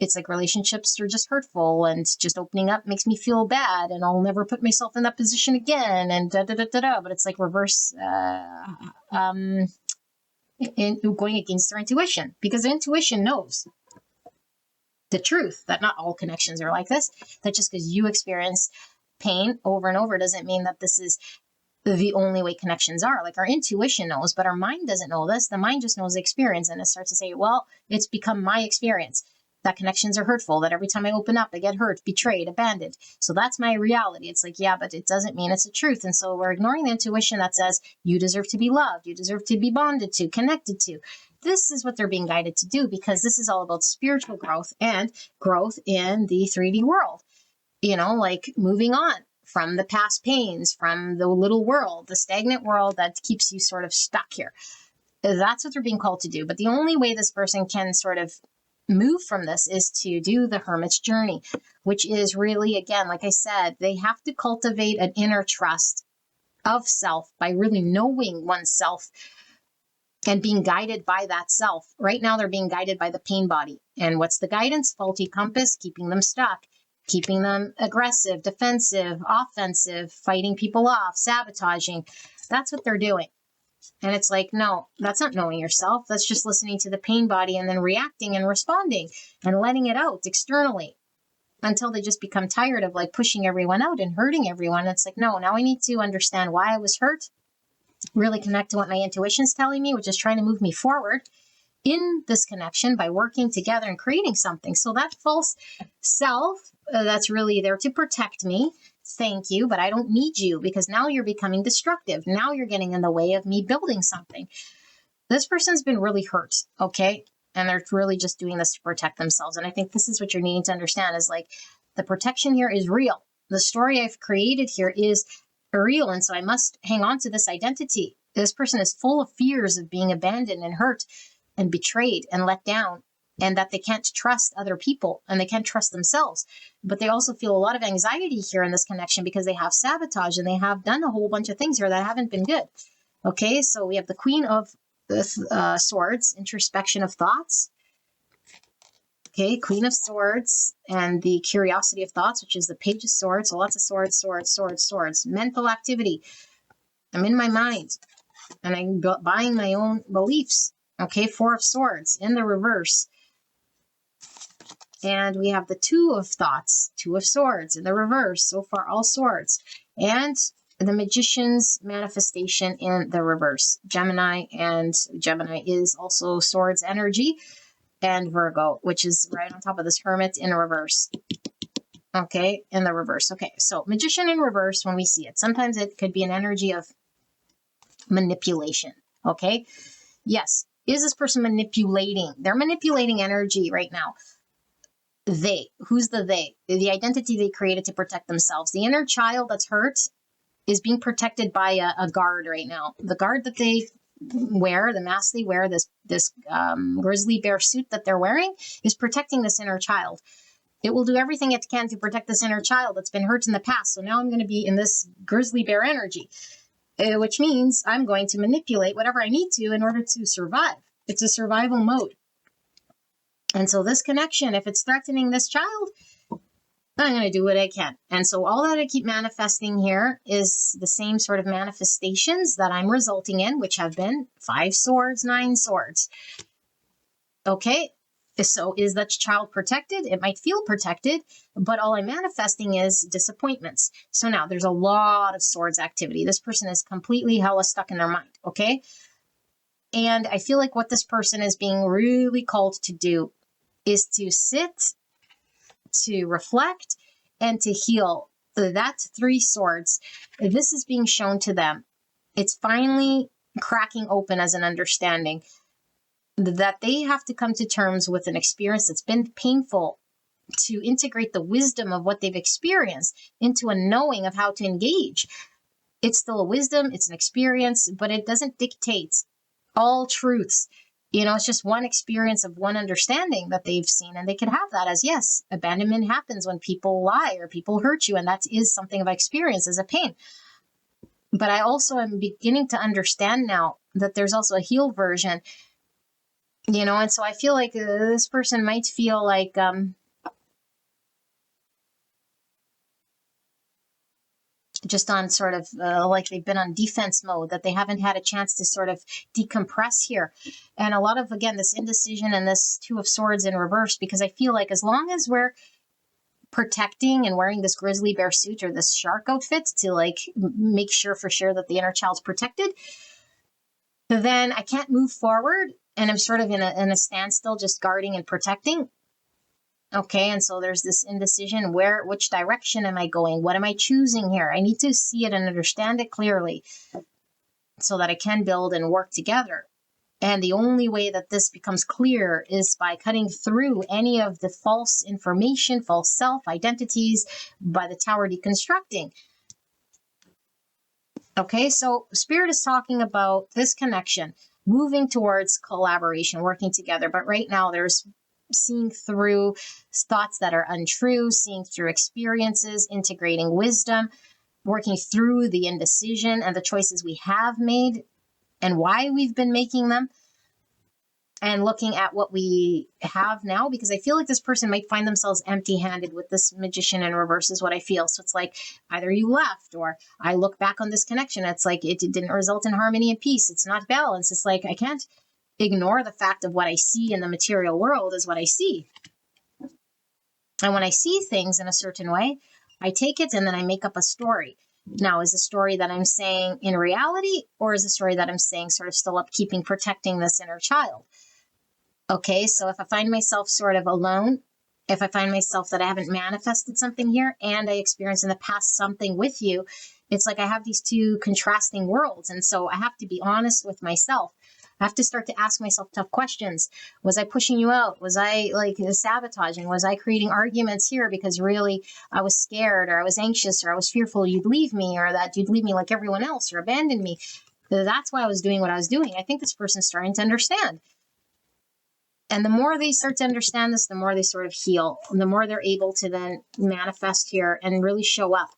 It's like relationships are just hurtful, and just opening up makes me feel bad, and I'll never put myself in that position again, and da da da da da. But it's like reverse, going against their intuition, because intuition knows the truth that not all connections are like this. That just because you experience pain over and over doesn't mean that this is the only way connections are. Like, our intuition knows, but our mind doesn't know this. The mind just knows the experience, and it starts to say, well, it's become my experience that connections are hurtful, that every time I open up, I get hurt, betrayed, abandoned. So that's my reality. It's like, yeah, but it doesn't mean it's the truth. And so we're ignoring the intuition that says you deserve to be loved, you deserve to be bonded to, connected to. This is what they're being guided to do, because this is all about spiritual growth and growth in the 3D world. Like moving on from the past pains, from the little world, the stagnant world that keeps you sort of stuck here. That's what they're being called to do. But the only way this person can sort of move from this is to do the hermit's journey, which is really, again, like I said, they have to cultivate an inner trust of self by really knowing oneself and being guided by that self. Right now, they're being guided by the pain body. And what's the guidance? Faulty compass, keeping them stuck, keeping them aggressive, defensive, offensive, fighting people off, sabotaging. That's what they're doing. And it's like, no, that's not knowing yourself. That's just listening to the pain body and then reacting and responding and letting it out externally until they just become tired of like pushing everyone out and hurting everyone. It's like, no, now I need to understand why I was hurt, really connect to what my intuition is telling me, which is trying to move me forward in this connection by working together and creating something. So that false self that's really there to protect me, thank you, but I don't need you, because now you're becoming destructive. Now you're getting in the way of me building something. This person's been really hurt, okay? And they're really just doing this to protect themselves. And I think this is what you're needing to understand is like the protection here is real. The story I've created here is real. And so I must hang on to this identity. This person is full of fears of being abandoned and hurt and betrayed and let down, and that they can't trust other people and they can't trust themselves. But they also feel a lot of anxiety here in this connection because they have sabotage and they have done a whole bunch of things here that haven't been good. Okay, so we have the Queen of Swords, introspection of thoughts. Okay, Queen of Swords and the curiosity of thoughts, which is the Page of Swords. So lots of swords, swords, swords, swords. Mental activity. I'm in my mind and I'm buying my own beliefs. Okay, Four of Swords in the reverse. And we have the Two of Thoughts, Two of Swords in the reverse. So far, all swords. And the Magician's manifestation in the reverse. Gemini, and Gemini is also swords energy. And Virgo, which is right on top of this Hermit in reverse. Okay, in the reverse. Okay, so Magician in reverse, when we see it, sometimes it could be an energy of manipulation. Okay, yes. Is this person manipulating? They're manipulating energy right now. They. Who's the they? The identity they created to protect themselves. The inner child that's hurt is being protected by a guard right now. The guard that they wear, the mask they wear, this grizzly bear suit that they're wearing is protecting this inner child. It will do everything it can to protect this inner child that's been hurt in the past. So now I'm going to be in this grizzly bear energy. Which means I'm going to manipulate whatever I need to in order to survive. It's a survival mode. And so this connection, if it's threatening this child, I'm going to do what I can. And so all that I keep manifesting here is the same sort of manifestations that I'm resulting in, which have been 5 swords, 9 swords. Okay. So is that child protected? It might feel protected, but all I'm manifesting is disappointments. So now there's a lot of swords activity. This person is completely hella stuck in their mind, okay? And I feel like what this person is being really called to do is to sit, to reflect, and to heal. That's 3 swords. This is being shown to them. It's finally cracking open as an understanding that they have to come to terms with an experience that's been painful, to integrate the wisdom of what they've experienced into a knowing of how to engage. It's still a wisdom, it's an experience, but it doesn't dictate all truths. It's just one experience of one understanding that they've seen, and they can have that as, yes, abandonment happens when people lie or people hurt you, and that is something of experience as a pain. But I also am beginning to understand now that there's also a healed version. And so I feel like this person might feel like, just on sort of like they've been on defense mode, that they haven't had a chance to sort of decompress here. And a lot of, again, this indecision and this Two of Swords in reverse, because I feel like as long as we're protecting and wearing this grizzly bear suit or this shark outfit to like make sure for sure that the inner child's protected, then I can't move forward and I'm sort of in a standstill, just guarding and protecting. Okay, and so there's this indecision. Which direction am I going? What am I choosing here? I need to see it and understand it clearly so that I can build and work together. And the only way that this becomes clear is by cutting through any of the false information, false self-identities, by the tower deconstructing. Okay, so Spirit is talking about this connection, moving towards collaboration, working together. But right now there's seeing through thoughts that are untrue, seeing through experiences, integrating wisdom, working through the indecision and the choices we have made and why we've been making them, and looking at what we have now, because I feel like this person might find themselves empty-handed with this Magician in reverse is what I feel. So it's like either you left, or I look back on this connection. It's like it didn't result in harmony and peace. It's not balance. It's like I can't ignore the fact of what I see in the material world is what I see. And when I see things in a certain way, I take it and then I make up a story. Now, is the story that I'm saying in reality, or is the story that I'm saying sort of still upkeeping, protecting this inner child? Okay, so if I find myself sort of alone, if I find myself that I haven't manifested something here and I experienced in the past something with you, it's like I have these two contrasting worlds. And so I have to be honest with myself. I have to start to ask myself tough questions. Was I pushing you out? Was I like sabotaging? Was I creating arguments here because really I was scared, or I was anxious, or I was fearful you'd leave me, or that you'd leave me like everyone else or abandon me? That's why I was doing what I was doing. I think this person's starting to understand. And the more they start to understand this, the more they sort of heal, and the more they're able to then manifest here and really show up.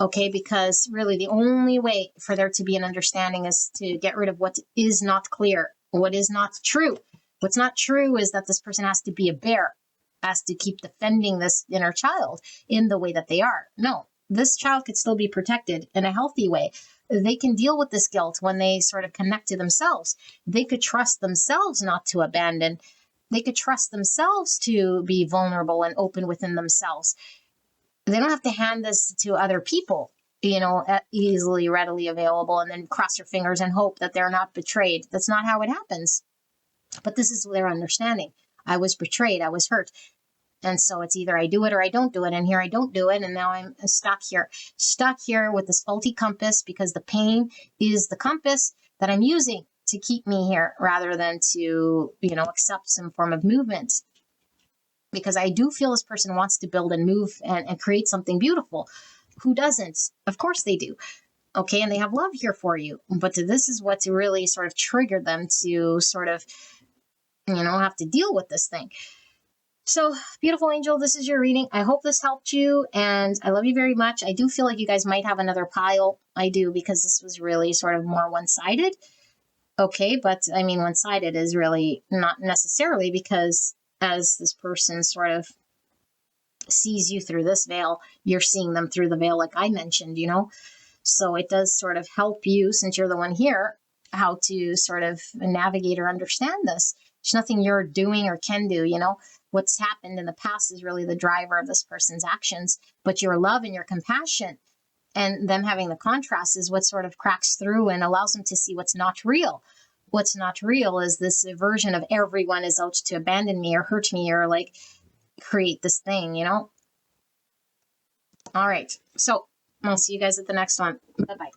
Okay, because really the only way for there to be an understanding is to get rid of what is not clear, what is not true. What's not true is that this person has to be a bear, has to keep defending this inner child in the way that they are. No, this child could still be protected in a healthy way. They can deal with this guilt when they sort of connect to themselves. They could trust themselves not to abandon. They could trust themselves to be vulnerable and open within themselves. They don't have to hand this to other people, easily, readily available, and then cross your fingers and hope that they're not betrayed. That's not how it happens. But this is their understanding. I was betrayed. I was hurt. And so it's either I do it or I don't do it. And here I don't do it. And now I'm stuck here with this faulty compass, because the pain is the compass that I'm using to keep me here rather than to, accept some form of movement. Because I do feel this person wants to build and move and create something beautiful. Who doesn't? Of course they do. Okay, and they have love here for you. But this is what's really sort of triggered them to sort of, have to deal with this thing. So, beautiful angel, this is your reading. I hope this helped you, and I love you very much. I do feel like you guys might have another pile. I do, because this was really sort of more one-sided. Okay, but I mean, one-sided is really not necessarily, because as this person sort of sees you through this veil, you're seeing them through the veil, like I mentioned, So it does sort of help you, since you're the one here, how to sort of navigate or understand this. There's nothing you're doing or can do, What's happened in the past is really the driver of this person's actions, but your love and your compassion and them having the contrast is what sort of cracks through and allows them to see what's not real. What's not real is this version of everyone is out to abandon me or hurt me or like create this thing, All right. So I'll see you guys at the next one. Bye-bye.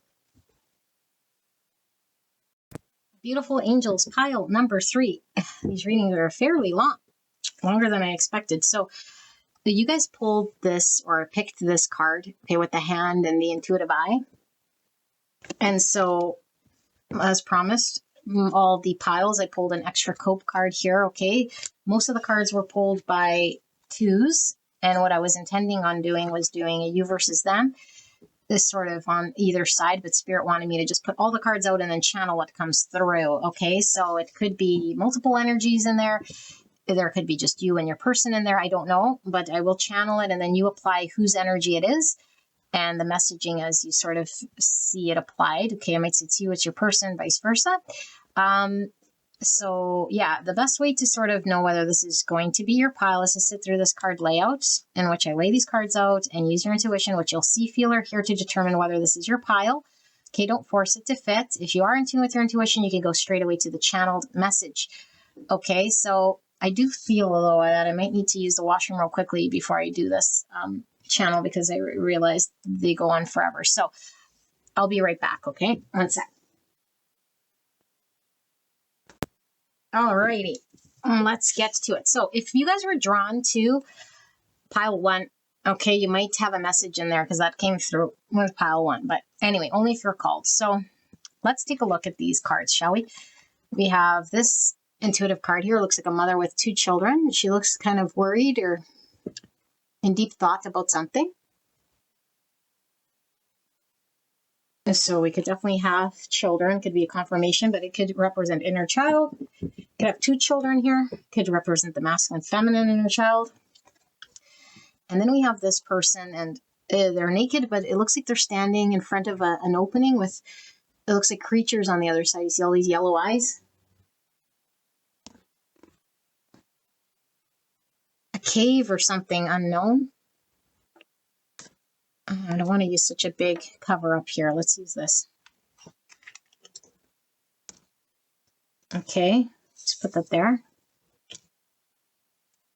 Beautiful angels, pile number 3. These readings are fairly long, longer than I expected. So you guys pulled this or picked this card, okay, with the hand and the intuitive eye. And so, as promised, all the piles, I pulled an extra cope card here, okay? Most of the cards were pulled by twos, and what I was intending on doing was doing a you versus them. this sort of on either side, but Spirit wanted me to just put all the cards out and then channel what comes through. Okay, so it could be multiple energies in there. There could be just you and your person in there. I don't know, but I will channel it, and then you apply whose energy it is and the messaging as you sort of see it applied. Okay, I might say it's you, it's your person, vice versa. So yeah, the best way to sort of know whether this is going to be your pile is to sit through this card layout in which I lay these cards out and use your intuition, which you'll see, feel, or hear to determine whether this is your pile. Okay, don't force it to fit. If you are in tune with your intuition, you can go straight away to the channeled message. Okay, so I do feel, though, that I might need to use the washroom real quickly before I do this channel because I realized they go on forever. So I'll be right back, okay? One sec. Alrighty, let's get to it. So if you guys were drawn to pile 1, okay, you might have a message in there because that came through with pile 1. But anyway, only if you're called. So let's take a look at these cards, shall we? We have this intuitive card here. It looks like a mother with 2 children. She looks kind of worried or in deep thought about something. So we could definitely have children, could be a confirmation, but it could represent inner child. Could have 2 children here, could represent the masculine, feminine inner child. And then we have this person, and they're naked, but it looks like they're standing in front of an opening with, it looks like creatures on the other side. You see all these yellow eyes? A cave or something unknown. I don't want to use such a big cover up here. Let's use this. Okay, just put that there.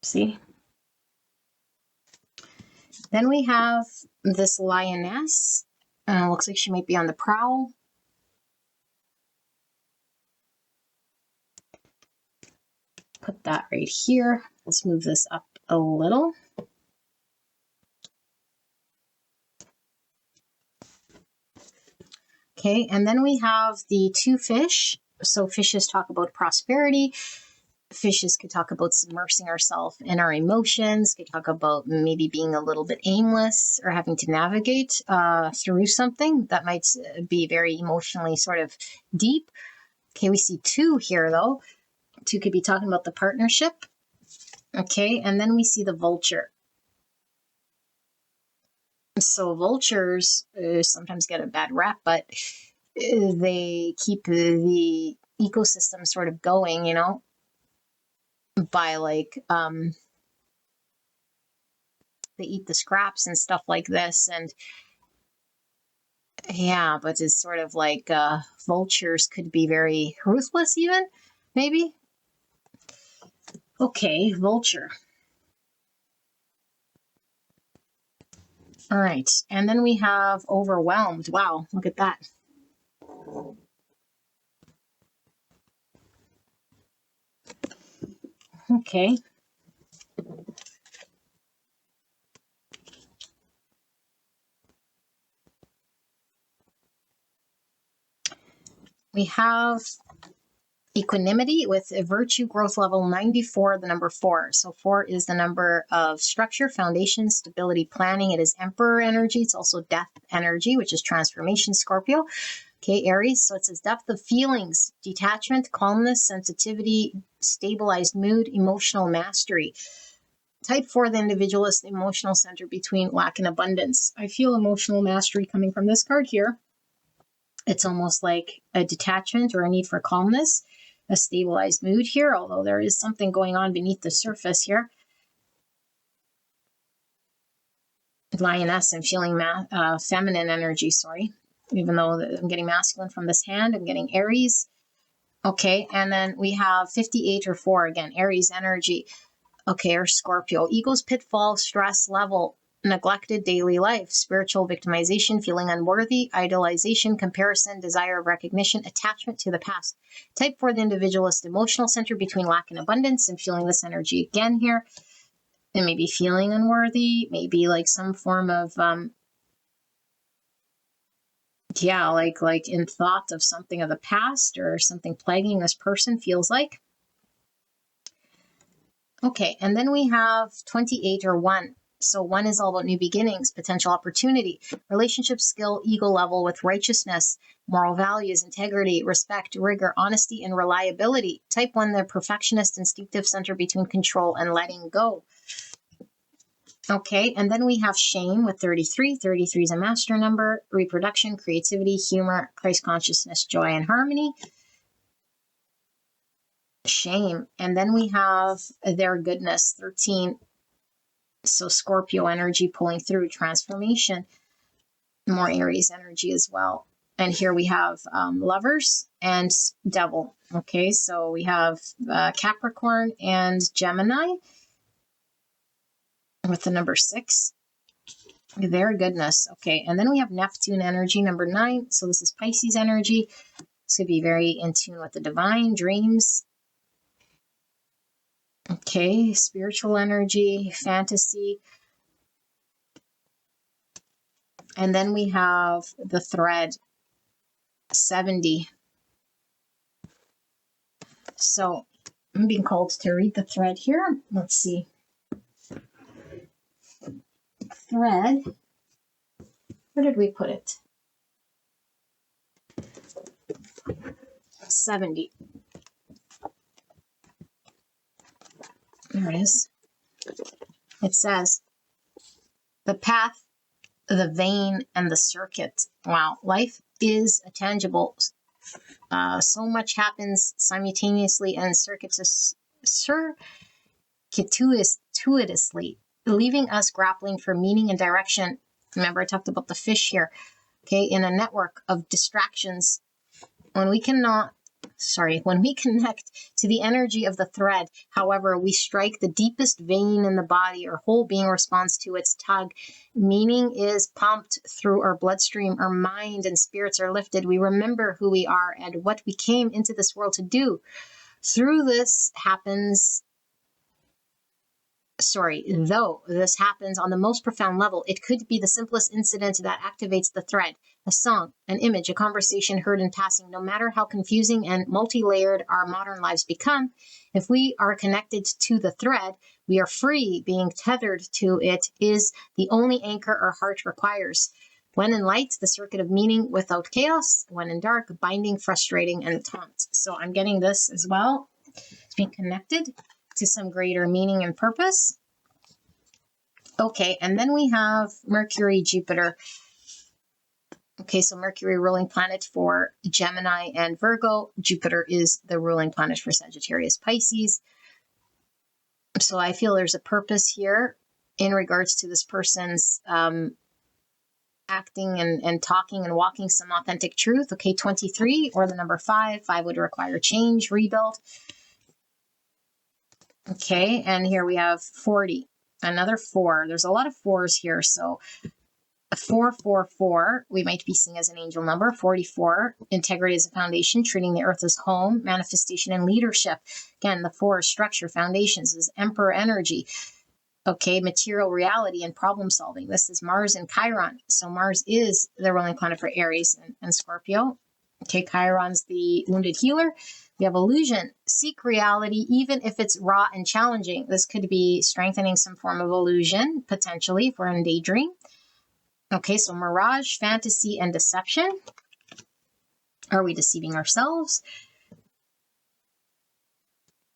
See? Then we have this lioness. Looks like she might be on the prowl. Put that right here. Let's move this up a little. Okay, and then we have the 2 fish. So fishes talk about prosperity. Fishes could talk about submersing ourselves in our emotions, could talk about maybe being a little bit aimless or having to navigate through something that might be very emotionally sort of deep. Okay, we see 2 here though. 2 could be talking about the partnership. Okay, and then we see the vulture. So vultures sometimes get a bad rap, but they keep the ecosystem sort of going, you know, by like they eat the scraps and stuff like this. And yeah, but it's sort of like vultures could be very ruthless even, maybe. Okay, vulture. All right, and then we have overwhelmed. Wow, look at that. Okay. We have equanimity with a virtue growth level 94, the number 4. So 4 is the number of structure, foundation, stability, planning. It is emperor energy. It's also death energy, which is transformation, Scorpio. Okay, Aries. So it says depth of feelings, detachment, calmness, sensitivity, stabilized mood, emotional mastery. Type 4, the individualist, emotional center between lack and abundance. I feel emotional mastery coming from this card here. It's almost like a detachment or a need for calmness, a stabilized mood here, although there is something going on beneath the surface here. Lioness, I'm feeling feminine energy, sorry. Even though I'm getting masculine from this hand, I'm getting Aries. Okay, and then we have 58 or 4 again, Aries energy. Okay, or Scorpio. Ego's pitfall, stress level, neglected daily life, spiritual victimization, feeling unworthy, idolization, comparison, desire of recognition, attachment to the past. Type 4, the individualist, emotional center between lack and abundance. I'm feeling this energy again here. And maybe feeling unworthy, maybe like some form of, yeah, like in thought of something of the past or something plaguing this person, feels like. Okay, and then we have 28 or 1. So 1 is all about new beginnings, potential opportunity, relationship skill, ego level with righteousness, moral values, integrity, respect, rigor, honesty, and reliability. Type 1, the perfectionist, instinctive center between control and letting go. Okay, and then we have shame with 33. 33 is a master number, reproduction, creativity, humor, Christ consciousness, joy, and harmony. Shame. And then we have their goodness, 13. So Scorpio energy pulling through, transformation, more Aries energy as well. And here we have lovers and devil. Okay, so we have Capricorn and Gemini with the number 6. Their goodness. Okay, and then we have Neptune energy, number 9. So this is Pisces energy. This could be very in tune with the divine, dreams. Okay, spiritual energy, fantasy. And then we have the thread, 70. So I'm being called to read the thread here. Let's see. Thread. Where did we put it? 70. There it is. It says, the path, the vein, and the circuit. Wow, life is a tangible. So much happens simultaneously and circuitously, leaving us grappling for meaning and direction. Remember, I talked about the fish here. Okay, in a network of distractions. When we connect to the energy of the thread, however, we strike the deepest vein in the body, our whole being responds to its tug. Meaning is pumped through our bloodstream, our mind and spirits are lifted. We remember who we are and what we came into this world to do. Though this happens on the most profound level, it could be the simplest incident that activates the thread. A song, an image, a conversation heard in passing. No matter how confusing and multi-layered our modern lives become, if we are connected to the thread, we are free. Being tethered to it is the only anchor our heart requires. When in light, the circuit of meaning without chaos. When in dark, binding, frustrating, and taunt. So I'm getting this as well. It's being connected to some greater meaning and purpose. Okay, and then we have Mercury, Jupiter. Okay, so Mercury, ruling planet for Gemini and Virgo. Jupiter is the ruling planet for Sagittarius, Pisces. So I feel there's a purpose here in regards to this person's acting and talking and walking some authentic truth. Okay, 23 or the number 5. 5 would require change, rebuild. Okay, and here we have 40, another 4. There's a lot of 4s here. So 444, we might be seeing as an angel number. 44, integrity as a foundation, treating the earth as home, manifestation and leadership. Again, the 4 is structure, foundations, is emperor energy. Okay, material reality and problem solving. This is Mars and Chiron. So Mars is the ruling planet for Aries and Scorpio. Okay, Chiron's the wounded healer. We have illusion. Seek reality, even if it's raw and challenging. This could be strengthening some form of illusion, potentially, if we're in daydream. Okay, so mirage, fantasy, and deception. Are we deceiving ourselves?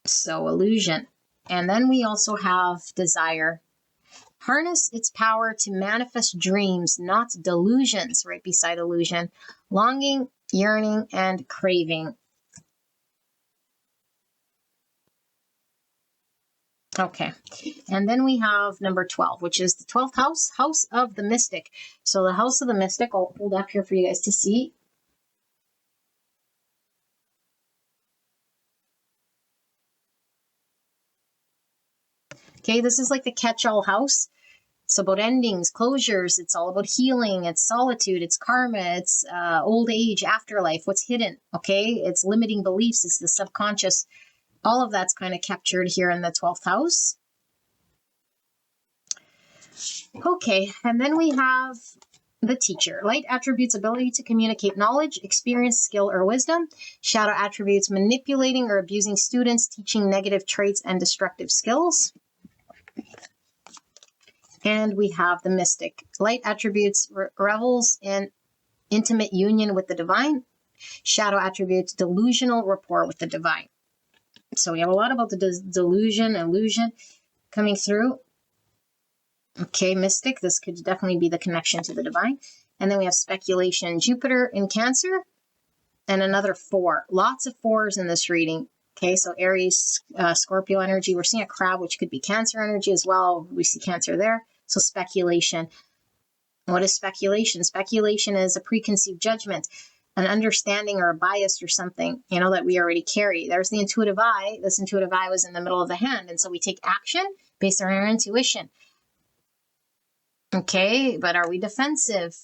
So illusion. And then we also have desire. Harness its power to manifest dreams, not delusions, right beside illusion. Longing, yearning, and craving. Okay, and then we have number 12, which is the 12th house, house of the mystic. So the house of the mystic, I'll hold up here for you guys to see. Okay, this is like the catch-all house. It's about endings, closures. It's all about healing. It's solitude. It's karma. It's old age, afterlife, what's hidden. Okay, it's limiting beliefs. It's the subconscious. All of that's kind of captured here in the 12th house. Okay, and then we have the teacher. Light attributes ability to communicate knowledge, experience, skill, or wisdom. Shadow attributes manipulating or abusing students, teaching negative traits and destructive skills. And we have the mystic. Light attributes revels in intimate union with the divine. Shadow attributes delusional rapport with the divine. So we have a lot about the delusion, illusion coming through. Okay, mystic. This could definitely be the connection to the divine. And then we have speculation. Jupiter in Cancer and another 4. Lots of 4s in this reading. Okay, so Aries, Scorpio energy. We're seeing a crab, which could be Cancer energy as well. We see Cancer there. So speculation. What is speculation? Speculation is a preconceived judgment, an understanding or a bias or something, that we already carry. There's the intuitive eye. This intuitive eye was in the middle of the hand. And so we take action based on our intuition. Okay, but are we defensive?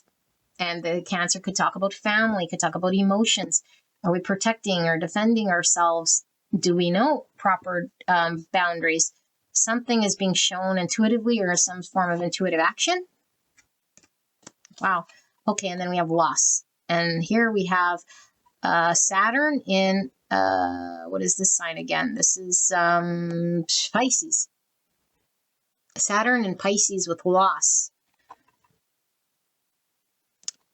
And the Cancer could talk about family, could talk about emotions. Are we protecting or defending ourselves? Do we know proper boundaries? Something is being shown intuitively or some form of intuitive action. Wow. Okay, and then we have loss. And here we have Saturn in, what is this sign again? This is Pisces. Saturn in Pisces with loss.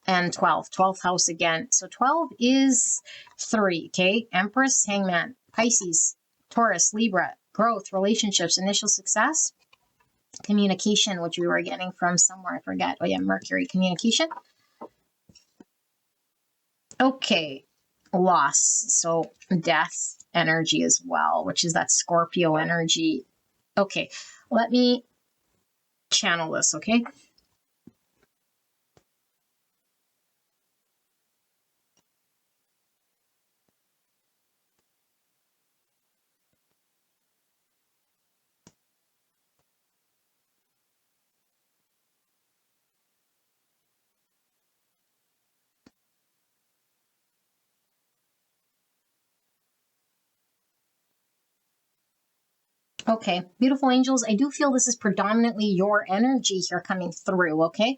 And 12th house again. So 12 is 3, okay? Empress, Hangman, Pisces, Taurus, Libra, growth, relationships, initial success, communication, which we were getting from somewhere, I forget. Oh yeah, Mercury, communication. Okay, loss, so death energy as well, which is that Scorpio energy. Okay, let me channel this, okay? Okay, beautiful angels, I do feel this is predominantly your energy here coming through, okay?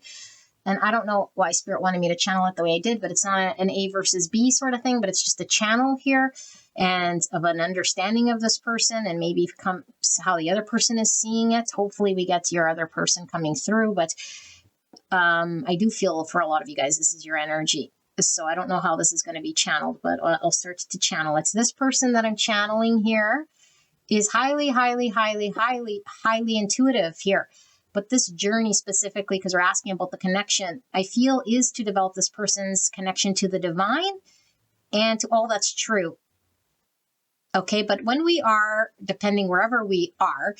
And I don't know why Spirit wanted me to channel it the way I did, but it's not an A versus B sort of thing, but it's just a channel here and of an understanding of this person and maybe how the other person is seeing it. Hopefully we get to your other person coming through, but I do feel for a lot of you guys, this is your energy. So I don't know how this is going to be channeled, but I'll start to channel. It's this person that I'm channeling here is highly, highly, highly, highly, highly intuitive here. But this journey specifically, because we're asking about the connection, I feel is to develop this person's connection to the divine and to all that's true. Okay, but when we are, depending wherever we are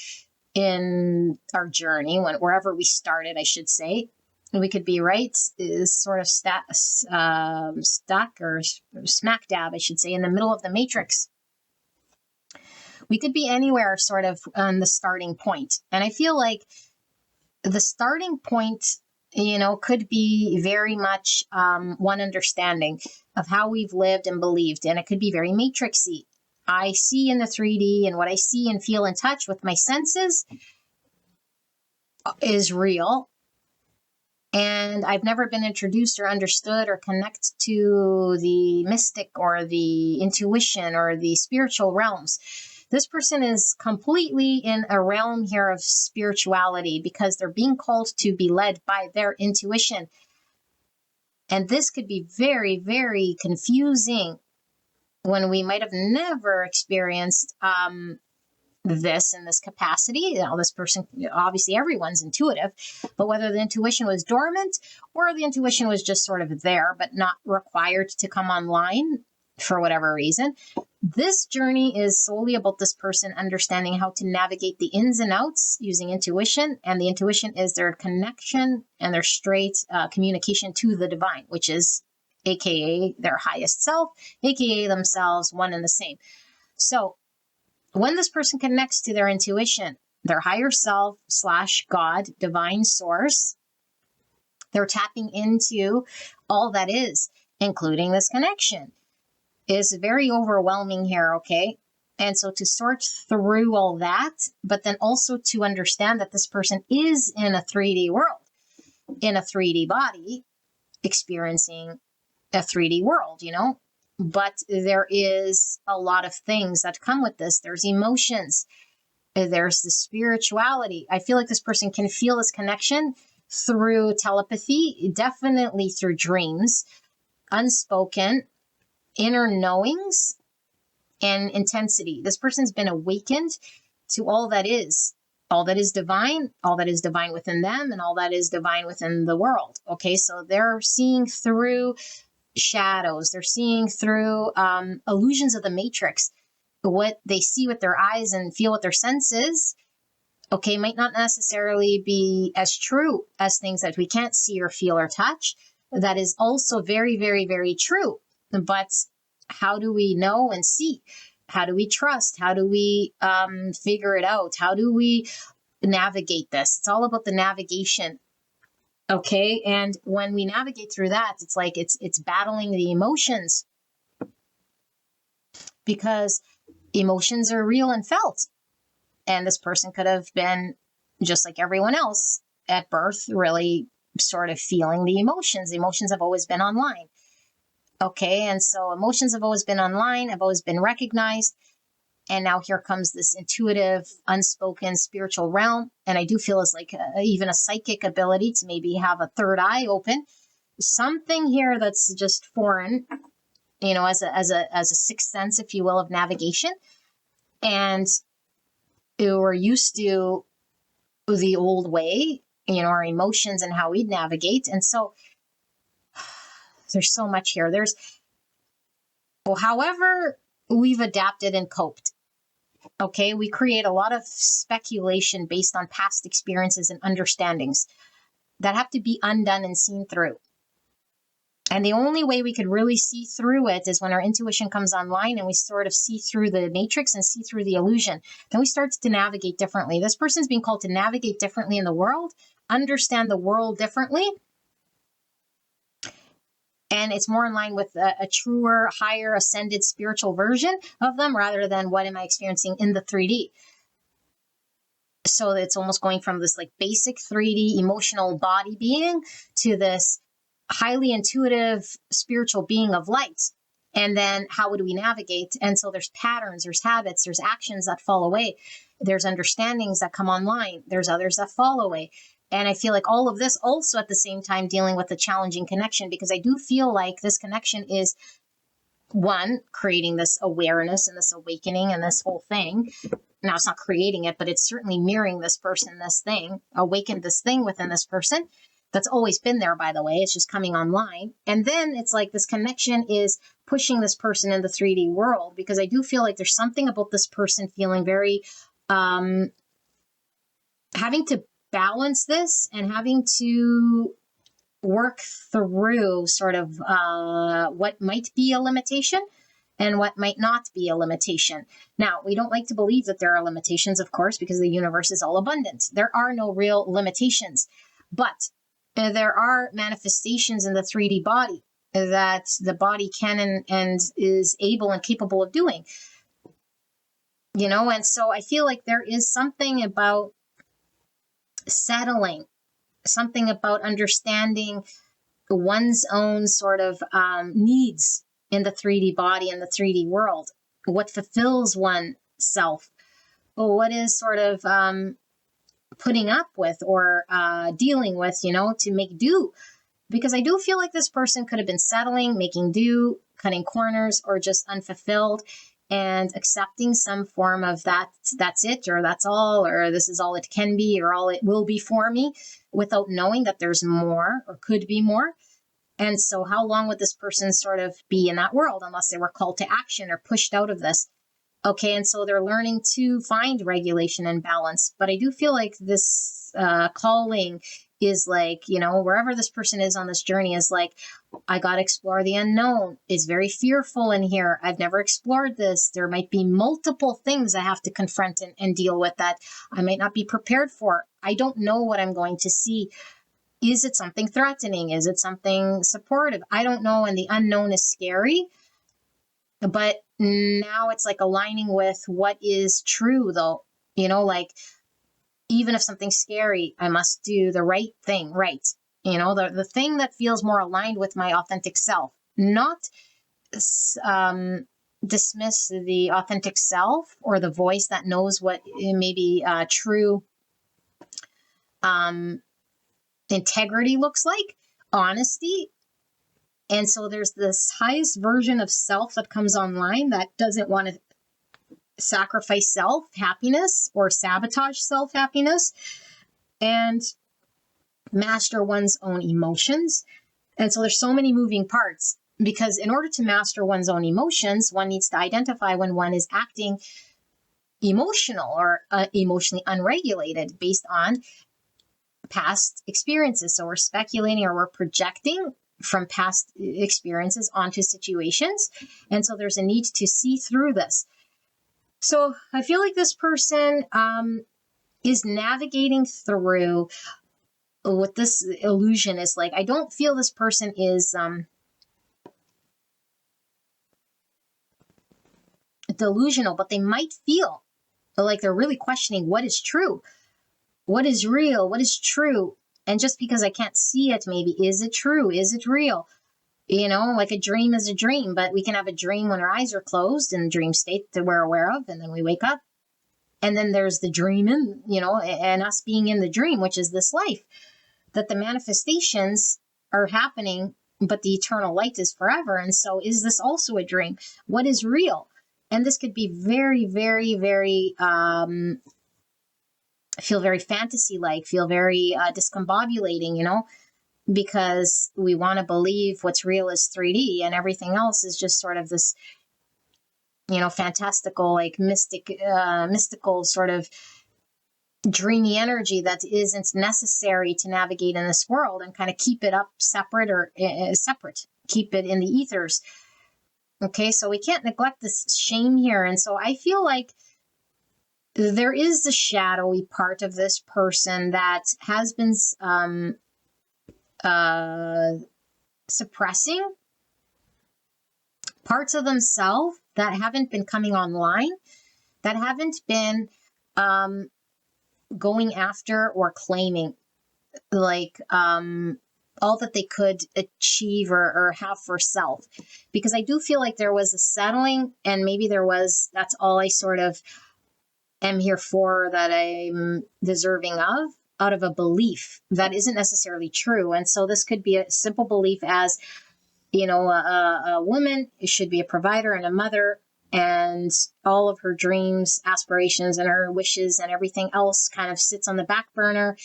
in our journey, wherever we started, I should say, we could be right, is sort of stuck or smack dab, I should say, in the middle of the matrix. We could be anywhere sort of on the starting point. And I feel like the starting point, could be very much one understanding of how we've lived and believed. And it could be very matrixy. I see in the 3D and what I see and feel and touch with my senses is real. And I've never been introduced or understood or connect to the mystic or the intuition or the spiritual realms. This person is completely in a realm here of spirituality because they're being called to be led by their intuition. And this could be very, very confusing when we might have never experienced this in this capacity. This person, obviously everyone's intuitive, but whether the intuition was dormant or the intuition was just sort of there, but not required to come online for whatever reason. This journey is solely about this person understanding how to navigate the ins and outs using intuition. And the intuition is their connection and their straight communication to the divine, which is AKA their highest self, AKA themselves, one and the same. So when this person connects to their intuition, their higher self / God, divine source, they're tapping into all that is, including this connection. Is very overwhelming here, okay? And so to sort through all that, but then also to understand that this person is in a 3D world, in a 3D body, experiencing a 3D world, But there is a lot of things that come with this. There's emotions. There's the spirituality. I feel like this person can feel this connection through telepathy, definitely through dreams, unspoken, inner knowings, and intensity. This person's been awakened to all that is divine, all that is divine within them, and all that is divine within the world. Okay, so they're seeing through shadows, they're seeing through illusions of the matrix. What they see with their eyes and feel with their senses, okay, might not necessarily be as true as things that we can't see or feel or touch. That is also very, very, very true. But how do we know and see? How do we trust? How do we figure it out? How do we navigate this? It's all about the navigation. Okay. And when we navigate through that, it's like it's battling the emotions, because emotions are real and felt. And this person could have been just like everyone else at birth, really sort of feeling the emotions. The emotions have always been online. Okay. And so emotions have always been online, have always been recognized. And now here comes this intuitive, unspoken spiritual realm. And I do feel it's like even a psychic ability to maybe have a third eye open. Something here that's just foreign, as a sixth sense, if you will, of navigation. And we're used to the old way, our emotions and how we navigate. And so there's so much here. However, we've adapted and coped. Okay, we create a lot of speculation based on past experiences and understandings that have to be undone and seen through. And the only way we could really see through it is when our intuition comes online and we sort of see through the matrix and see through the illusion. Then we start to navigate differently. This person's being called to navigate differently in the world, understand the world differently. And it's more in line with a truer, higher, ascended spiritual version of them rather than what am I experiencing in the 3D. So it's almost going from this like basic 3D emotional body being to this highly intuitive spiritual being of light. And then how would we navigate? And so there's patterns, there's habits, there's actions that fall away. There's understandings that come online. There's others that fall away. And I feel like all of this also at the same time dealing with a challenging connection, because I do feel like this connection is, one, creating this awareness and this awakening and this whole thing. Now, it's not creating it, but it's certainly mirroring this person, this thing, awakened this thing within this person that's always been there, by the way. It's just coming online. And then it's like this connection is pushing this person in the 3D world, because I do feel like there's something about this person feeling very, having to balance this and having to work through sort of what might be a limitation and what might not be a limitation. Now, we don't like to believe that there are limitations, of course, because the universe is all abundant. There are no real limitations, but there are manifestations in the 3D body that the body can and is able and capable of doing. And so I feel like there is something about settling, something about understanding one's own sort of needs in the 3D body and the 3D world, what fulfills oneself, what is sort of putting up with or dealing with, to make do. Because I do feel like this person could have been settling, making do, cutting corners, or just unfulfilled and accepting some form of that's it, or that's all, or this is all it can be, or all it will be for me, without knowing that there's more or could be more. And so how long would this person sort of be in that world unless they were called to action or pushed out of this? Okay, and so they're learning to find regulation and balance. But I do feel like this calling is like, wherever this person is on this journey is like, I got to explore the unknown. It's very fearful in here. I've never explored this. There might be multiple things I have to confront and deal with that I might not be prepared for. I don't know what I'm going to see. Is it something threatening? Is it something supportive? I don't know. And the unknown is scary. But now it's like aligning with what is true, though. Like, even if something's scary, I must do the right thing, right? The thing that feels more aligned with my authentic self, not dismiss the authentic self or the voice that knows what maybe true integrity looks like, honesty. And so there's this highest version of self that comes online that doesn't want to sacrifice self happiness or sabotage self happiness and master one's own emotions. And so there's so many moving parts, because in order to master one's own emotions, one needs to identify when one is acting emotional or emotionally unregulated based on past experiences. So we're speculating or we're projecting from past experiences onto situations. And so there's a need to see through this. So I feel like this person is navigating through what this illusion is like. I don't feel this person is delusional, but they might feel like they're really questioning what is true, what is real, what is true. And just because I can't see it, maybe, is it true? Is it real? You know, like a dream is a dream, but we can have a dream when our eyes are closed in the dream state that we're aware of, and then we wake up. And then there's the dreaming, you know, and us being in the dream, which is this life, that the manifestations are happening, but the eternal light is forever. And so is this also a dream? What is real? And this could be very, very, very, feel very fantasy-like, feel very discombobulating, you know, because we want to believe what's real is 3D and everything else is just sort of this, you know, fantastical, like mystical sort of dreamy energy that isn't necessary to navigate in this world, and kind of keep it up separate or separate, keep it in the ethers. Okay, so we can't neglect this shame here. And so I feel like there is the shadowy part of this person that has been suppressing parts of themselves that haven't been coming online, that haven't been going after or claiming, like all that they could achieve or have for self. Because I do feel like there was a settling, and maybe there was, that's all I sort of am here for, that I'm deserving of, out of a belief that isn't necessarily true. And so this could be a simple belief as, you know, a woman should be a provider and a mother, and all of her dreams, aspirations, and her wishes and everything else kind of sits on the back burner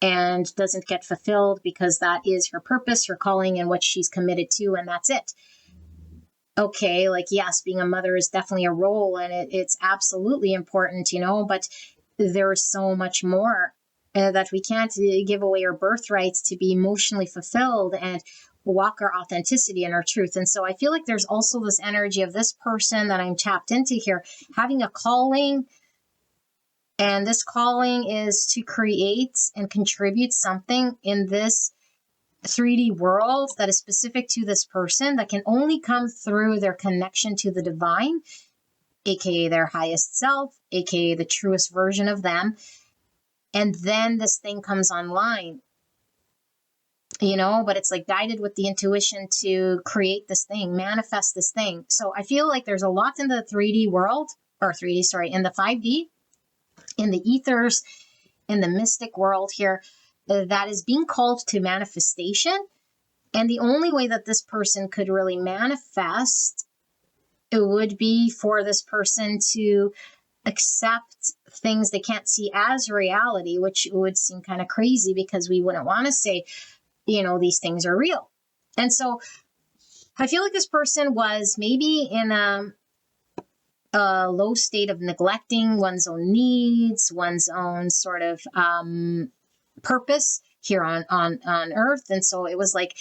and doesn't get fulfilled, because that is her purpose, her calling, and what she's committed to, and that's it. Okay, like, yes, being a mother is definitely a role, and it's absolutely important, you know, but there's so much more that we can't give away our birthrights to be emotionally fulfilled and walk our authenticity and our truth. And so I feel like there's also this energy of this person that I'm tapped into here, having a calling. And this calling is to create and contribute something in this 3D world that is specific to this person, that can only come through their connection to the divine, aka their highest self, aka the truest version of them. And then this thing comes online, you know, but it's like guided with the intuition to create this thing, manifest this thing. So I feel like there's a lot in the 3D world, or 3D, sorry, in the 5D, in the ethers, in the mystic world here, that is being called to manifestation. And the only way that this person could really manifest, it would be for this person to accept things they can't see as reality, which would seem kind of crazy, because we wouldn't want to say, you know, these things are real. And so I feel like this person was maybe in a low state of neglecting one's own needs, one's own sort of purpose here on earth. And so it was like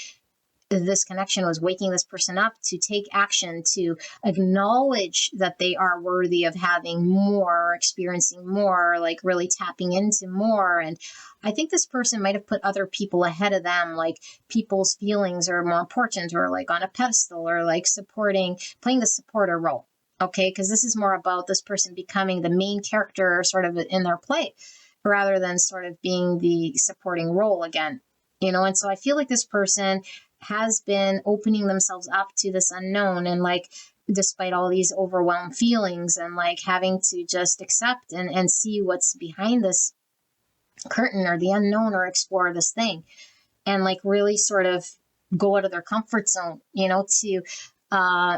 this connection was waking this person up to take action, to acknowledge that they are worthy of having more, experiencing more, like really tapping into more. And I think this person might have put other people ahead of them, like people's feelings are more important, or like on a pedestal, or like supporting, playing the supporter role. Okay, because this is more about this person becoming the main character sort of in their play, rather than sort of being the supporting role again, you know. And so I feel like this person has been opening themselves up to this unknown, and like despite all these overwhelmed feelings, and like having to just accept and see what's behind this curtain or the unknown, or explore this thing, and like really sort of go out of their comfort zone, to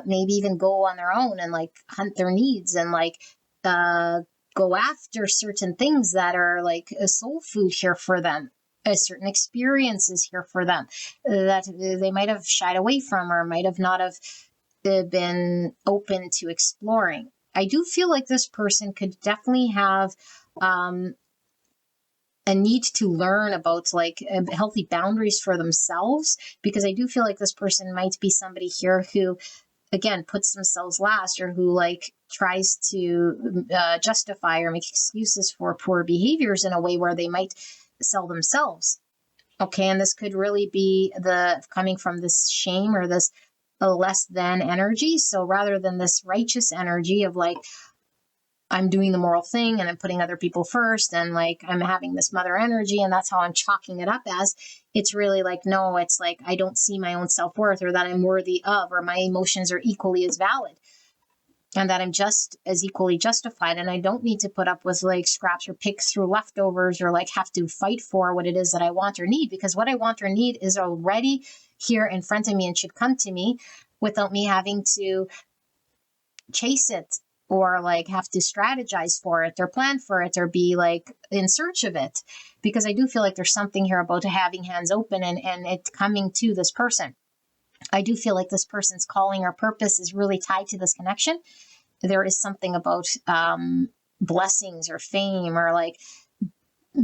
maybe even go on their own and like hunt their needs, and like go after certain things that are like a soul food here for them, a certain experiences here for them that they might have shied away from, or might have not have been open to exploring. I do feel like this person could definitely have a need to learn about like healthy boundaries for themselves, because I do feel like this person might be somebody here who, again, puts themselves last, or who like tries to justify or make excuses for poor behaviors in a way where they might sell themselves. Okay, and this could really be the coming from this shame or this less than energy. So rather than this righteous energy of like, I'm doing the moral thing and I'm putting other people first, and like I'm having this mother energy, and that's how I'm chalking it up as, it's really like, no, it's like I don't see my own self-worth, or that I'm worthy of, or my emotions are equally as valid, and that I'm just as equally justified, and I don't need to put up with like scraps or pick through leftovers, or like have to fight for what it is that I want or need, because what I want or need is already here in front of me and should come to me without me having to chase it, or like have to strategize for it, or plan for it, or be like in search of it. Because I do feel like there's something here about having hands open and it coming to this person. I do feel like this person's calling or purpose is really tied to this connection. There is something about blessings or fame, or like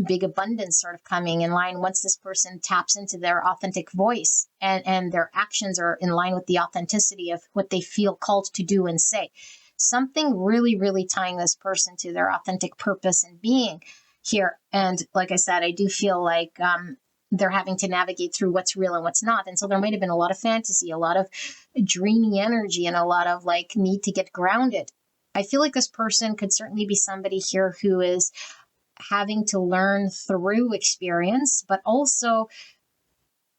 big abundance sort of coming in line once this person taps into their authentic voice, and their actions are in line with the authenticity of what they feel called to do and say. Something really, really tying this person to their authentic purpose and being here. And like I said, I do feel like they're having to navigate through what's real and what's not. And so there might have been a lot of fantasy, a lot of dreamy energy, and a lot of like need to get grounded. I feel like this person could certainly be somebody here who is having to learn through experience, but also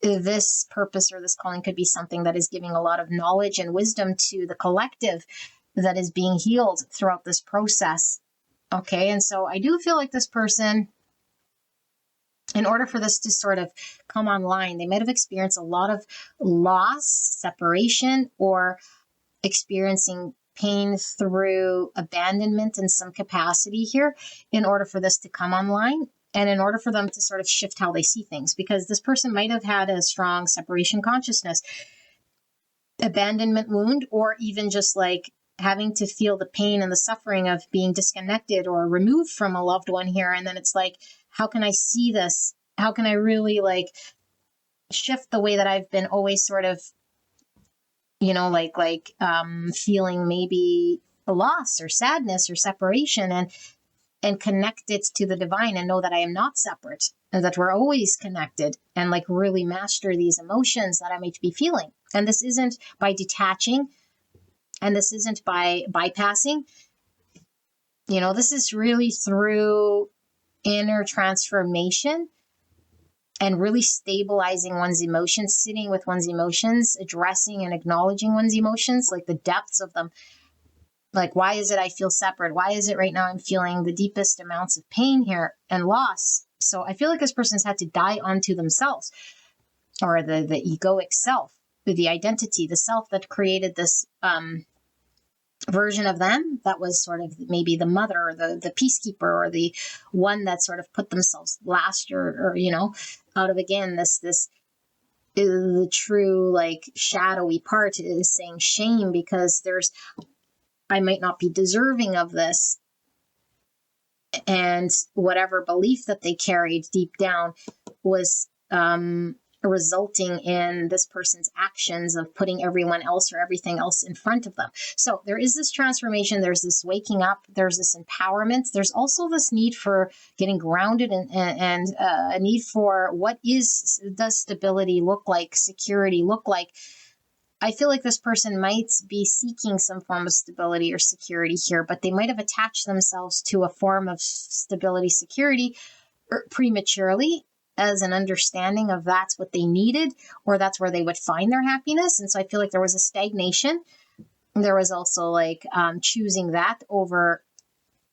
this purpose or this calling could be something that is giving a lot of knowledge and wisdom to the collective that is being healed throughout this process. Okay, and so I do feel like this person, in order for this to sort of come online, they might have experienced a lot of loss, separation, or experiencing pain through abandonment in some capacity here, in order for this to come online, and in order for them to sort of shift how they see things. Because this person might have had a strong separation consciousness, abandonment wound, or even just like having to feel the pain and the suffering of being disconnected or removed from a loved one here. And then it's like, how can I see this? How can I really like shift the way that I've been always sort of, feeling maybe a loss or sadness or separation, and connect it to the divine, and know that I am not separate, and that we're always connected, and like really master these emotions that I might be feeling. And this isn't by detaching, and this isn't by bypassing. This is really through inner transformation and really stabilizing one's emotions, sitting with one's emotions, addressing and acknowledging one's emotions, like the depths of them. Like, why is it I feel separate? Why is it right now I'm feeling the deepest amounts of pain here and loss? So I feel like this person's had to die onto themselves, or the egoic self, the identity, the self that created this version of them that was sort of maybe the mother, or the peacekeeper, or the one that sort of put themselves last, or out of, again, this the true like shadowy part is saying shame, because I might not be deserving of this, and whatever belief that they carried deep down was resulting in this person's actions of putting everyone else or everything else in front of them. So there is this transformation, there's this waking up, there's this empowerment, there's also this need for getting grounded, and a need for does stability look like, security look like. I feel like this person might be seeking some form of stability or security here, but they might have attached themselves to a form of stability, security prematurely, as an understanding of that's what they needed, or that's where they would find their happiness. And so I feel like there was a stagnation there was also like choosing that over,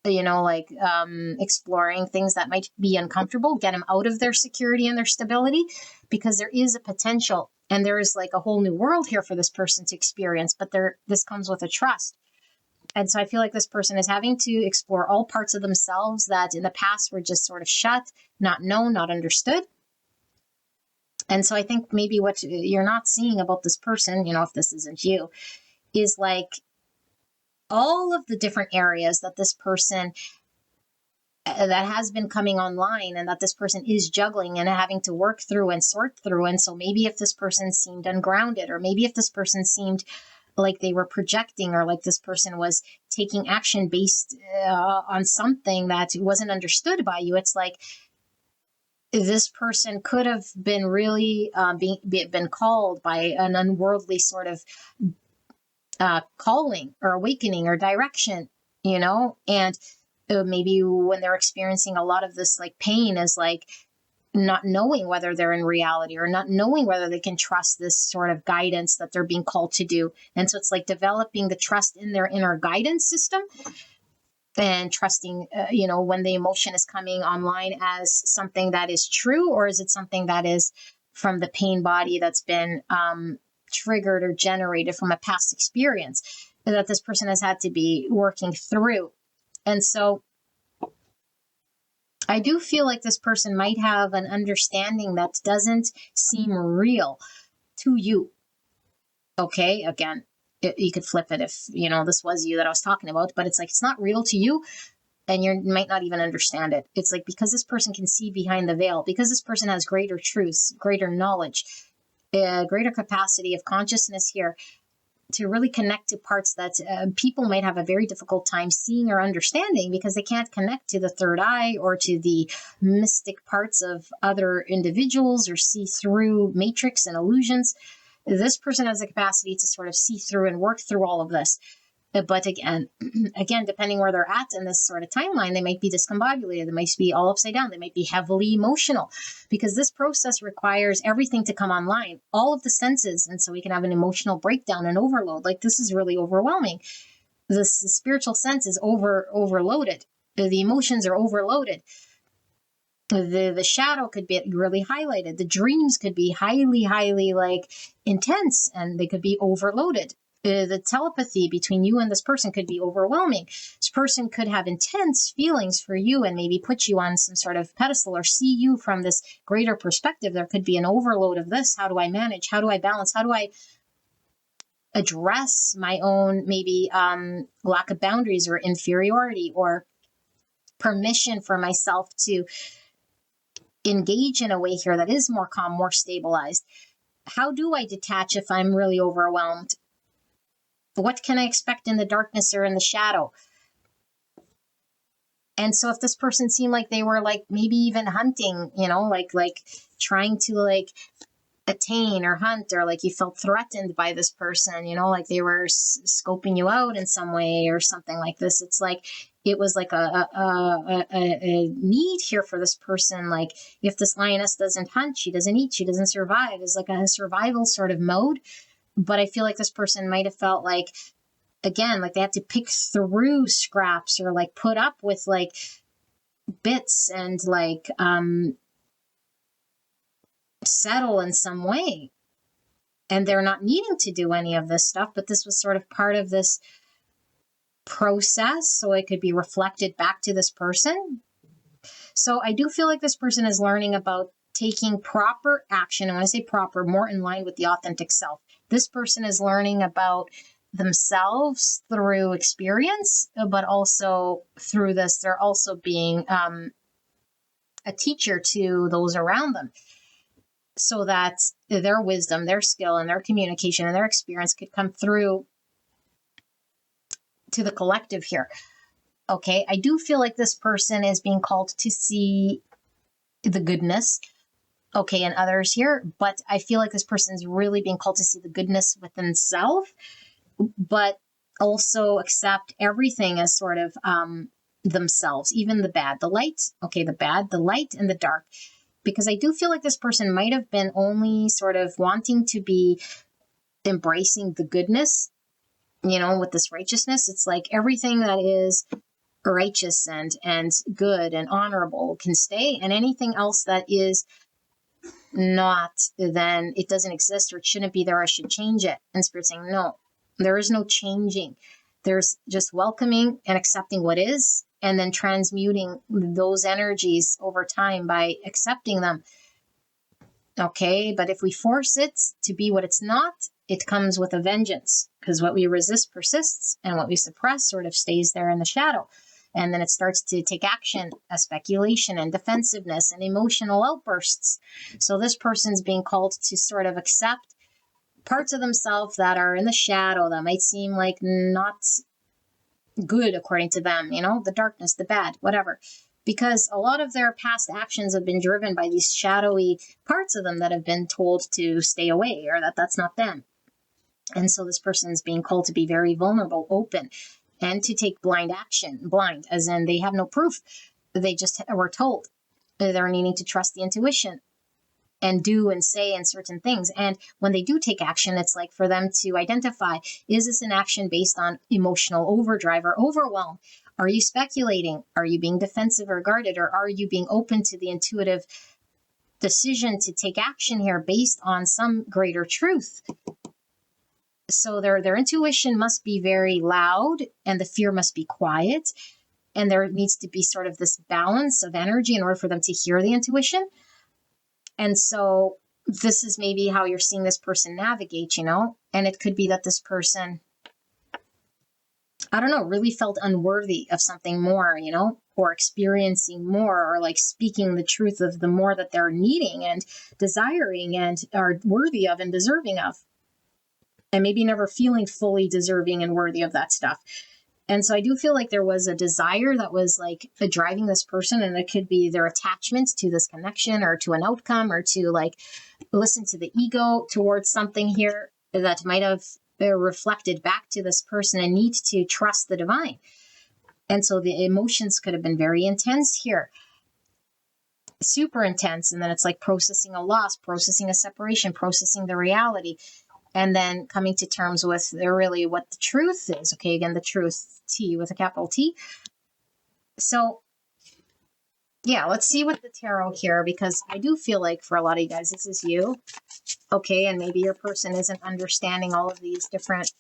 exploring things that might be uncomfortable, get them out of their security and their stability, because there is a potential and there is like a whole new world here for this person to experience. But this comes with a trust. And so I feel like this person is having to explore all parts of themselves that in the past were just sort of shut, not known, not understood. And so I think maybe what you're not seeing about this person, if this isn't you, is like all of the different areas that this person that has been coming online and that this person is juggling and having to work through and sort through. And so maybe if this person seemed ungrounded, or maybe if this person seemed like they were projecting, or like this person was taking action based on something that wasn't understood by you, it's like this person could have been really been called by an unworldly sort of calling or awakening or direction, and maybe when they're experiencing a lot of this like pain is like not knowing whether they're in reality, or not knowing whether they can trust this sort of guidance that they're being called to do. And so it's like developing the trust in their inner guidance system, and trusting, when the emotion is coming online as something that is true, or is it something that is from the pain body that's been triggered or generated from a past experience that this person has had to be working through. And so I do feel like this person might have an understanding that doesn't seem real to you. Okay, again, you could flip it if, this was you that I was talking about, but it's like, it's not real to you and you might not even understand it. It's like, because this person can see behind the veil, because this person has greater truths, greater knowledge, greater capacity of consciousness here to really connect to parts that people might have a very difficult time seeing or understanding, because they can't connect to the third eye or to the mystic parts of other individuals, or see through matrix and illusions. This person has the capacity to sort of see through and work through all of this. But again, depending where they're at in this sort of timeline, they might be discombobulated. They might be all upside down. They might be heavily emotional, because this process requires everything to come online, all of the senses. And so we can have an emotional breakdown and overload. Like, this is really overwhelming. The spiritual sense is overloaded. The emotions are overloaded. The shadow could be really highlighted. The dreams could be highly like intense, and they could be overloaded. The telepathy between you and this person could be overwhelming. This person could have intense feelings for you and maybe put you on some sort of pedestal, or see you from this greater perspective. There could be an overload of this. How do I manage? How do I balance? How do I address my own maybe lack of boundaries or inferiority, or permission for myself to engage in a way here that is more calm, more stabilized? How do I detach if I'm really overwhelmed? What can I expect in the darkness or in the shadow? And so if this person seemed like they were like maybe even hunting, like trying to like attain or hunt, or like you felt threatened by this person, like they were scoping you out in some way or something like this. It's like, it was like a need here for this person. Like, if this lioness doesn't hunt, she doesn't eat, she doesn't survive. It's like a survival sort of mode. But I feel like this person might have felt like, again, like they had to pick through scraps, or like put up with like bits, and like settle in some way. And they're not needing to do any of this stuff, but this was sort of part of this process, so it could be reflected back to this person. So I do feel like this person is learning about taking proper action. And when I say proper, more in line with the authentic self. This person is learning about themselves through experience, but also through this, they're also being a teacher to those around them, so that their wisdom, their skill, and their communication and their experience could come through to the collective here. Okay, I do feel like this person is being called to see the goodness, okay, in others here, but I feel like this person is really being called to see the goodness within self, but also accept everything as sort of themselves, even the bad, the light, okay, the bad, the light, and the dark. Because I do feel like this person might have been only sort of wanting to be embracing the goodness with this righteousness, it's like everything that is righteous and good and honorable can stay, and anything else that is not, then it doesn't exist, or it shouldn't be there, I should change it. And Spirit saying, no, there is no changing. There's just welcoming and accepting what is, and then transmuting those energies over time by accepting them. Okay, but if we force it to be what it's not, it comes with a vengeance, because what we resist persists, and what we suppress sort of stays there in the shadow. And then it starts to take action, a speculation and defensiveness and emotional outbursts. So this person's being called to sort of accept parts of themselves that are in the shadow, that might seem like not good according to them, the darkness, the bad, whatever. Because a lot of their past actions have been driven by these shadowy parts of them that have been told to stay away, or that's not them. And so this person is being called to be very vulnerable, open, and to take blind action. Blind, as in they have no proof. They just were told. They're needing to trust the intuition and do and say and certain things. And when they do take action, it's like for them to identify, is this an action based on emotional overdrive or overwhelm? Are you speculating? Are you being defensive or guarded? Or are you being open to the intuitive decision to take action here based on some greater truth? So their intuition must be very loud, and the fear must be quiet. And there needs to be sort of this balance of energy in order for them to hear the intuition. And so this is maybe how you're seeing this person navigate, and it could be that this person, I don't know, really felt unworthy of something more, or experiencing more, or like speaking the truth of the more that they're needing and desiring and are worthy of and deserving of. And maybe never feeling fully deserving and worthy of that stuff. And so I do feel like there was a desire that was like driving this person, and it could be their attachment to this connection or to an outcome, or to like listen to the ego towards something here that might have reflected back to this person and need to trust the divine. And so the emotions could have been very intense here, super intense. And then it's like processing a loss, processing a separation, processing the reality, and then coming to terms with really what the truth is. Okay, again, the truth, T with a capital T. So yeah, let's see what the tarot here, because I do feel like for a lot of you guys, this is you. Okay, and maybe your person isn't understanding all of these different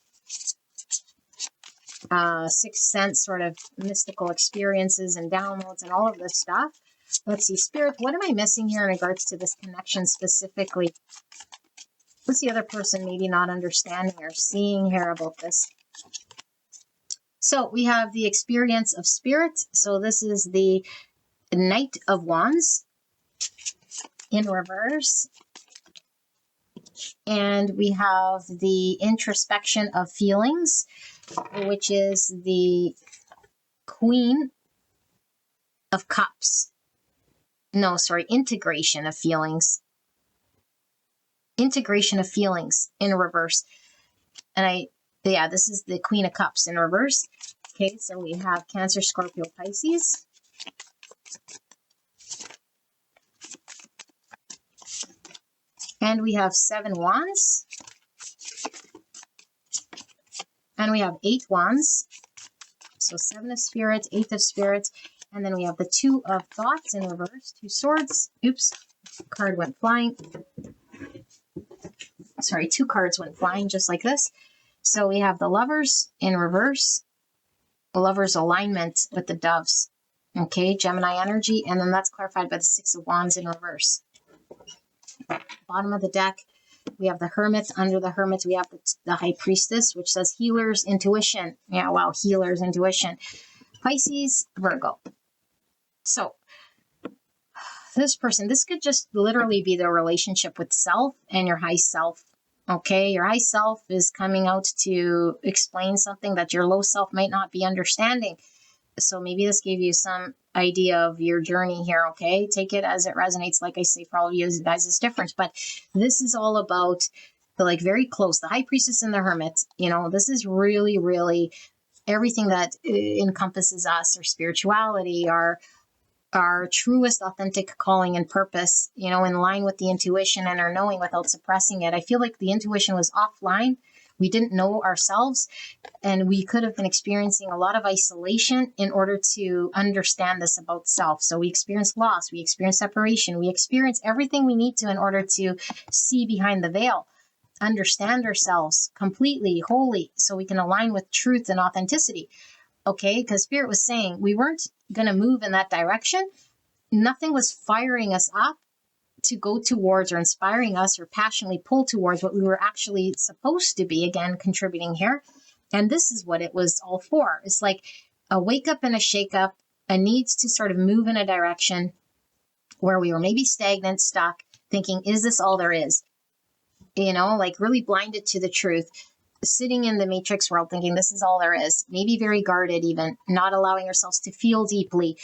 sixth sense sort of mystical experiences and downloads and all of this stuff. Let's see, Spirit, what am I missing here in regards to this connection specifically? What's the other person maybe not understanding or seeing here about this? So we have the experience of Spirit. So this is the Knight of Wands in reverse. And we have the introspection of feelings, which is the Queen of Cups. No, sorry, integration of feelings. Integration of feelings in reverse. And this is the Queen of Cups in reverse. Okay, so we have Cancer, Scorpio, Pisces. And we have 7 Wands. And we have 8 Wands. So 7 of Spirits, 8 of Spirits. And then we have the 2 of Thoughts in reverse. 2 Swords. Oops, card went flying. Sorry, 2 cards went flying just like this. So we have the Lovers in reverse. The Lovers alignment with the Doves. Okay, Gemini energy. And then that's clarified by the 6 of Wands in reverse. Bottom of the deck, we have the Hermit. Under the Hermit, we have the High Priestess, which says Healer's Intuition. Yeah, wow, Healer's Intuition. Pisces, Virgo. So this person, this could just literally be their relationship with self and your high self. Okay, your high self is coming out to explain something that your low self might not be understanding. So maybe this gave you some idea of your journey here, okay? Take it as it resonates. Like I say, for all of you guys, it's different. But this is all about the like very close, the High Priestess and the Hermit. This is really, really everything that encompasses us, our spirituality, our truest authentic calling and purpose, in line with the intuition and our knowing without suppressing it. I feel like the intuition was offline. We didn't know ourselves, and we could have been experiencing a lot of isolation in order to understand this about self. So we experience loss, we experience separation, we experience everything we need to in order to see behind the veil, understand ourselves completely, wholly, so we can align with truth and authenticity. Okay, because Spirit was saying we weren't going to move in that direction. Nothing was firing us up to go towards or inspiring us or passionately pull towards what we were actually supposed to be, again, contributing here. And this is what it was all for. It's like a wake up and a shake up, a need to sort of move in a direction where we were maybe stagnant, stuck, thinking, is this all there is? Like really blinded to the truth, sitting in the matrix world thinking this is all there is, maybe very guarded, even not allowing ourselves to feel deeply,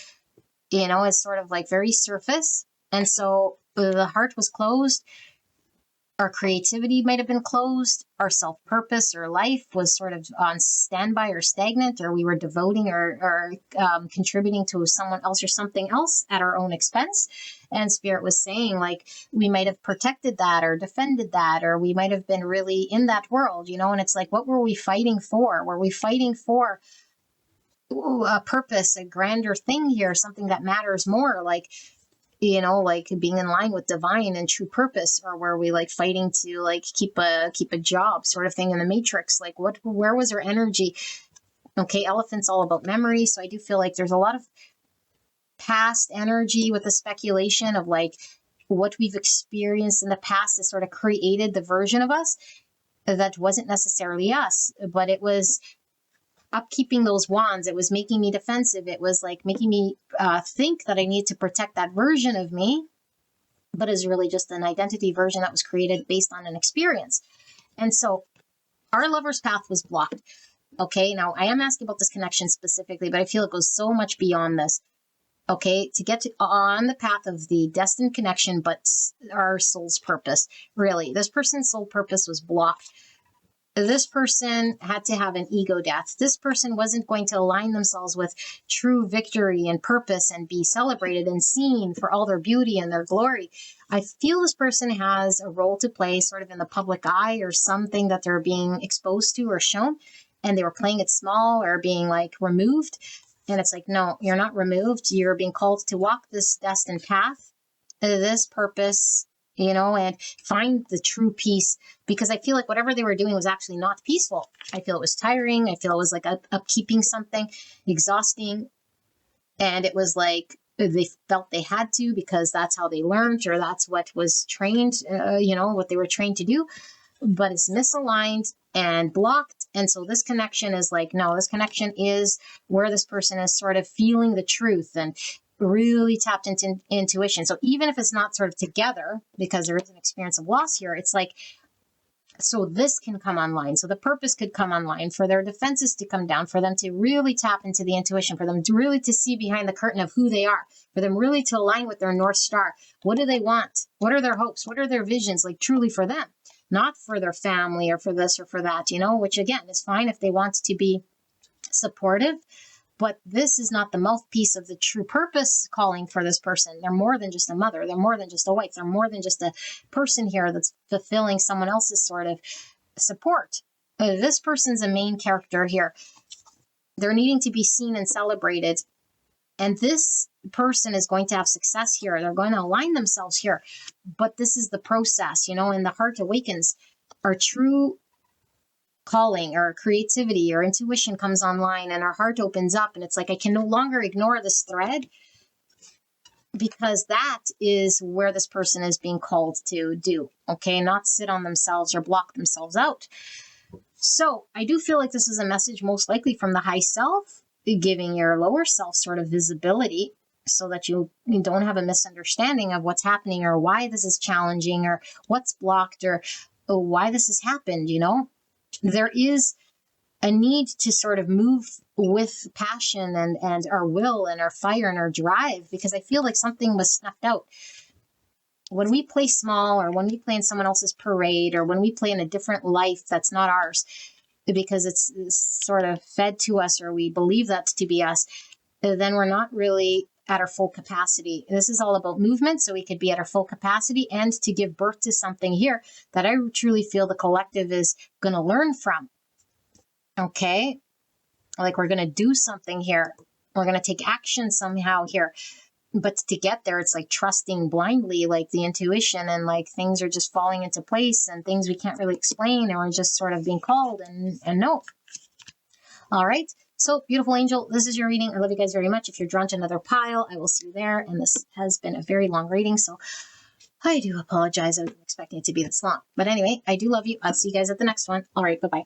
it's sort of like very surface. And so the heart was closed. Our creativity might have been closed. Our self-purpose or life was sort of on standby or stagnant, or we were devoting or contributing to someone else or something else at our own expense. And Spirit was saying, like, we might have protected that or defended that, or we might have been really in that world, and it's like, what were we fighting for? Were we fighting for a purpose, a grander thing here, something that matters more, like being in line with divine and true purpose? Or were we like fighting to like keep a job sort of thing in the matrix? Like where was our energy? Okay, elephant's all about memory. So I do feel like there's a lot of past energy with the speculation of like what we've experienced in the past that sort of created the version of us that wasn't necessarily us, but it was upkeeping those wands. It was making me defensive. It was like making me think that I need to protect that version of me, but is really just an identity version that was created based on an experience. And so our lover's path was blocked. Okay, now I am asking about this connection specifically, but I feel it goes so much beyond this. Okay, to get on the path of the destined connection, but our soul's purpose, really, this person's soul purpose was blocked. This person had to have an ego death. This person wasn't going to align themselves with true victory and purpose and be celebrated and seen for all their beauty and their glory. I feel this person has a role to play sort of in the public eye, or something that they're being exposed to or shown, and they were playing it small or being like removed. And it's like, no, you're not removed. You're being called to walk this destined path, this purpose, and find the true peace, because I feel like whatever they were doing was actually not peaceful. I feel it was tiring. I feel it was like upkeeping something, exhausting. And it was like they felt they had to, because that's how they learned, or that's what was trained, what they were trained to do. But it's misaligned and blocked. And so this connection is like, no, this connection is where this person is sort of feeling the truth and really tapped into intuition. So even if it's not sort of together, because there is an experience of loss here, it's like, so this can come online. So the purpose could come online, for their defenses to come down, for them to really tap into the intuition, for them to really to see behind the curtain of who they are, for them really to align with their North Star. What do they want? What are their hopes? What are their visions, like truly for them, not for their family or for this or for that, which again is fine if they want to be supportive. But this is not the mouthpiece of the true purpose calling for this person. They're more than just a mother. They're more than just a wife. They're more than just a person here that's fulfilling someone else's sort of support. This person's a main character here. They're needing to be seen and celebrated. And this person is going to have success here. They're going to align themselves here. But this is the process, and the heart awakens. Our true calling or creativity or intuition comes online, and our heart opens up, and it's like, I can no longer ignore this thread, because that is where this person is being called to do. Okay, not sit on themselves or block themselves out. So I do feel like this is a message most likely from the high self, giving your lower self sort of visibility, so that you don't have a misunderstanding of what's happening, or why this is challenging, or what's blocked, or why this has happened. There is a need to sort of move with passion and our will and our fire and our drive, because I feel like something was snuffed out. When we play small, or when we play in someone else's parade, or when we play in a different life that's not ours, because it's sort of fed to us, or we believe that to be us, then we're not really at our full capacity. This is all about movement, so we could be at our full capacity and to give birth to something here that I truly feel the collective is going to learn from. Okay? Like we're going to do something here. We're going to take action somehow here. But to get there, it's like trusting blindly, like the intuition, and like things are just falling into place and things we can't really explain, and we're just sort of being called and no. All right. So, beautiful angel, this is your reading. I love you guys very much. If you're drawn to another pile, I will see you there. And this has been a very long reading, so I do apologize. I wasn't expecting it to be this long. But anyway, I do love you. I'll see you guys at the next one. All right. Bye-bye.